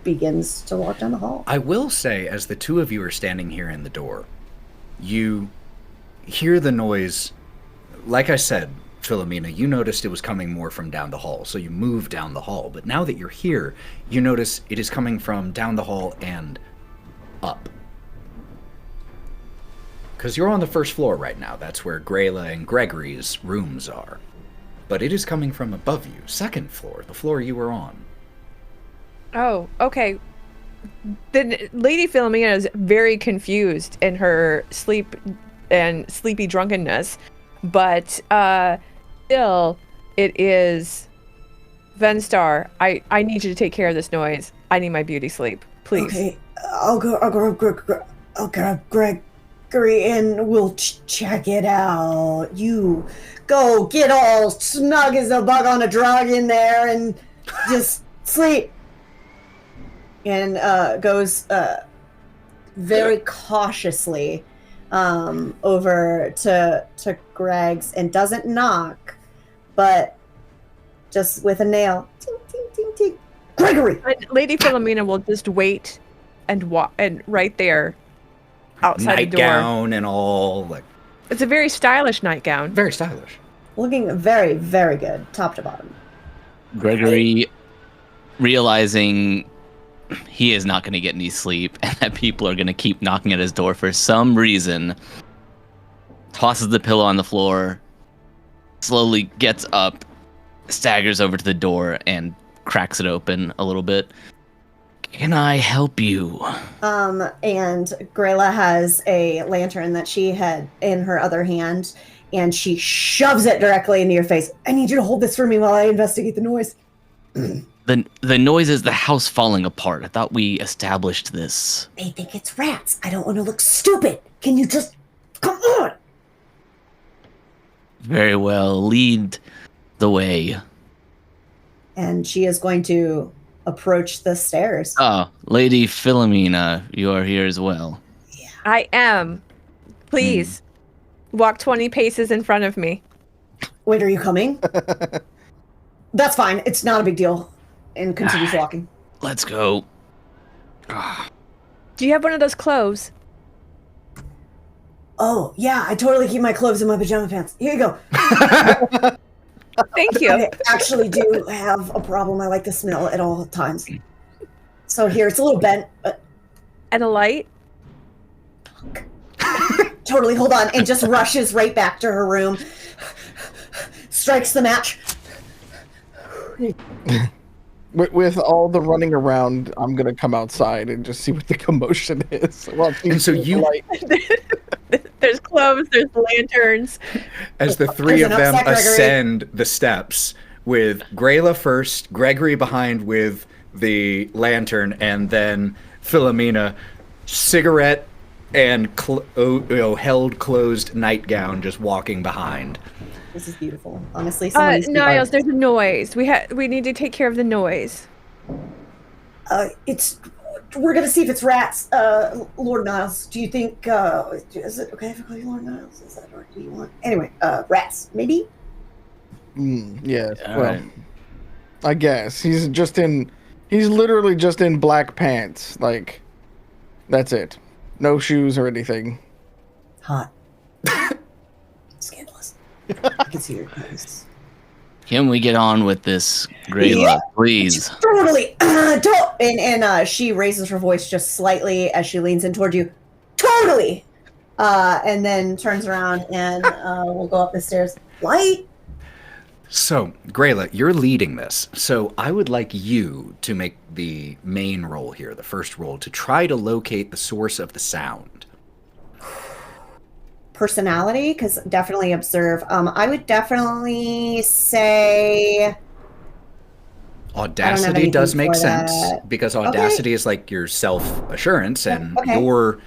begins to walk down the hall. I will say, as the two of you are standing here in the door, you hear the noise. Like I said, Philomena, you noticed it was coming more from down the hall, so you moved down the hall. But now that you're here, you notice it is coming from down the hall and up. Because you're on the first floor right now. That's where Grayla and Gregory's rooms are. But it is coming from above you, second floor, the floor you were on. Oh, okay. Then Lady Philomena is very confused in her sleep and sleepy drunkenness. But still, it is Venstar. I need you to take care of this noise. I need my beauty sleep, please. Okay, I'll grab Gregory and we'll check it out. You go get all snug as a bug on a drug in there and just sleep. And goes very cautiously over to Greg's and doesn't knock, but just with a nail. Ting, ting, ting, ting. Gregory! And Lady Philomena will just wait and walk, and right there outside the door. Nightgown and all. Like, It's a very stylish nightgown. very stylish. Looking very, very good, top to bottom. Gregory, realizing he is not going to get any sleep and that people are going to keep knocking at his door for some reason, tosses the pillow on the floor, slowly gets up, staggers over to the door, and cracks it open a little bit. Can I help you? And Grayla has a lantern that she had in her other hand, and she shoves it directly into your face. I need you to hold this for me while I investigate the noise. The noise is the house falling apart. I thought we established this. They think it's rats. I don't want to look stupid. Can you just come on? Very well. Lead the way. And she is going to approach the stairs. Oh, Lady Philomena, you are here as well. I am. Please, walk 20 paces in front of me. Wait, are you coming? That's fine. It's not a big deal. And continues walking. Let's go. Do you have one of those clothes? Oh, yeah, I totally keep my clothes in my pajama pants. Here you go. Thank you. I actually do have a problem. I like to smell at all times. So here, it's a little bent, but And a light? totally, hold on. And just rushes right back to her room. Strikes the match. With all the running around, I'm gonna come outside and just see what the commotion is. Well, And so you- There's clothes, there's lanterns. As the three of There's an them upset, Gregory. ascend the steps, with Grayla first, Gregory behind with the lantern, and then Philomena, cigarette and held closed nightgown, just walking behind. This is beautiful. Honestly, someone needs to be Niles, there's a noise. We need to take care of the noise. We're gonna see if it's rats. Lord Niles, do you think is it okay if I call you Lord Niles? Is that or do you want anyway? Rats, maybe. Yes. All Well, right. I guess he's literally just in black pants. Like, that's it. No shoes or anything. Hot. Scandalous. I can see your eyes. Can we get on with this, Grayla, please? Totally. She raises her voice just slightly as she leans in toward you. Totally. And then turns around and we'll go up the stairs. Light. So, Grayla, you're leading this. So I would like you to make the main roll here, the first roll, to try to locate the source of the sound. Personality, because definitely observe. I would definitely say Audacity does make for sense that. because audacity is like your self-assurance, and Okay. you're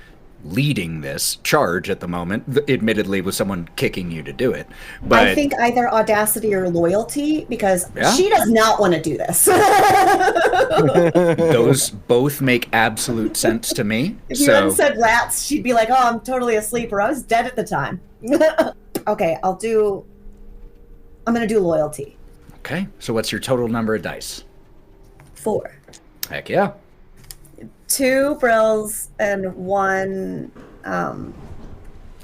leading this charge at the moment, admittedly with someone kicking you to do it. But I think either audacity or loyalty, because Yeah. she does not want to do this. those both make absolute sense to me. If you So hadn't said rats, she'd be like, "Oh, I'm totally asleep," or "I was dead at the time." Okay, I'm gonna do loyalty. okay, so what's your total number of dice? 4. Heck yeah. 2 brills and 1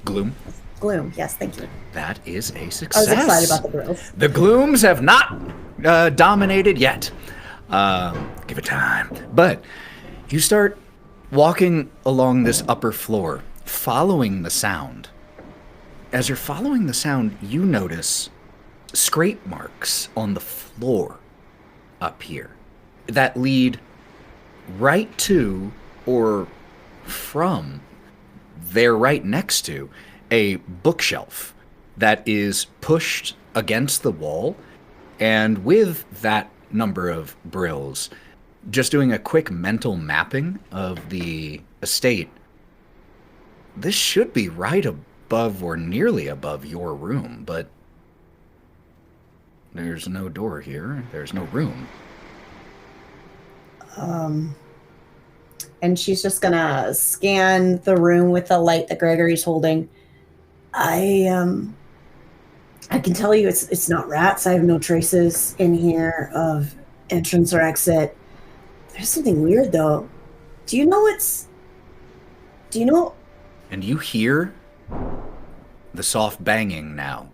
Gloom. gloom. Yes, thank you. That is a I success. was excited about the brills. The glooms have not dominated yet. Give it time. But you start walking along this upper floor, following the sound. As you're following the sound, you notice scrape marks on the floor up here that lead right to or from, they're right next to, a bookshelf that is pushed against the wall. And with that number of brills, just doing a quick mental mapping of the estate, this should be right above or nearly above your room, but there's no door here. There's no room. And she's just gonna scan the room with the light that Gregory's holding. I can tell you it's not rats. I have no traces in here of entrance or exit. There's something weird though. Do you know? And you hear the soft banging now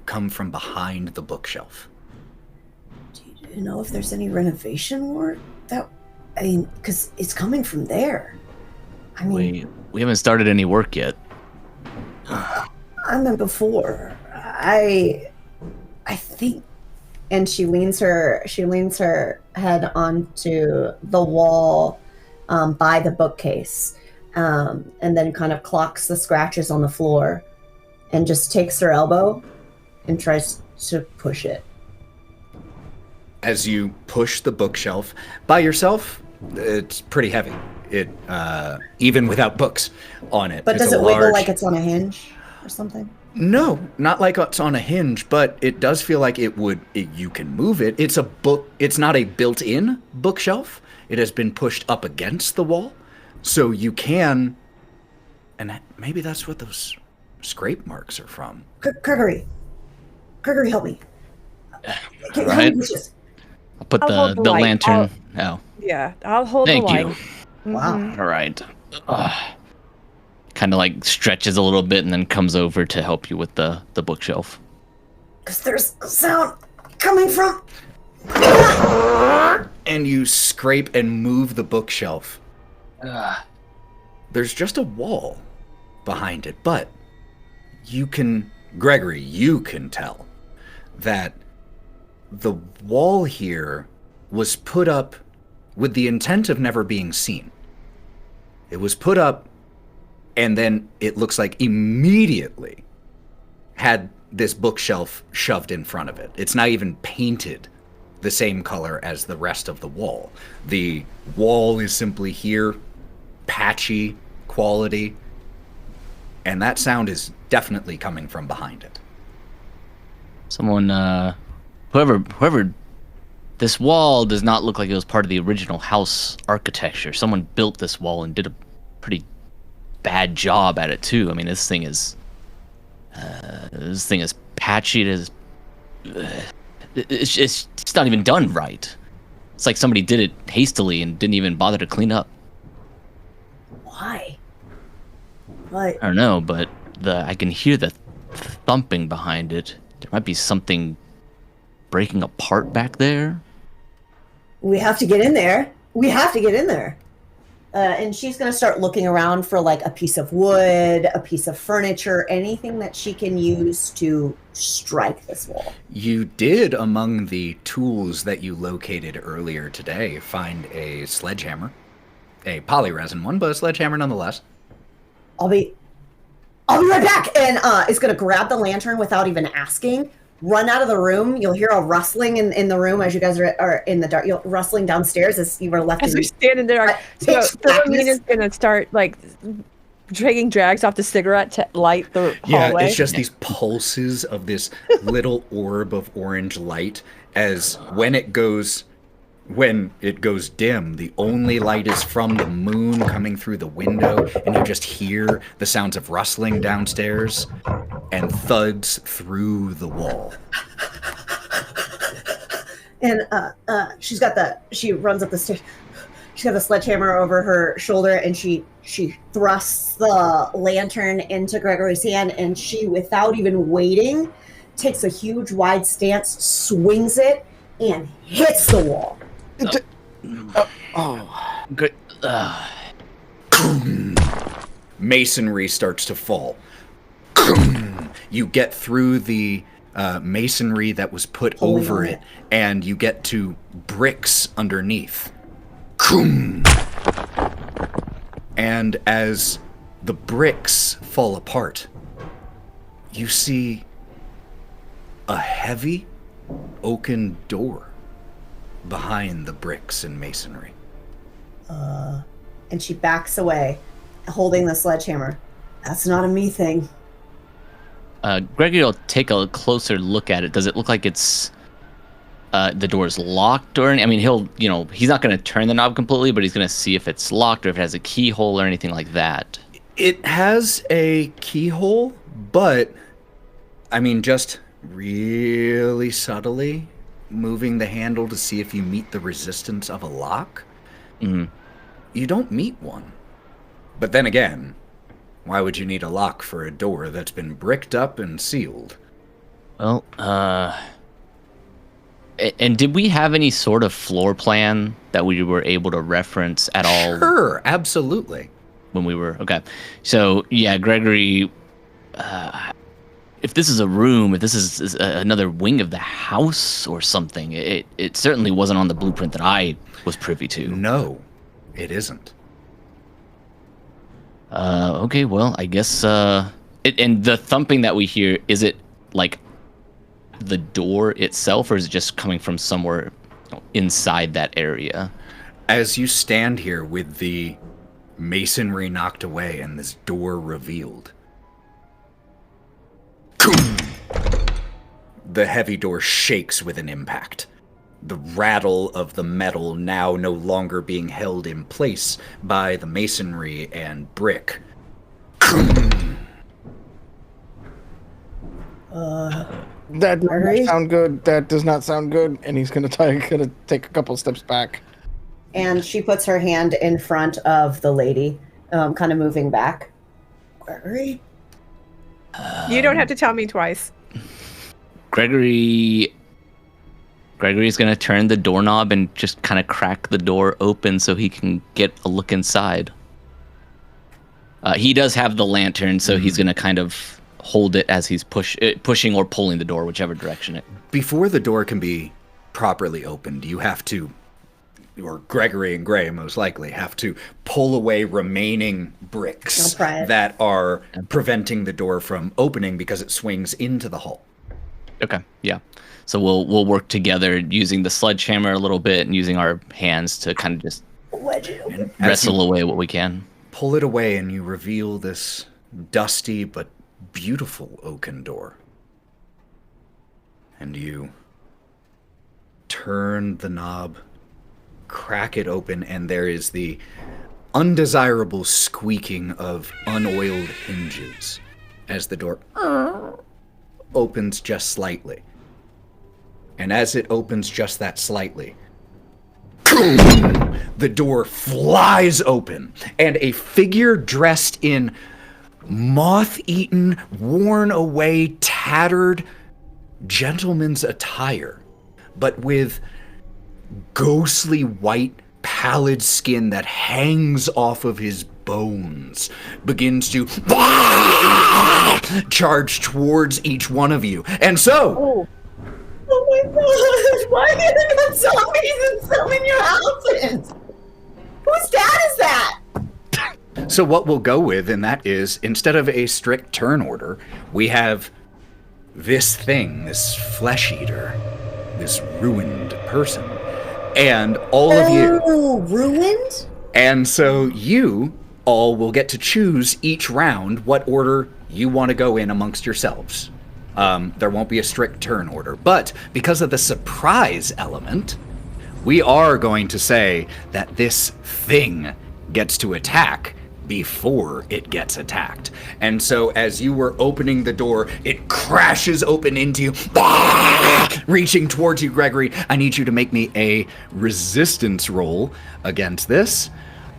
come from behind the bookshelf. Do you know if there's any renovation work because it's coming from there. I mean, We haven't started any work yet. I meant before. I think, and she leans her head onto the wall by the bookcase, and then kind of clocks the scratches on the floor, and just takes her elbow and tries to push it. As you push the bookshelf by yourself, it's pretty heavy. It even without books on it. But It's does a it wiggle large- like it's on a hinge or something? No, not like it's on a hinge, but it does feel like you can move it. It's a book. It's not a built-in bookshelf. It has been pushed up against the wall, so you can. And maybe that's what those scrape marks are from. Gregory, help me. Help me Right. push this. I'll put I'll the hold the light. lantern. Oh, Yeah, I'll hold thank the you. light. Wow. All right. Kind of like stretches a little bit and then comes over to help you with the bookshelf. Because there's a sound coming from. And you scrape and move the bookshelf. There's just a wall behind it, but Gregory, you can tell that the wall here was put up with the intent of never being seen. It was put up, and then it looks like immediately had this bookshelf shoved in front of it. It's not even painted the same color as the rest of the wall. The wall is simply here, patchy quality, and that sound is definitely coming from behind it. Someone, whoever, this wall does not look like it was part of the original house architecture. Someone built this wall and did a pretty bad job at it too. I mean, this thing is patchy. It has it's not even done right. It's like somebody did it hastily and didn't even bother to clean up. Why? What? I don't know, but I can hear the thumping behind it. There might be something breaking apart back there. We have to get in there. We have to get in there. And she's going to start looking around for like a piece of wood, a piece of furniture, anything that she can use to strike this wall. You did, among the tools that you located earlier today, find a sledgehammer. A polyresin one, but a sledgehammer nonetheless. I'll be right back. And is going to grab the lantern without even asking. Run out of the room. You'll hear a rustling in the room as you guys are in the dark. You're rustling downstairs as you were left. As we stand in the dark, so Philomena's gonna start like taking drags off the cigarette to light the hallway. Yeah, it's just these pulses of this little orb of orange light. As when it goes dim, the only light is from the moon coming through the window, and you just hear the sounds of rustling downstairs and thuds through the wall. And she runs up the stairs. She's got the sledgehammer over her shoulder, and she thrusts the lantern into Gregory's hand, and she, without even waiting, takes a huge wide stance, swings it, and hits the wall. Good. Masonry starts to fall. You get through the masonry that was put over it, and you get to bricks underneath. And as the bricks fall apart, you see a heavy oaken door behind the bricks and masonry. And she backs away, holding the sledgehammer. That's not a me thing. Gregory will take a closer look at it. Does it look like it's the door's locked or I mean, he's not going to turn the knob completely, but he's going to see if it's locked or if it has a keyhole or anything like that. It has a keyhole, but I mean, just really subtly moving the handle to see if you meet the resistance of a lock. Mm-hmm. You don't meet one. But then again, why would you need a lock for a door that's been bricked up and sealed? Well, and did we have any sort of floor plan that we were able to reference at all? Sure, absolutely. When we were, okay. So, yeah, Gregory, if this is a room, if this is another wing of the house or something, it certainly wasn't on the blueprint that I was privy to. No, it isn't. Okay, well, I guess, and the thumping that we hear, is it like the door itself, or is it just coming from somewhere inside that area? As you stand here with the masonry knocked away and this door revealed, the heavy door shakes with an impact. The rattle of the metal now no longer being held in place by the masonry and brick. That does not sound good. That does not sound good. And he's gonna take a couple steps back. And she puts her hand in front of the lady, kind of moving back. Gregory? You don't have to tell me twice. Gregory's gonna turn the doorknob and just kind of crack the door open so he can get a look inside. He does have the lantern, so he's gonna kind of hold it as he's pushing or pulling the door, whichever direction it. Before the door can be properly opened, you have to, or Gregory and Gray most likely, have to pull away remaining bricks that are preventing the door from opening because it swings into the hull. Okay, yeah. So we'll work together using the sledgehammer a little bit and using our hands to kind of just wrestle away what we can. Pull it away and you reveal this dusty but beautiful oaken door. And you turn the knob, crack it open, and there is the undesirable squeaking of unoiled hinges as the door opens just slightly. And as it opens just that slightly, the door flies open, and a figure dressed in moth-eaten, worn-away, tattered gentleman's attire, but with ghostly white, pallid skin that hangs off of his bones, begins to charge towards each one of you. And so... Oh my god, why did there not zombies in so many houses? Whose dad is that? So what we'll go with, and that is, instead of a strict turn order, we have this thing, this flesh eater, this ruined person, and all of you. Oh, ruined? And so you all will get to choose each round what order you want to go in amongst yourselves. There won't be a strict turn order, but because of the surprise element, we are going to say that this thing gets to attack before it gets attacked. And so as you were opening the door, it crashes open into you, reaching towards you, Gregory. I need you to make me a resistance roll against this.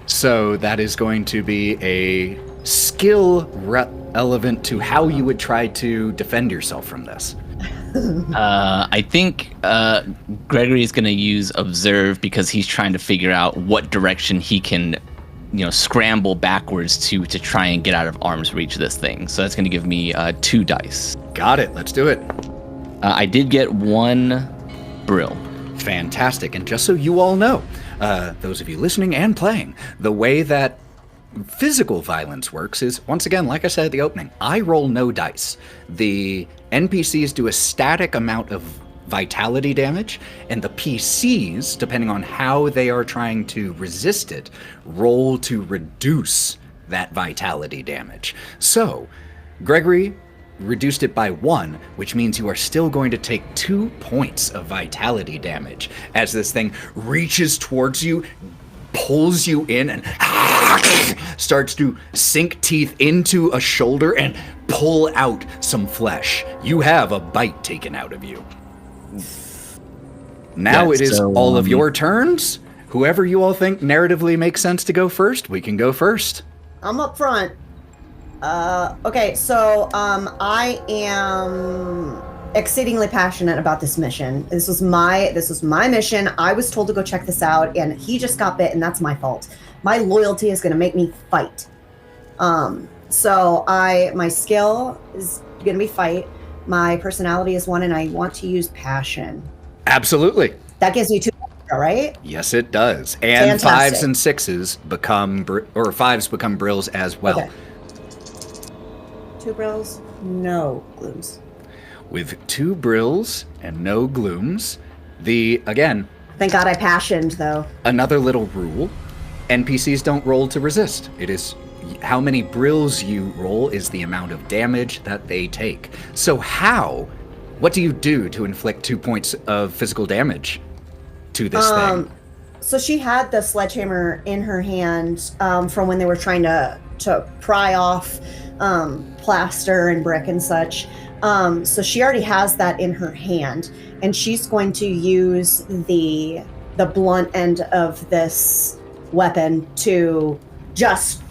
So that is going to be a skill relevant to how you would try to defend yourself from this. I think Gregory is going to use observe because he's trying to figure out what direction he can, scramble backwards to try and get out of arm's reach of this thing. So that's going to give me 2 dice. Got it. Let's do it. I did get 1 brill. Fantastic. And just so you all know, those of you listening and playing, the way that physical violence works is, once again, like I said at the opening, I roll no dice. The NPCs do a static amount of vitality damage, and the PCs, depending on how they are trying to resist it, roll to reduce that vitality damage. So, Gregory reduced it by 1, which means you are still going to take 2 points of vitality damage as this thing reaches towards you, pulls you in, and starts to sink teeth into a shoulder and pull out some flesh. You have a bite taken out of you. Now it is all of your turns. Whoever you all think narratively makes sense to go first, we can go first. I'm up front. Okay, so I am exceedingly passionate about this mission. This was my mission. I was told to go check this out, and he just got bit, and that's my fault. My loyalty is going to make me fight. So my skill is going to be fight. My personality is 1, and I want to use passion. Absolutely. That gives me 2, right? Yes, it does. And Fantastic. 5s and 6s become, or 5s become brills as well. Okay. 2 brills, no glooms. With 2 brills and no glooms, again, Thank God I passioned, though. another little rule, NPCs don't roll to resist. It is how many brills you roll is the amount of damage that they take. So what do you do to inflict 2 points of physical damage to this thing? So she had the sledgehammer in her hand from when they were trying to pry off plaster and brick and such. So she already has that in her hand, and she's going to use the blunt end of this weapon to just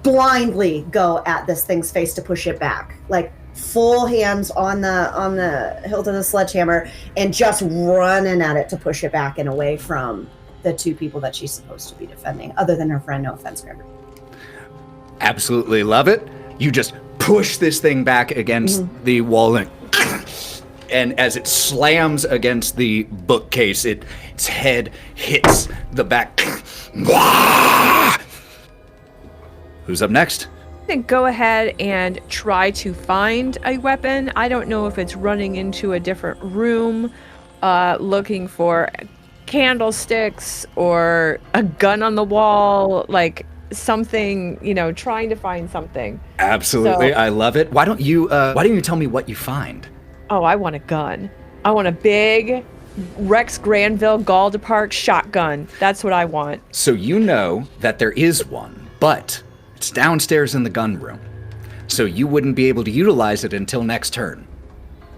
blindly go at this thing's face to push it back, like full hands on the hilt of the sledgehammer, and just running at it to push it back and away from the 2 people that she's supposed to be defending, other than her friend. No offense, Gregory. Absolutely love it. You just push this thing back against the wall, and as it slams against the bookcase, its head hits the back. Who's up next? Then go ahead and try to find a weapon. I don't know if it's running into a different room, looking for candlesticks or a gun on the wall, like something, trying to find something. Absolutely, So- I love it. Why don't you tell me what you find? Oh, I want a gun. I want a big Rex Granville Galda Park shotgun. That's what I want. So you know that there is one, but it's downstairs in the gun room. So you wouldn't be able to utilize it until next turn.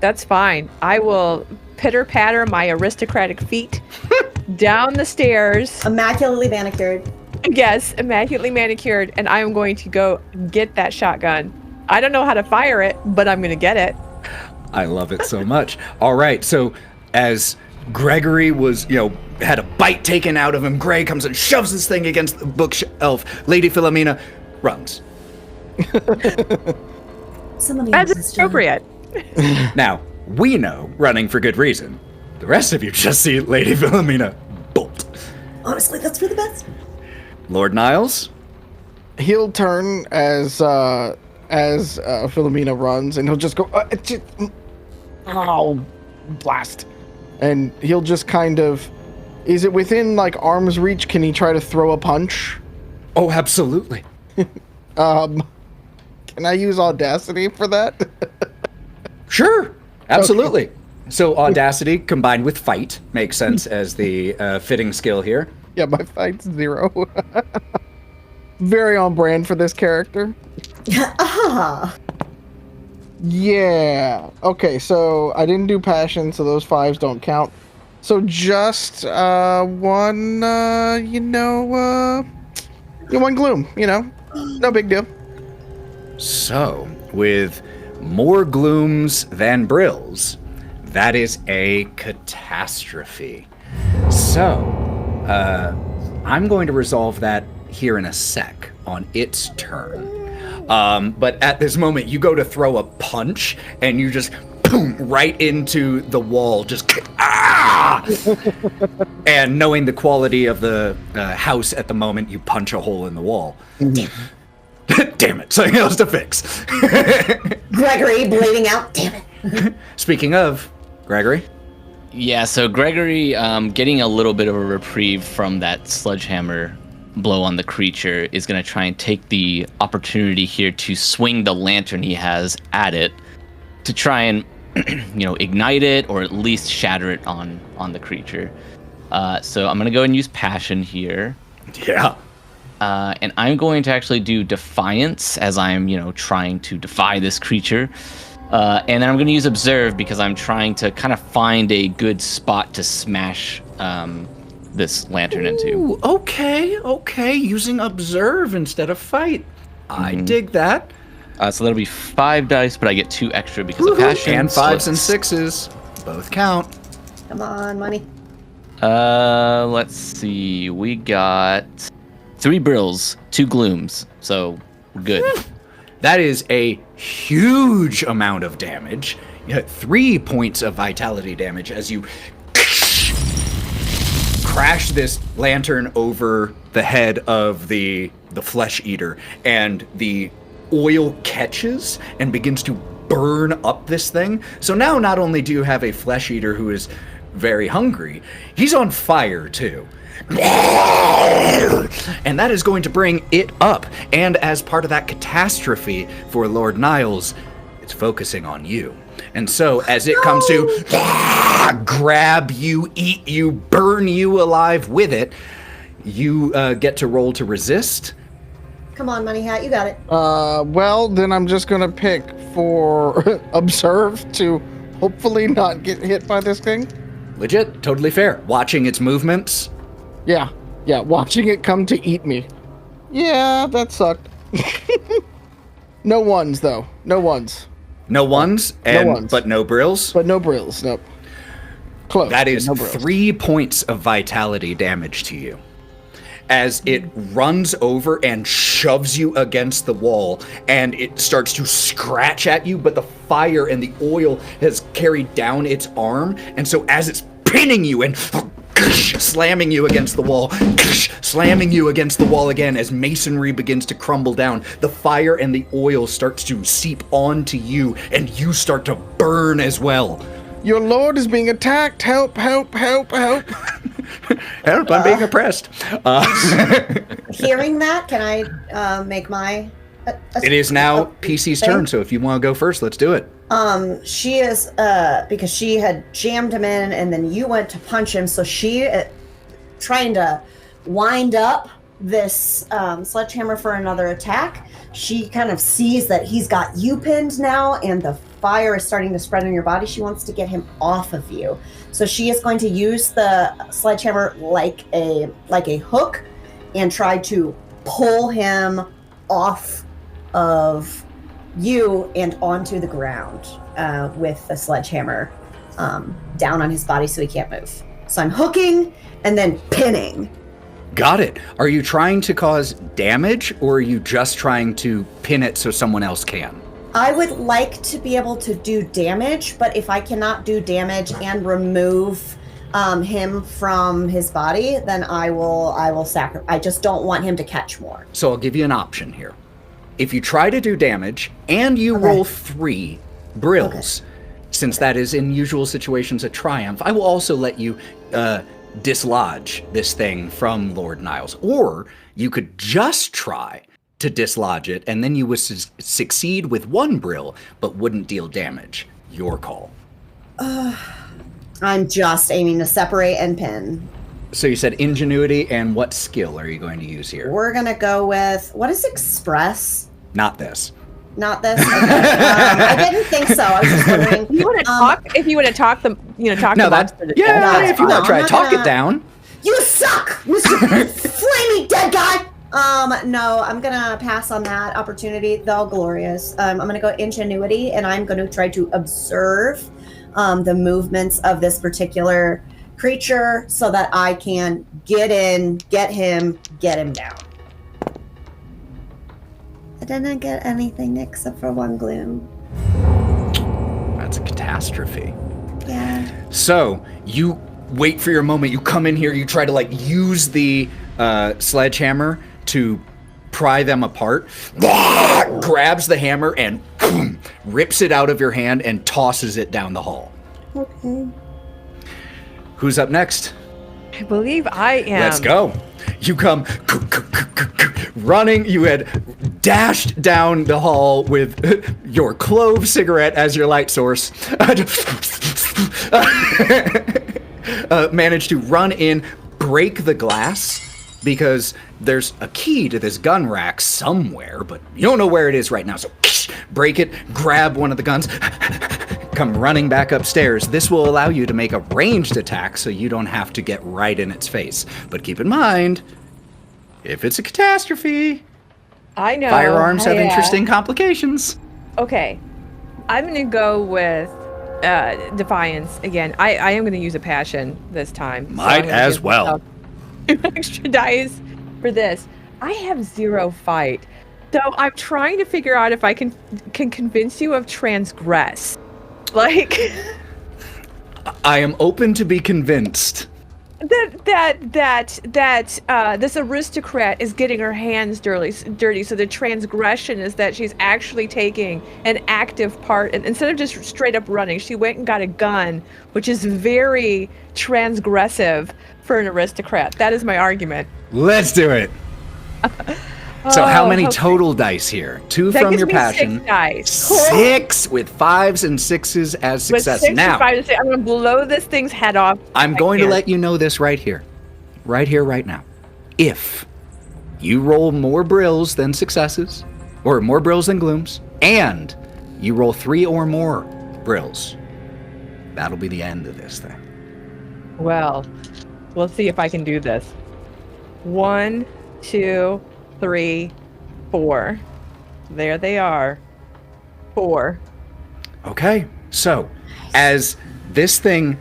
That's fine. I will pitter patter my aristocratic feet down the stairs. Immaculately manicured. Yes, immaculately manicured, and I am going to go get that shotgun. I don't know how to fire it, but I'm going to get it. I love it so much. All right, so as Gregory was, had a bite taken out of him, Gray comes and shoves this thing against the bookshelf. Lady Philomena runs. Somebody As else's job. appropriate. Now, we know running for good reason. The rest of you just see Lady Philomena bolt. Honestly, that's for the best. Lord Niles? He'll turn as Philomena runs, and he'll just go, oh, blast. And he'll just kind of, is it within like arm's reach? Can he try to throw a punch? Oh, absolutely. Can I use audacity for that? Sure, absolutely. Okay. So audacity combined with fight makes sense as the fitting skill here. Yeah, my fight's 0. Very on brand for this character. Yeah. Okay, so I didn't do passion, so those 5s don't count. So just one, one gloom, no big deal. So, with more glooms than brills, that is a catastrophe. So, I'm going to resolve that here in a sec on its turn. But at this moment, you go to throw a punch, and you just boom right into the wall, just and knowing the quality of the house at the moment, you punch a hole in the wall. Damn it, something else to fix. Gregory bleeding out, damn it. Speaking of, Gregory? Yeah, so Gregory, getting a little bit of a reprieve from that sledgehammer blow on the creature, is going to try and take the opportunity here to swing the lantern he has at it to try and, ignite it or at least shatter it on the creature. So I'm going to go and use passion here. Yeah. And I'm going to actually do Defiance as I'm, trying to defy this creature. And then I'm going to use Observe because I'm trying to kind of find a good spot to smash this lantern into. Ooh, okay. Using Observe instead of Fight. I dig that. So that'll be 5 dice, but I get 2 extra because of passion. And 5s and 6s. Both count. Come on, money. Let's see. We got 3 brills, 2 glooms. So we're good. That is a huge amount of damage. You had 3 points of vitality damage as you crash this lantern over the head of the flesh eater, and the oil catches and begins to burn up this thing. So now not only do you have a flesh eater who is very hungry, he's on fire too. And that is going to bring it up. And as part of that catastrophe for Lord Niles, it's focusing on you. And so as it comes to grab you, eat you, burn you alive with it, you get to roll to resist. Come on, Money Hat, you got it. Well, then I'm just gonna pick for Observe to hopefully not get hit by this thing. Legit, totally fair. Watching its movements. Yeah, watching it come to eat me. Yeah, that sucked. No ones, though. No ones. No ones, but no brills? But no brills, nope. Close. That is no brills. 3 points of vitality damage to you. As it runs over and shoves you against the wall, and it starts to scratch at you, but the fire and the oil has carried down its arm, and so as it's pinning you and slamming you against the wall, slamming you against the wall again as masonry begins to crumble down, the fire and the oil starts to seep onto you, and you start to burn as well. Your lord is being attacked. Help, help, help, help. Help, I'm being oppressed. Hearing that, can I make my... It is now PC's turn, so if you want to go first, let's do it. She is, because she had jammed him in, and then you went to punch him, so she, trying to wind up this sledgehammer for another attack. She kind of sees that he's got you pinned now, and the fire is starting to spread in your body. She wants to get him off of you, so she is going to use the sledgehammer like a hook and try to pull him off of you and onto the ground with the sledgehammer down on his body so he can't move. So I'm hooking and then pinning. Got it. Are you trying to cause damage, or are you just trying to pin it so someone else can? I would like to be able to do damage, but if I cannot do damage and remove him from his body, then I will sacrifice. I just don't want him to catch more. So I'll give you an option here. If you try to do damage and you roll 3 brills, since that is in usual situations a triumph, I will also let you dislodge this thing from Lord Niles. Or you could just try to dislodge it, and then you would succeed with 1 brill, but wouldn't deal damage. Your call. I'm just aiming to separate and pin. So you said ingenuity, and what skill are you going to use here? We're gonna go with, what is express? Not this. Not this. Okay. I didn't think so. I was just wondering. You want to talk? If you want to talk them, talk No, the that's monster. yeah. If you want to try to talk it down. You suck, Mr. Flaming Dead Guy. No, I'm gonna pass on that opportunity, though glorious. I'm gonna go ingenuity, and I'm gonna try to observe the movements of this particular creature so that I can get in, get him down. I didn't get anything except for 1 gloom. That's a catastrophe. Yeah. So you wait for your moment. You come in here. You try to use the sledgehammer to pry them apart. Grabs the hammer and boom, rips it out of your hand and tosses it down the hall. Okay. Who's up next? I believe I am. Let's go. You come running. You had dashed down the hall with your clove cigarette as your light source. Managed to run in, break the glass, because there's a key to this gun rack somewhere, but you don't know where it is right now. So break it, grab one of the guns, come running back upstairs. This will allow you to make a ranged attack so you don't have to get right in its face. But keep in mind, if it's a catastrophe, I know. firearms have interesting complications. Okay. I'm going to go with Defiance again. I am going to use a passion this time. Might I'm gonna as give well. myself 2 extra dice for this. I have 0 fight. So I'm trying to figure out if I can convince you of transgress. I am open to be convinced. that this aristocrat is getting her hands dirty. So the transgression is that she's actually taking an active part, and instead of just straight up running, she went and got a gun, which is very transgressive for an aristocrat. That is my argument. Let's do it. So how many total dice here? 2 that from gives your me passion. 6 dice. 6 with 5s and 6s as success. With 6 Now, and 5 to 6, I'm going to blow this thing's head off. I'm going to let you know this right here, right now. If you roll more brills than successes, or more brills than glooms, and you roll 3 or more brills, that'll be the end of this thing. Well, we'll see if I can do this. 1, 2, 3, 4. There they are. 4. Okay, so as this thing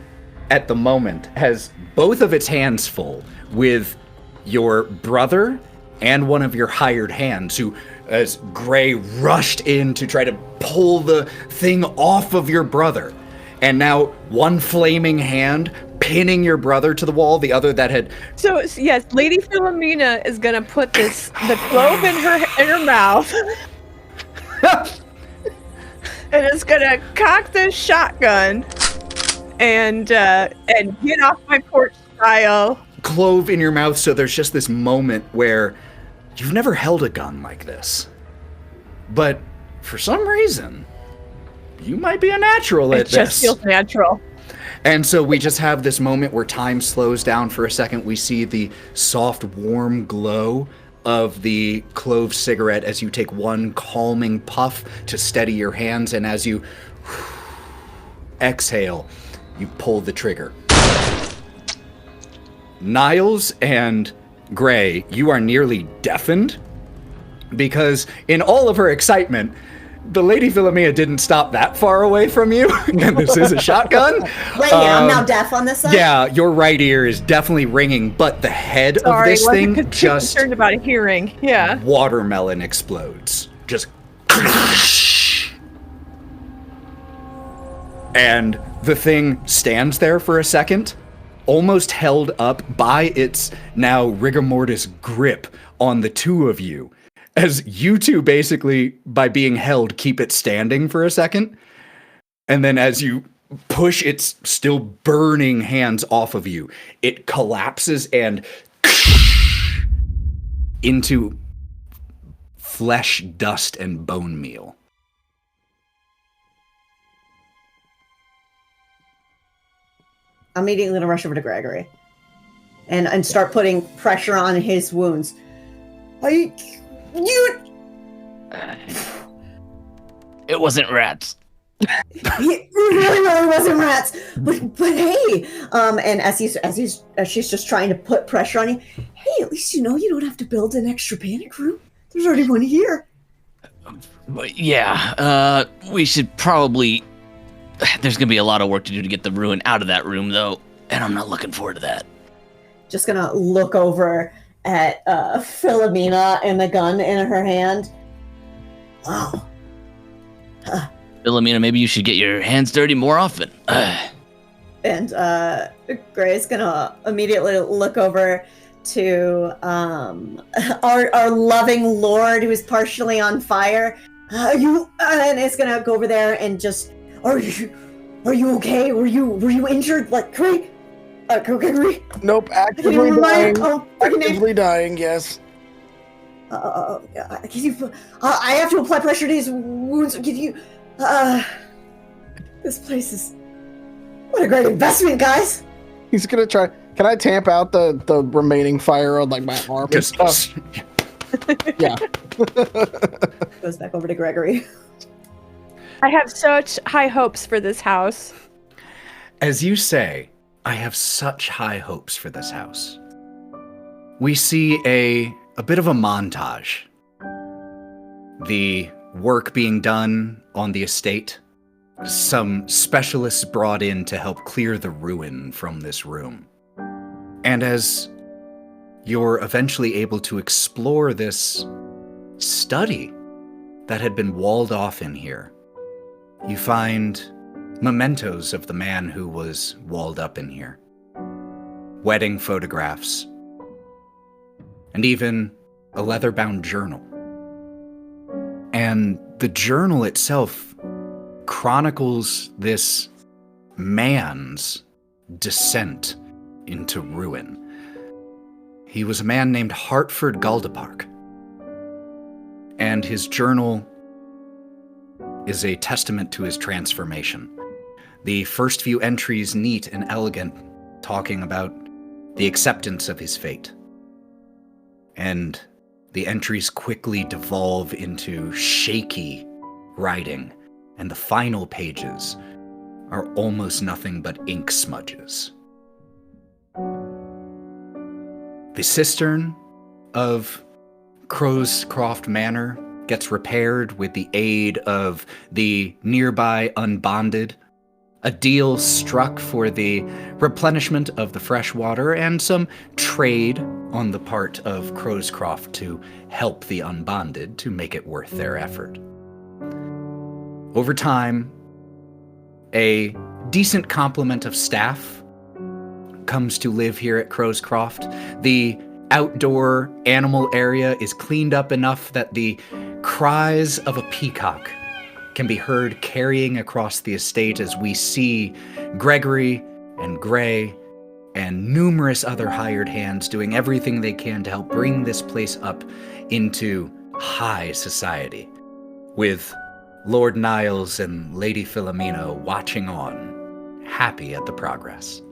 at the moment has both of its hands full with your brother and one of your hired hands, who, as Gray rushed in to try to pull the thing off of your brother, and now one flaming hand pinning your brother to the wall, the other that had... So, yes, Lady Philomena is going to put the clove in her mouth. And it's going to cock this shotgun and get off my porch style. Clove in your mouth, so there's just this moment where you've never held a gun like this. But for some reason, you might be a natural at this. It just feels natural. And so we just have this moment where time slows down for a second. We see the soft, warm glow of the clove cigarette as you take one calming puff to steady your hands, and as you exhale, you pull the trigger. Niles and Gray, you are nearly deafened because in all of her excitement, the Lady Philomena didn't stop that far away from you, and this is a shotgun. Right here, I'm now deaf on this side? Yeah, your right ear is definitely ringing, but the head of this thing just concerned about hearing. Yeah. watermelon explodes. Just and the thing stands there for a second, almost held up by its now rigor mortis grip on the two of you, as you two basically, by being held, keep it standing for a second. And then as you push its still burning hands off of you, it collapses and into flesh, dust, and bone meal. I'm immediately going to rush over to Gregory and start putting pressure on his wounds. It wasn't rats. It really wasn't rats. But hey, and as she's just trying to put pressure on you, hey, at least you know you don't have to build an extra panic room. There's already one here. But yeah, we should probably... There's gonna be a lot of work to do to get the ruin out of that room, though, and I'm not looking forward to that. Just gonna look over at Philomena and the gun in her hand. Wow. Philomena, maybe you should get your hands dirty more often. And Gray's gonna immediately look over to our loving lord who is partially on fire. And it's gonna go over there and just, are you okay? Were you injured? Like, Gray? Gregory? Nope, actively dying. Actively dying, yes. I have to apply pressure to his wounds. Can you? This place is... What a great investment, guys! He's gonna try... Can I tamp out the remaining fire on, like, my arm and stuff? Yeah. Goes back over to Gregory. I have such high hopes for this house. As you say, I have such high hopes for this house. We see a bit of a montage. The work being done on the estate. Some specialists brought in to help clear the ruin from this room. And as you're eventually able to explore this study that had been walled off in here, you find mementos of the man who was walled up in here. Wedding photographs. And even a leather-bound journal. And the journal itself chronicles this man's descent into ruin. He was a man named Hartford Galdepark. And his journal is a testament to his transformation. The first few entries, neat and elegant, talking about the acceptance of his fate. And the entries quickly devolve into shaky writing, and the final pages are almost nothing but ink smudges. The cistern of Crowscroft Manor gets repaired with the aid of the nearby Unbonded, a deal struck for the replenishment of the fresh water, and some trade on the part of Crowscroft to help the Unbonded to make it worth their effort. Over time, a decent complement of staff comes to live here at Crowscroft. The outdoor animal area is cleaned up enough that the cries of a peacock can be heard carrying across the estate as we see Gregory and Gray and numerous other hired hands doing everything they can to help bring this place up into high society, with Lord Niles and Lady Philomena watching on, happy at the progress.